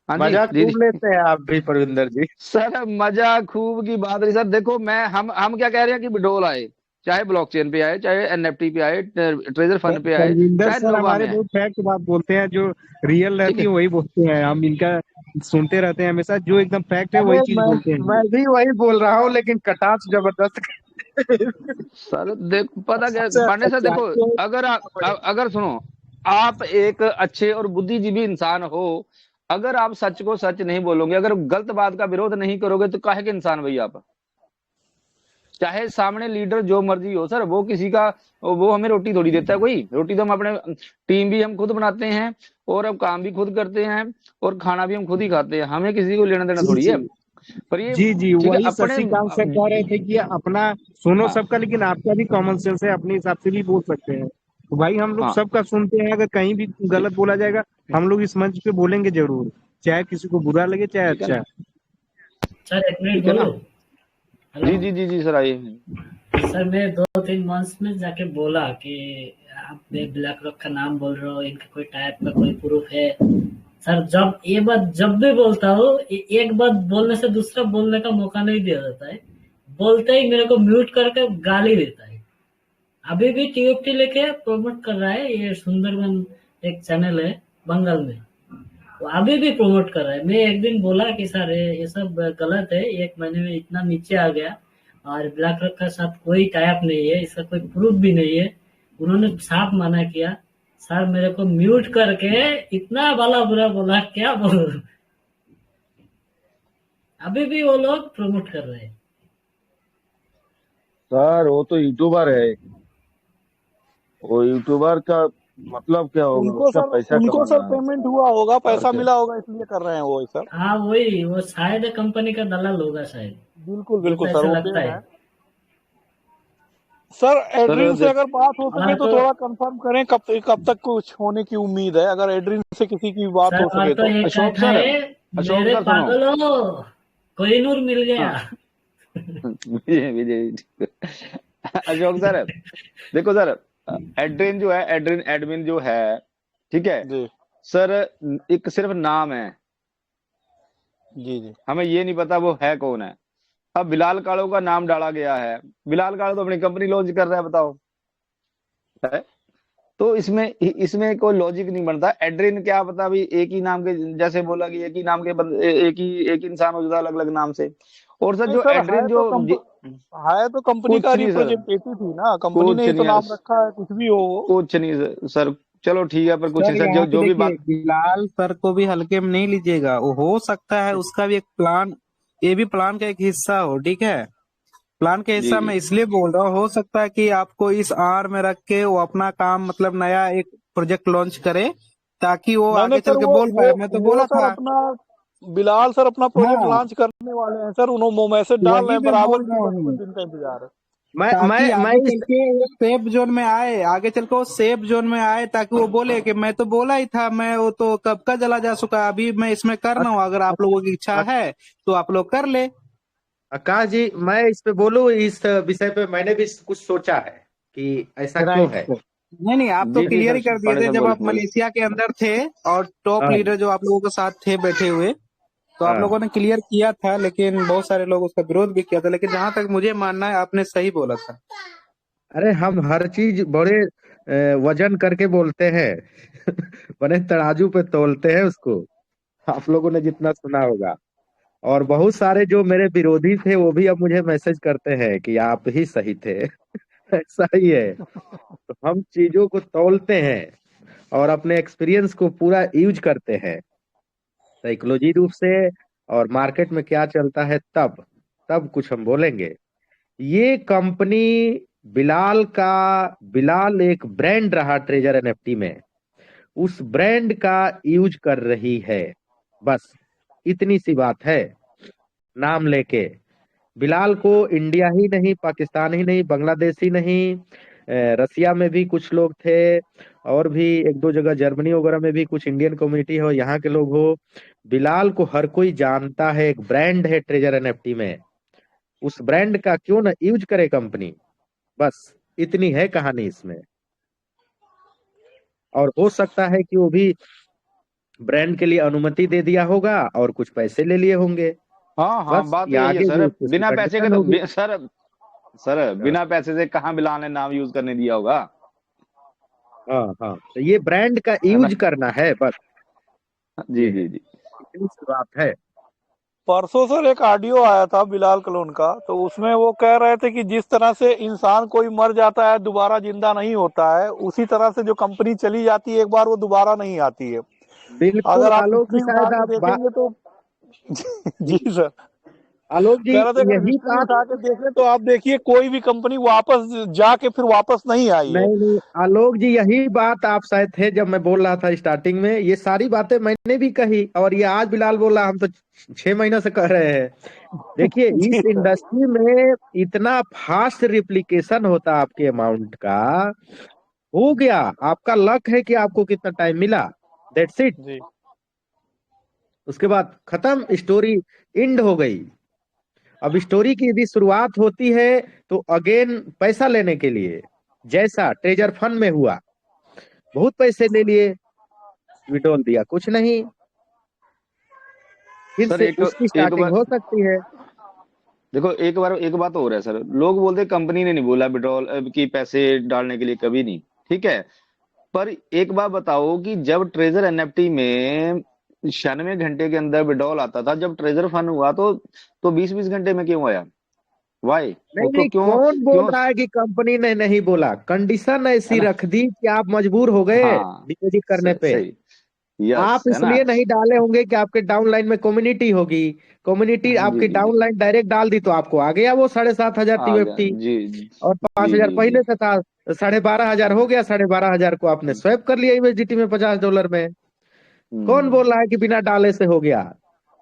हाँ जी मजा जी खूब जी लेते हैं आप भी परविंदर जी। सर मजा खूब की बात नहीं सर। देखो मैं हम क्या कह रहे हैं कि बिडोल आए, चाहे ब्लॉकचेन पे आए, चाहे एनएफटी पे आए, ट्रेजर फंड पे आए, परविंदर चाहे सर नोवा हमारे में आए, बहुत फैक्ट बात बोलते हैं, जो रियल ठीक रहती है? है वही बोलते हैं, हम इनका सुनते रहते हैं हमेशा, जो एकदम फैक्ट है अरे वही चीज बोलते हैं मैं ये। भी वही बोल रहा हूँ, लेकिन कटास जबरदस्त सर देखो पता क्या सबसे पांडे सर, देखो सच्चाई को अगर सुनो, आप एक अच्छे और बुद्धिजीवी इंसान हो, अगर आप सच को सच नहीं बोलोगे, अगर गलत बात का विरोध नहीं करोगे तो काहे के इंसान भैया आप? चाहे सामने लीडर जो मर्जी हो सर, वो किसी का, वो हमें रोटी थोड़ी देता है कोई। रोटी तो हम अपने टीम भी हम खुद बनाते हैं और अब काम भी खुद करते हैं और खाना भी हम खुद ही खाते हैं, हमें किसी को लेना देना जी थोड़ी जी है। पर ये जी जी, ठीक है वही अपने, शशिकांत सर कह रहे थे कि अपना सुनो हाँ सबका, लेकिन आपका भी कॉमन सेंस है, अपने हिसाब से भी बोल सकते हैं। तो भाई हम लोग हाँ सबका सुनते हैं, अगर कहीं भी ठीक गलत बोला जाएगा हम लोग इस मंच पे बोलेंगे जरूर, चाहे किसी को बुरा लगे चाहे ठीक है ना, अच्छा। सर एक मिनट ठीक है ना? बोलो। जी जी जी जी सर आइए। सर मैं 2-3 मंथ्स में जाके बोला कि आप ब्लैक रॉक का नाम बोल रहे हो, इनका कोई टाइप का कोई प्रूफ है? सर जब ये बात जब भी बोलता हूँ, एक बात बोलने से दूसरा बोलने का मौका नहीं दिया जाता है। बोलते ही मेरे को म्यूट करके गाली देता है। अभी भी टीएफटी लेके प्रमोट कर रहा है, ये सुंदरबन एक चैनल है बंगाल में, वो अभी भी प्रमोट कर रहा है। मैं एक दिन बोला कि सर ये सब गलत है, 1 महीने में इतना नीचे आ गया और ब्लैक रॉक का साथ कोई टाइप नहीं है, इसका कोई प्रूफ भी नहीं है। उन्होंने साफ मना किया। सर मेरे को म्यूट करके इतना भला बुरा बोला, क्या बोलूं। अभी भी वो लोग प्रमोट कर रहे हैं। सर वो तो यूट्यूबर है, वो यूट्यूबर का मतलब क्या होगा, उसका पैसा उनको सर कमाना है। पेमेंट हुआ होगा, पैसा क्या? मिला होगा, इसलिए कर रहे हैं वो सर। हाँ वही, वो शायद कंपनी का दलाल होगा शायद, बिल्कुल मुझे बिल्कुल तो सर, ऐसा वो लगता पेड है। है। सर एड्रिन से देख अगर बात हो सके और तो तो थोड़ा कंफर्म करें कब तक कुछ होने की उम्मीद है, अगर एड्रिन से किसी की बात सर हो और सके तो तो। एक अशोक कहता सर, है, अशोक मेरे सर सुनो। पागलों कोहिनूर मिल गया। हाँ विजय विजय अशोक सर देखो सर, एड्रिन जो है, एड्रिन एडमिन जो है, ठीक है जी सर, एक सिर्फ नाम है, जी जी हमें ये नहीं पता वो है कौन है। अब बिलाल कालो का नाम डाला गया है, बिलाल कालो तो अपनी कंपनी लॉन्च कर रहा है, बताओ है? तो इसमें इसमें कोई लॉजिक नहीं बनता। एड्रिन क्या पता भी एक ही नाम के, जैसे बोला कि एक ही नाम के एक ही इंसान हो जाता अलग अलग नाम से। और सर नहीं जो सर, एड्रिन जो है तो कंपनी का कुछ नहीं सर, रिप्रेजेंटेटिव ही ना, कंपनी ने कुछ ही तो नहीं है, नाम रखा है, कुछ भी हो वो। कुछ नहीं सर। चलो ठीक है, पर कुछ सर नहीं सर, यहाँ जो पे जो भी देखिए, बात। बिलाल सर को भी हल्के में नहीं लीजिएगा, वो हो सकता है उसका भी एक प्लान, ये भी प्लान का एक हिस्सा हो, ठीक है। प्लान के जी हिस्सा जी मैं इसलिए बोल रहा हूँ, हो सकता है कि आपको इस आर में रख के वो अपना काम मतलब नया एक प्रोजेक्ट लॉन्च करे, ताकि वो नहीं नहीं आगे चल सर, के वो बोल वो पाए। मैं तो वो बोला सर था। अपना बिलाल सर अपना प्रोजेक्ट हाँ, लॉन्च करने वाले हैं सर, उन्होंने मैसेज डाल रहे वही हैं मैं बराबर बोल की, रहा बस कुछ हूँ, दिन का इंतजार है। ताकि मैं आगे इस चल के वो सेफ जोन में आए, आगे चल के वो सेफ जोन में आए, ताकि वो बोले कि मैं तो बोला ही था, मैं वो तो कब का चला जा चुका, अभी मैं इसमें कर रहा हूँ, अगर आप लोगों की इच्छा अ- है तो आप लोग कर ले। आकाश जी, मैं इस पे बोलूं, इस विषय पे मैंने भी कुछ सोचा है कि ऐसा क्यों है। राइट। नहीं नहीं, आप तो जी जी क्लियर सर, ही कर दिए पांडे थे सर जब बोले आप बोले। मलेशिया के अंदर थे और टॉप हाँ लीडर जो आप लोगों के साथ थे बैठे हुए, तो आप हाँ। लोगों ने क्लियर किया था, लेकिन बहुत सारे लोग उसका विरोध भी किया था, लेकिन जहां तक मुझे मानना है आपने सही बोला था। अरे हम हर चीज बड़े वजन करके बोलते हैं बड़े तराजू पे तोलते हैं उसको, आप लोगों ने जितना सुना होगा। और बहुत सारे जो मेरे विरोधी थे वो भी अब मुझे मैसेज करते हैं कि आप ही सही थे ऐसा ही है। तो हम चीजों को तौलते हैं और अपने एक्सपीरियंस को पूरा यूज करते हैं साइकोलॉजी रूप से, और मार्केट में क्या चलता है तब तब कुछ हम बोलेंगे। ये कंपनी बिलाल एक ब्रांड रहा ट्रेजर एनएफटी में, उस ब्रांड का यूज कर रही है, बस इतनी सी बात है। नाम लेके बिलाल को इंडिया ही नहीं, पाकिस्तान ही नहीं, बांग्लादेश ही नहीं, रसिया में भी कुछ लोग थे, और भी एक दो जगह जर्मनी वगैरह में भी कुछ इंडियन कम्युनिटी हो, यहाँ के लोग हो, बिलाल को हर कोई जानता है, एक ब्रांड है ट्रेजर एनएफटी में। उस ब्रांड का क्यों ना यूज करे कंपनी, बस इतनी है कहानी इसमें। और हो सकता है कि वो भी ब्रांड के लिए अनुमति दे दिया होगा और कुछ पैसे ले लिए होंगे, हाँ हाँ, बस बात तो या यही है आगे भी सर, उसकी बिना पैसे के कंडीशन तो होगी। सर, बिना पैसे से कहाँ बिलाल ने नाम यूज करने दिया होगा, हाँ हाँ, तो ये ब्रांड का है ना? यूज करना है, बस जी ये है, जी जी इतनी सी बात है। परसों सर एक ऑडियो आया था बिलाल कलोन का, तो उसमें वो कह रहे थे कि जिस तरह से इंसान कोई मर जाता है दोबारा जिंदा नहीं होता है, उसी तरह से जो कंपनी चली जाती है एक बार वो दोबारा नहीं आती है। बिल्कुल अगर आप आलोक जी, हिस्ट्री उठा शायद के आप देखेंगे तो जी सर, आलोक जी कह रहे थे अगर यही हिस्ट्री बात, उठा के देखें तो आप देखिए कोई भी कंपनी वापस जाके फिर वापस नहीं आई है। नहीं नहीं आलोक जी, यही बात आप शायद थे जब मैं बोल रहा था स्टार्टिंग में, ये सारी बातें मैंने भी कही, और ये आज बिलाल बोला, हम तो 6 महीनों से कह रहे हैं। देखिए जी इस सर, इंडस्ट्री में इतना फास्ट रिप्लिकेशन होता आपके अमाउंट का, हो गया, आपका लक है कि आपको कितना टाइम मिला, दैट्स इट। जी उसके बाद खत्म, स्टोरी एंड हो गई। अब स्टोरी की यदि शुरुआत होती है तो अगेन पैसा लेने के लिए, जैसा ट्रेजर फंड में हुआ, बहुत पैसे ले लिए, विड्रॉल दिया कुछ नहीं, फिर सर से एक उसकी एक स्टार्टिंग बार हो सकती है। देखो, एक बात हो रहा है सर, लोग बोलते हैं कंपनी ने नहीं बोला विड्रॉल की पैसे डालने के लिए, कभी नहीं, ठीक है। पर एक बात बताओ कि जब ट्रेजर एनएफटी में 96 घंटे के अंदर विड्रॉल आता था, जब ट्रेजर फंड हुआ तो 20-20 घंटे में क्यों आया? वाई? नहीं उसको नहीं, क्यों कौन बोल क्यों? रहा है कि कंपनी ने नहीं बोला? कंडीशन ऐसी है ना? रख दी कि आप मजबूर हो गए हाँ, डिपॉजिट करने पे। सही, यस, आप है ना? इसलिए नहीं डाले होंगे कि आपके डाउनलाइन में कम्युनिटी होगी, कम्युनिटी हाँ, जी आपकी जी जी, डाउनलाइन डायरेक्ट डाल दी तो आपको आ गया वो 7,500 आ गया, टीएफटी, जी और जी 5,000 जी जी। पहले से था, 12,500 हो गया, 12,500 को आपने स्वैप कर लिया यूएसडीटी में $50 में। कौन बोल रहा है कि बिना डाले से हो गया?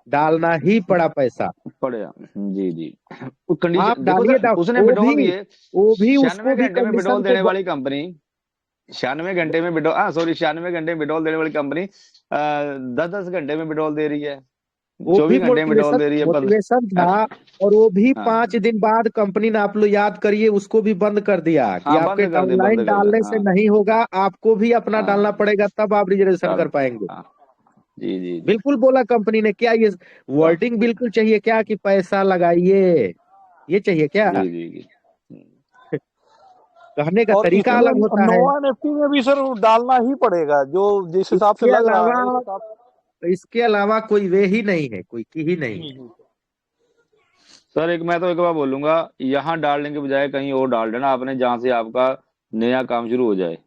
डालना ही पड़ा पैसा। पड़ेगा, जी जी। आप कंडीशन देखो डालिए सर, उसने विड्रॉल दिए वो भी 96 उसको भी घंटे में कंडीशन विड्रॉल को देने वाली कंपनी, 96 घंटे में विड्रॉल, हाँ सॉरी, 96 घंटे में विड्रॉल देने वाली कंपनी 10-10 घंटे में विड्रॉल दे रही है, वो भी 24 घंटे में विड्रॉल मोटिवेशन दे रही है, मोटिवेशन है था। ना? और वो भी हाँ 5 दिन बाद कंपनी ने, आप लोग याद करिए, उसको भी बंद कर दिया कि हाँ, आपके बंद डाउनलाइन कर दे, डालने से हाँ नहीं होगा, आपको भी अपना डालना हाँ, पड़ेगा, तब आप रिजर्वेशन कर तब, पाएंगे। हाँ, जी जी जी, बिल्कुल बोला कंपनी ने। क्या ये तब, वर्डिंग बिल्कुल चाहिए क्या कि पैसा लगाइए, ये चाहिए क्या? जी जी जी। कहने का और तरीका इसमें अलग होता है। नोवा एनएफटी में भी सर डालना ही पड़ेगा, जो जिस हिसाब से इसके लग रहा अलावा है उस हिसाब इसके अलावा कोई वे ही नहीं है, कोई की ही नहीं है। सर मैं तो एक बार बोलूंगा, यहाँ डालने के बजाय कहीं और डाल देना आपने, जहां से आपका नया काम शुरू हो जाए,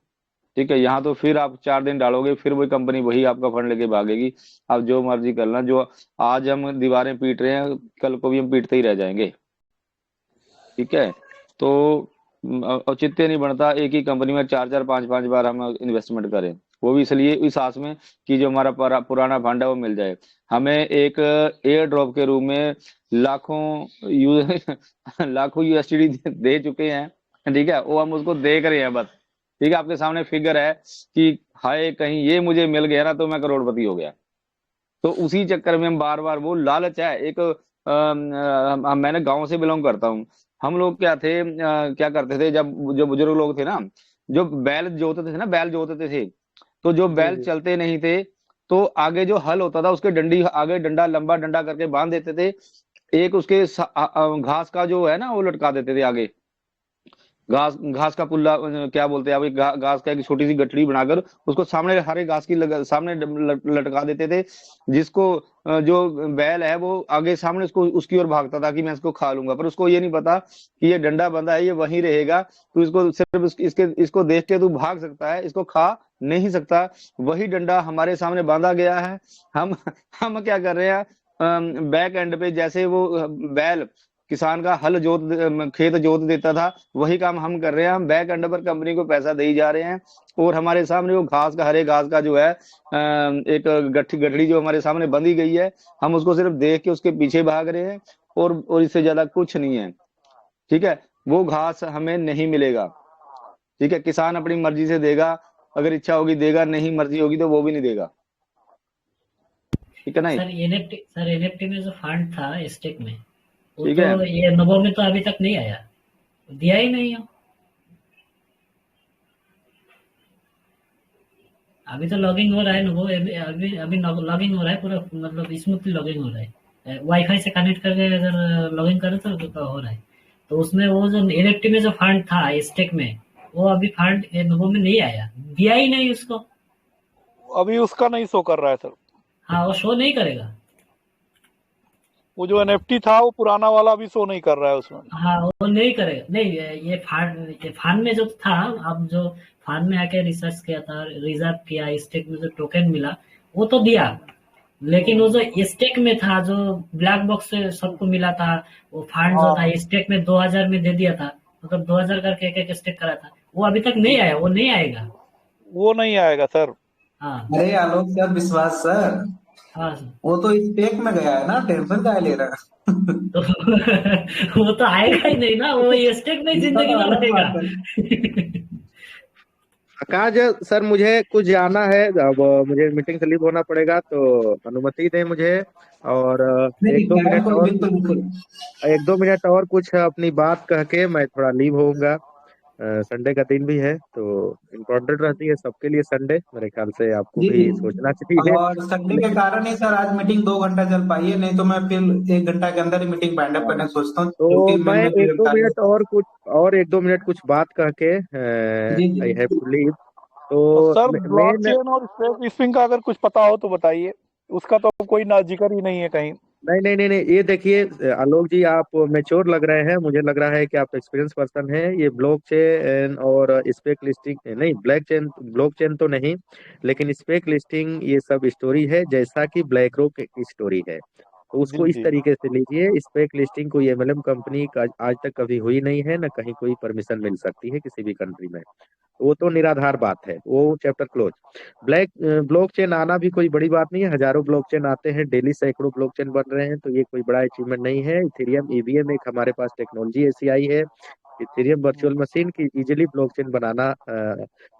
ठीक है। यहाँ तो फिर आप 4 दिन डालोगे, फिर वही कंपनी वही आपका फंड लेके भागेगी। आप जो मर्जी करना, जो आज हम दीवारें पीट रहे हैं, कल को भी हम पीटते ही रह जाएंगे, ठीक है। तो औचित्य नहीं बनता एक ही कंपनी में 4-4 5-5 बार हम इन्वेस्टमेंट करें, वो भी इसलिए इस आस में कि जो हमारा पुराना फंड है वो मिल जाए। हमें एक एयर ड्रॉप के रूप में लाखों लाखों यूएसडी दे चुके हैं, ठीक है, वो हम उसको देख रहे हैं बस, ठीक है। आपके सामने फिगर है कि हाय कहीं ये मुझे मिल गया ना तो मैं करोड़पति हो गया। तो उसी चक्कर में हम बार बार, वो लालच है एक। मैंने गांव से बिलोंग करता हूँ। हम लोग क्या करते थे, जब जो बुजुर्ग लोग थे ना, जो बैल जोतते थे ना, बैल जोतते थे, तो जो जी बैल जी चलते नहीं थे तो आगे जो हल होता था उसके डंडी आगे, डंडा लंबा डंडा करके बांध देते थे, एक उसके घास का जो है ना वो लटका देते थे आगे, घास घास का पुल्ला, क्या बोलते हैं आप, घास का एक छोटी सी गठड़ी बनाकर उसको सामने हरे घास की सामने लटका देते थे, जिसको जो बैल है वो आगे सामने उसको उसकी ओर भागता था कि मैं इसको खा लूंगा, पर उसको ये नहीं पता कि ये डंडा बंधा है, ये वहीं रहेगा, तो इसको सिर्फ इसको देख के तू भाग सकता है, इसको खा नहीं सकता। वही डंडा हमारे सामने बांधा गया है। हम क्या कर रहे हैं, बैक एंड पे जैसे वो बैल किसान का हल खेत जोत देता था, वही काम हम कर रहे हैं। हम बैक एंड पर कंपनी को पैसा दे जा रहे हैं, और हमारे सामने वो हरे घास का जो है एक गठड़ी जो हमारे सामने बंधी गई है, हम उसको सिर्फ देख के उसके पीछे भाग रहे हैं, और इससे ज्यादा कुछ नहीं है, ठीक है। वो घास हमें नहीं मिलेगा, ठीक है। किसान अपनी मर्जी से देगा, अगर इच्छा होगी देगा, नहीं मर्जी होगी तो वो भी नहीं देगा, ठीक है। नहीं सर एनएफटी में जो फंड था स्टेक में, वो ठीक तो है, ये नवो में तो अभी तक नहीं आया, दिया ही नहीं है। अभी तो लॉगिंग हो रहा है नवो, अभी अभी लॉगिंग हो रहा है पूरा, मतलब स्मूथली लॉगिंग हो रहा है, वाईफाई से कनेक्ट करके अगर लॉगिंग करे तो हो रहा है। तो उसमें वो जो एनएफटी में जो फंड था स्टेक में, वो अभी फंड नवो में नहीं आया, दिया ही नहीं उसको। अभी उसका नहीं शो कर रहा है सर। हाँ, वो शो नहीं करेगा। वो जो एनएफटी था वो पुराना वाला अभी शो नहीं कर रहा है उसमें। हाँ, वो नहीं करेगा। नहीं, ये फंड में जो था, अब जो फंड में आके रिसर्च किया था, रिजर्व किया, स्टेक में जो टोकन मिला वो तो दिया, लेकिन वो जो स्टेक में था, जो ब्लैक बॉक्स से सबको मिला था, वो फंड जो था स्टेक में 2000 में दे दिया था, मतलब 2000 करके एक स्टेक करा था, वो अभी तक नहीं आया, वो नहीं आएगा, वो नहीं आएगा सर। हाँ अरे आलोक सर, विश्वास सर, हाँ सर। वो तो स्टेक में गया है ना, टेंशन क्या ले रहा है? तो वो तो आएगा ही नहीं ना, वो स्टेक में जिंदगी भर रहेगा। आकाश सर, मुझे कुछ जाना है, अब मुझे मीटिंग से लीव होना पड़ेगा, तो अनुमति दें मुझे। और नहीं एक नहीं, दो खैर मिनट कोई और बिल्कुल बिल्कुल। एक दो मिनट और कुछ अपनी बात कह के मैं थोड़ा लीव होऊंगा। संडे का दिन भी है, तो इम्पोर्टेंट रहती है सबके लिए संडे, मेरे ख्याल से आपको जी भी जी। सोचना चाहिए। और संडे के लेकिन कारण ही सर आज मीटिंग 2 घंटा चल पाई है, नहीं तो मैं फिर 1 घंटा के अंदर ही मीटिंग बाइंड अप हाँ, करने की सोचता हूँ, तो क्योंकि मैं मैं एक दो कार्य। मिनट और एक दो मिनट कुछ बात कह के जी जी। I have to leave. तो तो सर मेन ब्लॉकचेन और स्पेस स्पिन का अगर कुछ पता हो तो बताइए, उसका तो कोई ना जिक्र ही नहीं है कहीं। नहीं नहीं नहीं नहीं, ये देखिए आलोक जी, आप मेच्योर लग रहे हैं, मुझे लग रहा है कि आप एक्सपीरियंस पर्सन हैं। ये ब्लॉकचेन और स्पेक लिस्टिंग नहीं, ब्लॉकचेन तो नहीं, लेकिन स्पेक लिस्टिंग ये सब स्टोरी है जैसा कि ब्लैक रॉक की स्टोरी है। तो जी उसको इस जी। तरीके से लीजिए, स्पेक लिस्टिंग कोई एमएलएम कंपनी का आज तक कभी हुई नहीं है, न कहीं कोई परमिशन मिल सकती है किसी भी कंट्री में। वो तो निराधार बात है, वो चैप्टर क्लोज। ब्लॉकचेन आना भी कोई बड़ी बात नहीं है, हजारों ब्लॉकचेन आते हैं डेली, सैकड़ों ब्लॉकचेन बन रहे हैं, तो ये कोई बड़ा अचीवमेंट नहीं है। इथेरियम ईवीएम एक हमारे पास टेक्नोलॉजी ऐसी आई है, इथेरियम वर्चुअल मशीन की इजीली ब्लॉकचेन बनाना,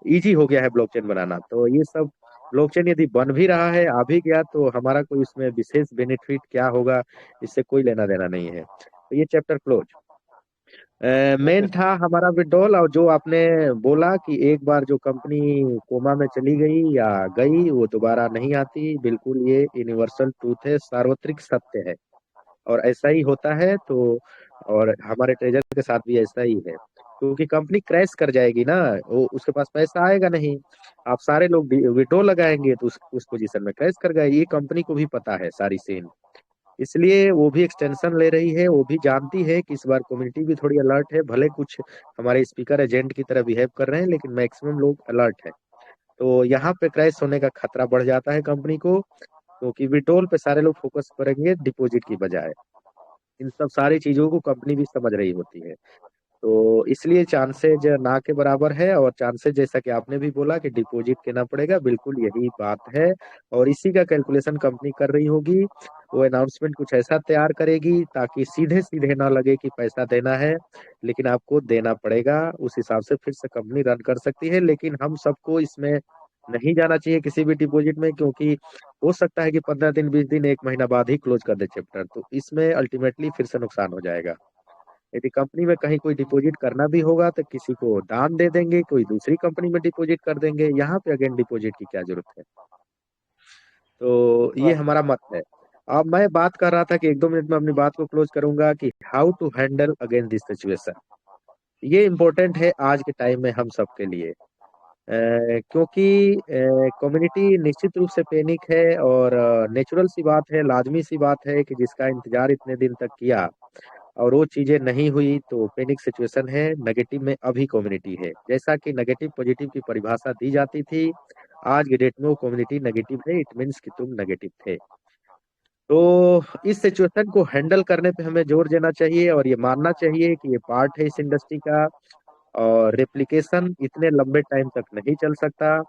इजी हो गया है ब्लॉकचेन बनाना। तो ये सब ब्लॉकचेन यदि बन भी रहा है, आ भी गया, तो हमारा कोई उसमें विशेष बेनिफिट क्या होगा, इससे कोई लेना देना नहीं है। तो ये चैप्टर क्लोज। ओके मेन था हमारा विड्रॉल, और जो आपने बोला कि एक बार जो कंपनी कोमा में चली गई या गई वो दोबारा नहीं आती, बिल्कुल ये यूनिवर्सल ट्रूथ है, सार्वत्रिक सत्य है, और ऐसा ही होता है। तो और हमारे ट्रेजर के साथ भी ऐसा ही है, क्योंकि कंपनी क्रैश कर जाएगी ना, वो उसके पास पैसा आएगा नहीं, आप सारे लोग विड्रॉ लगाएंगे तो उस पोजीशन में क्रैश कर गए। ये कंपनी को भी पता है सारी सीन, इसलिए वो भी एक्सटेंशन ले रही है। वो भी जानती है कि इस बार कम्युनिटी भी थोड़ी अलर्ट है, भले कुछ हमारे स्पीकर एजेंट की तरह बिहेव कर रहे हैं, लेकिन मैक्सिमम लोग अलर्ट है। तो यहाँ पे क्रैश होने का खतरा बढ़ जाता है कंपनी को, क्योंकि विड्रॉल पे सारे लोग फोकस करेंगे डिपॉजिट की बजाय। इन सब सारी चीजों को कंपनी भी समझ रही होती है, तो इसलिए चांसेज ना के बराबर है। और चांसेज जैसा कि आपने भी बोला कि डिपॉजिट देना पड़ेगा, बिल्कुल यही बात है, और इसी का कैलकुलेशन कंपनी कर रही होगी। वो अनाउंसमेंट कुछ ऐसा तैयार करेगी ताकि सीधे सीधे ना लगे कि पैसा देना है, लेकिन आपको देना पड़ेगा। उस हिसाब से फिर से कंपनी रन कर सकती है, लेकिन हम सबको इसमें नहीं जाना चाहिए किसी भी डिपॉजिट में, क्योंकि हो सकता है कि 15 दिन 20 दिन 1 महीना बाद ही क्लोज कर दे चैप्टर, तो इसमें अल्टीमेटली फिर से नुकसान हो जाएगा। यदि कंपनी में कहीं कोई डिपॉजिट करना भी होगा तो किसी को दान दे देंगे, कोई दूसरी कंपनी में डिपॉजिट कर देंगे, यहाँ पे अगेन डिपॉजिट की क्या जरूरत है। तो ये हमारा मत है। अब मैं बात कर रहा था कि एक दो मिनट में अपनी बात को क्लोज करूंगा कि how to handle again this situation. ये इम्पोर्टेंट है आज के टाइम में हम सबके लिए, क्योंकि कम्युनिटी निश्चित रूप से पैनिक है, और नेचुरल सी बात है, लाजमी सी बात है कि जिसका इंतजार इतने दिन तक किया और वो चीजें नहीं हुई, तो पैनिक सिचुएशन है। नेगेटिव में अभी कम्युनिटी है, जैसा कि नेगेटिव पॉजिटिव की परिभाषा दी जाती थी, आज की डेट में वो कम्युनिटी नेगेटिव है, इट मीन्स कि तुम नेगेटिव थे। तो इस सिचुएशन को हैंडल करने पे हमें जोर देना चाहिए, और ये मानना चाहिए कि ये पार्ट है इस इंडस्ट्री का, और रेप्लिकेशन इतने लंबे टाइम तक नहीं चल सकता।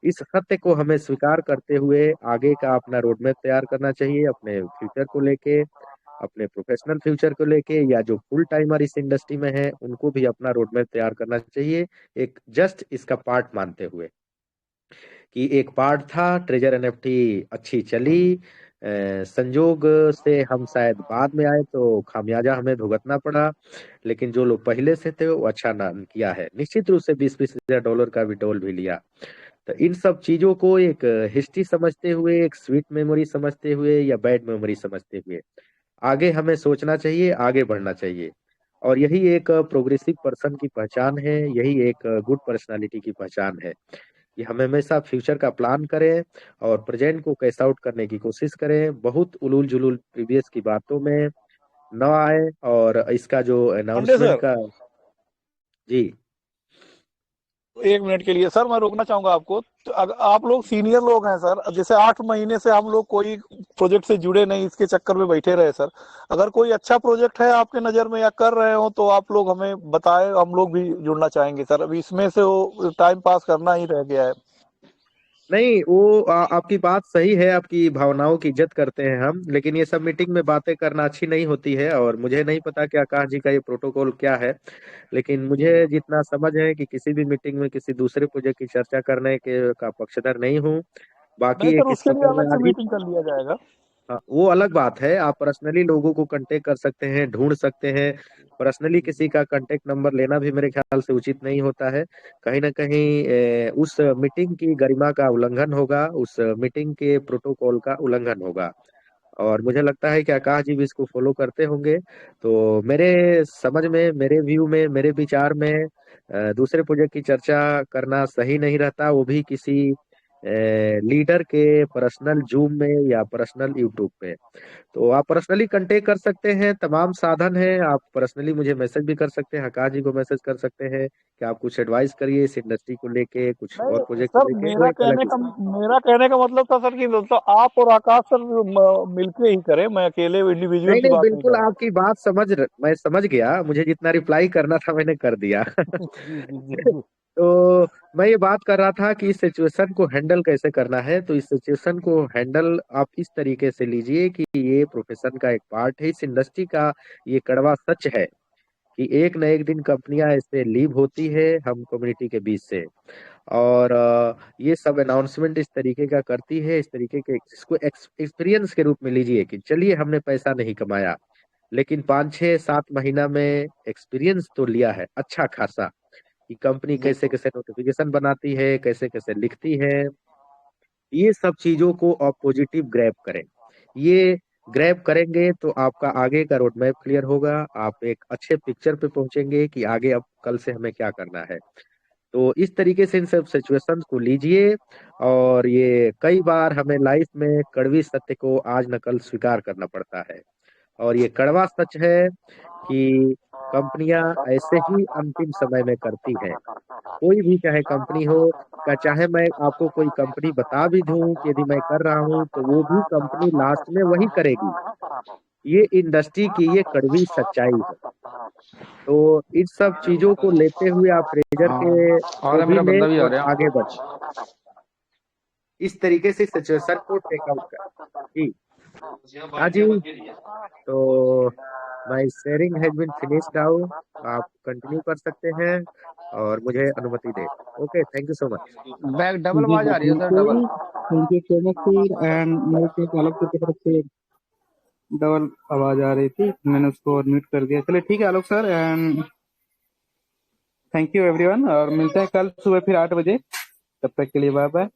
इस सत्य को हमें स्वीकार करते हुए आगे का अपना रोड मैप तैयार करना चाहिए, अपने फ्यूचर को लेके, अपने प्रोफेशनल फ्यूचर को लेके, या जो फुल टाइमर इस इंडस्ट्री में है उनको भी अपना रोड मैप तैयार करना चाहिए, एक जस्ट इसका पार्ट मानते हुए कि एक पार्ट था, ट्रेजर एनएफटी अच्छी चली, संजोग से हम शायद बाद में आए तो खामियाजा हमें भुगतना पड़ा, लेकिन जो लोग पहले से थे वो अच्छा नाम किया है, निश्चित रूप से 20-20 हजार डॉलर का विड्रॉल भी लिया। तो इन सब चीजों को एक हिस्ट्री समझते हुए, एक स्वीट मेमोरी समझते हुए, या बैड मेमोरी समझते हुए आगे हमें सोचना चाहिए, आगे बढ़ना चाहिए। और यही एक प्रोग्रेसिव पर्सन की पहचान है, यही एक गुड पर्सनालिटी की पहचान है कि हम हमेशा फ्यूचर का प्लान करें और प्रेजेंट को कैश आउट करने की कोशिश करें, बहुत उलूल जुलूल प्रीवियस की बातों में न आए, और इसका जो पांडे अनाउंसमेंट सर, का। जी। 1 मिनट के लिए सर मैं रोकना चाहूंगा आपको। तो अगर आप लोग सीनियर लोग हैं सर, जैसे 8 महीने से हम लोग कोई प्रोजेक्ट से जुड़े नहीं, इसके चक्कर में बैठे रहे सर। अगर कोई अच्छा प्रोजेक्ट है आपके नजर में या कर रहे हो तो आप लोग हमें बताएं, हम लोग भी जुड़ना चाहेंगे सर। अभी इसमें से वो टाइम पास करना ही रह गया है। नहीं वो आपकी बात सही है, आपकी भावनाओं की इज्जत करते हैं हम, लेकिन ये सब मीटिंग में बातें करना अच्छी नहीं होती है। और मुझे नहीं पता कि आकाश जी का ये प्रोटोकॉल क्या है, लेकिन मुझे जितना समझ है कि किसी भी मीटिंग में किसी दूसरे प्रोजेक्ट की चर्चा करने के का पक्षधर नहीं हूँ। नहीं बाकी सर, एक उसके लिए स्पीकर में अलग से आज ही मीटिंग कर लिया जाएगा। हाँ, वो अलग बात है। आप पर्सनली लोगों को कांटेक्ट कर सकते हैं, ढूंढ सकते हैं। पर्सनली किसी का कांटेक्ट नंबर लेना भी मेरे ख्याल से उचित नहीं होता है। कहीं ना कहीं उस मीटिंग की गरिमा का उल्लंघन होगा, उस मीटिंग के प्रोटोकॉल का उल्लंघन होगा। और मुझे लगता है कि आकाश जी भी इसको फॉलो करते होंगे। तो मेरे समझ में, मेरे व्यू में, मेरे विचार में दूसरे प्रोजेक्ट की चर्चा करना सही नहीं रहता, वो भी किसी लीडर के पर्सनल जूम में या पर्सनल यूट्यूब पे। तो आप पर्सनली कांटेक्ट कर सकते हैं, तमाम साधन है। आप पर्सनली मुझे मैसेज भी कर सकते हैं, आकाश जी को मैसेज कर सकते हैं कि आप कुछ एडवाइस करिए इस इंडस्ट्री को लेके, कुछ और नहीं प्रोजेक्ट को सर, लेके, वो एक अलग विषय। मेरा कहने का मतलब था सर कि मतलब आप और आकाश सर मिलके ही करें, मैं अकेले इंडिविजुअल नहीं की नहीं, बात नहीं बिल्कुल कर रहा। आपकी बात मैं समझ गया। मुझे जितना रिप्लाई करना था मैंने कर दिया। जी जी जी जी। तो मैं ये बात कर रहा था कि इस सिचुएशन को हैंडल कैसे करना है। तो इस सिचुएशन को हैंडल आप इस तरीके से लीजिए कि ये प्रोफेशन का एक पार्ट है, इस इंडस्ट्री का ये कड़वा सच है कि एक न एक दिन कंपनियां इससे लीव होती है हम कम्युनिटी के बीच से। और ये सब अनाउंसमेंट इस तरीके का करती है, इस तरीके के इसको एक्सपीरियंस के रूप में लीजिए कि चलिए हमने पैसा नहीं कमाया, लेकिन 5 6 7 महीना में एक्सपीरियंस तो लिया है अच्छा खासा, कि कंपनी कैसे बिल्कुल। कैसे नोटिफिकेशन बनाती है, कैसे कैसे लिखती है। ये सब चीजों को आप पॉजिटिव ग्रैब करें। ये ग्रैब करेंगे तो आपका आगे का रोड मैप क्लियर होगा, आप एक अच्छे पिक्चर पे पहुंचेंगे कि आगे अब कल से हमें क्या करना है। तो इस तरीके से इन सब सिचुएशंस को लीजिए। और ये कई बार हमें लाइफ में कड़वी सत्य को आज न कल स्वीकार करना पड़ता है। और ये कड़वा सच है कि कंपनियां ऐसे ही अंतिम समय में करती है। कोई भी चाहे कंपनी हो, का चाहे मैं आपको कोई कंपनी बता भी दूं कि यदि मैं कर रहा हूं, तो वो भी कंपनी लास्ट में वही करेगी। ये इंडस्ट्री की ये कड़वी सच्चाई है। तो इन सब चीजों को लेते हुए आप प्रेशर हाँ के आ को रहा, भी मेरा लें बंदा भी आ और रहा। आगे बढ़ें। इस तरीके से सिचुएशन को टेक आउट करें जी। हाँ जी। तो my sharing has been finished now. आप कंटिन्यू कर सकते हैं और मुझे अनुमति दें। Okay, thank you so much. Back double जी आवाज जी आ रही है सर, डबल। बिल्कुल। Thank you so much sir. And मेरे को आलोक की तरफ से डबल आवाज आ रही थी, मैंने उसको म्यूट कर दिया। चलिए ठीक है Alok sir, and thank you everyone, और मिलते हैं कल सुबह फिर 8 बजे। तब तक के लिए बाय बाय।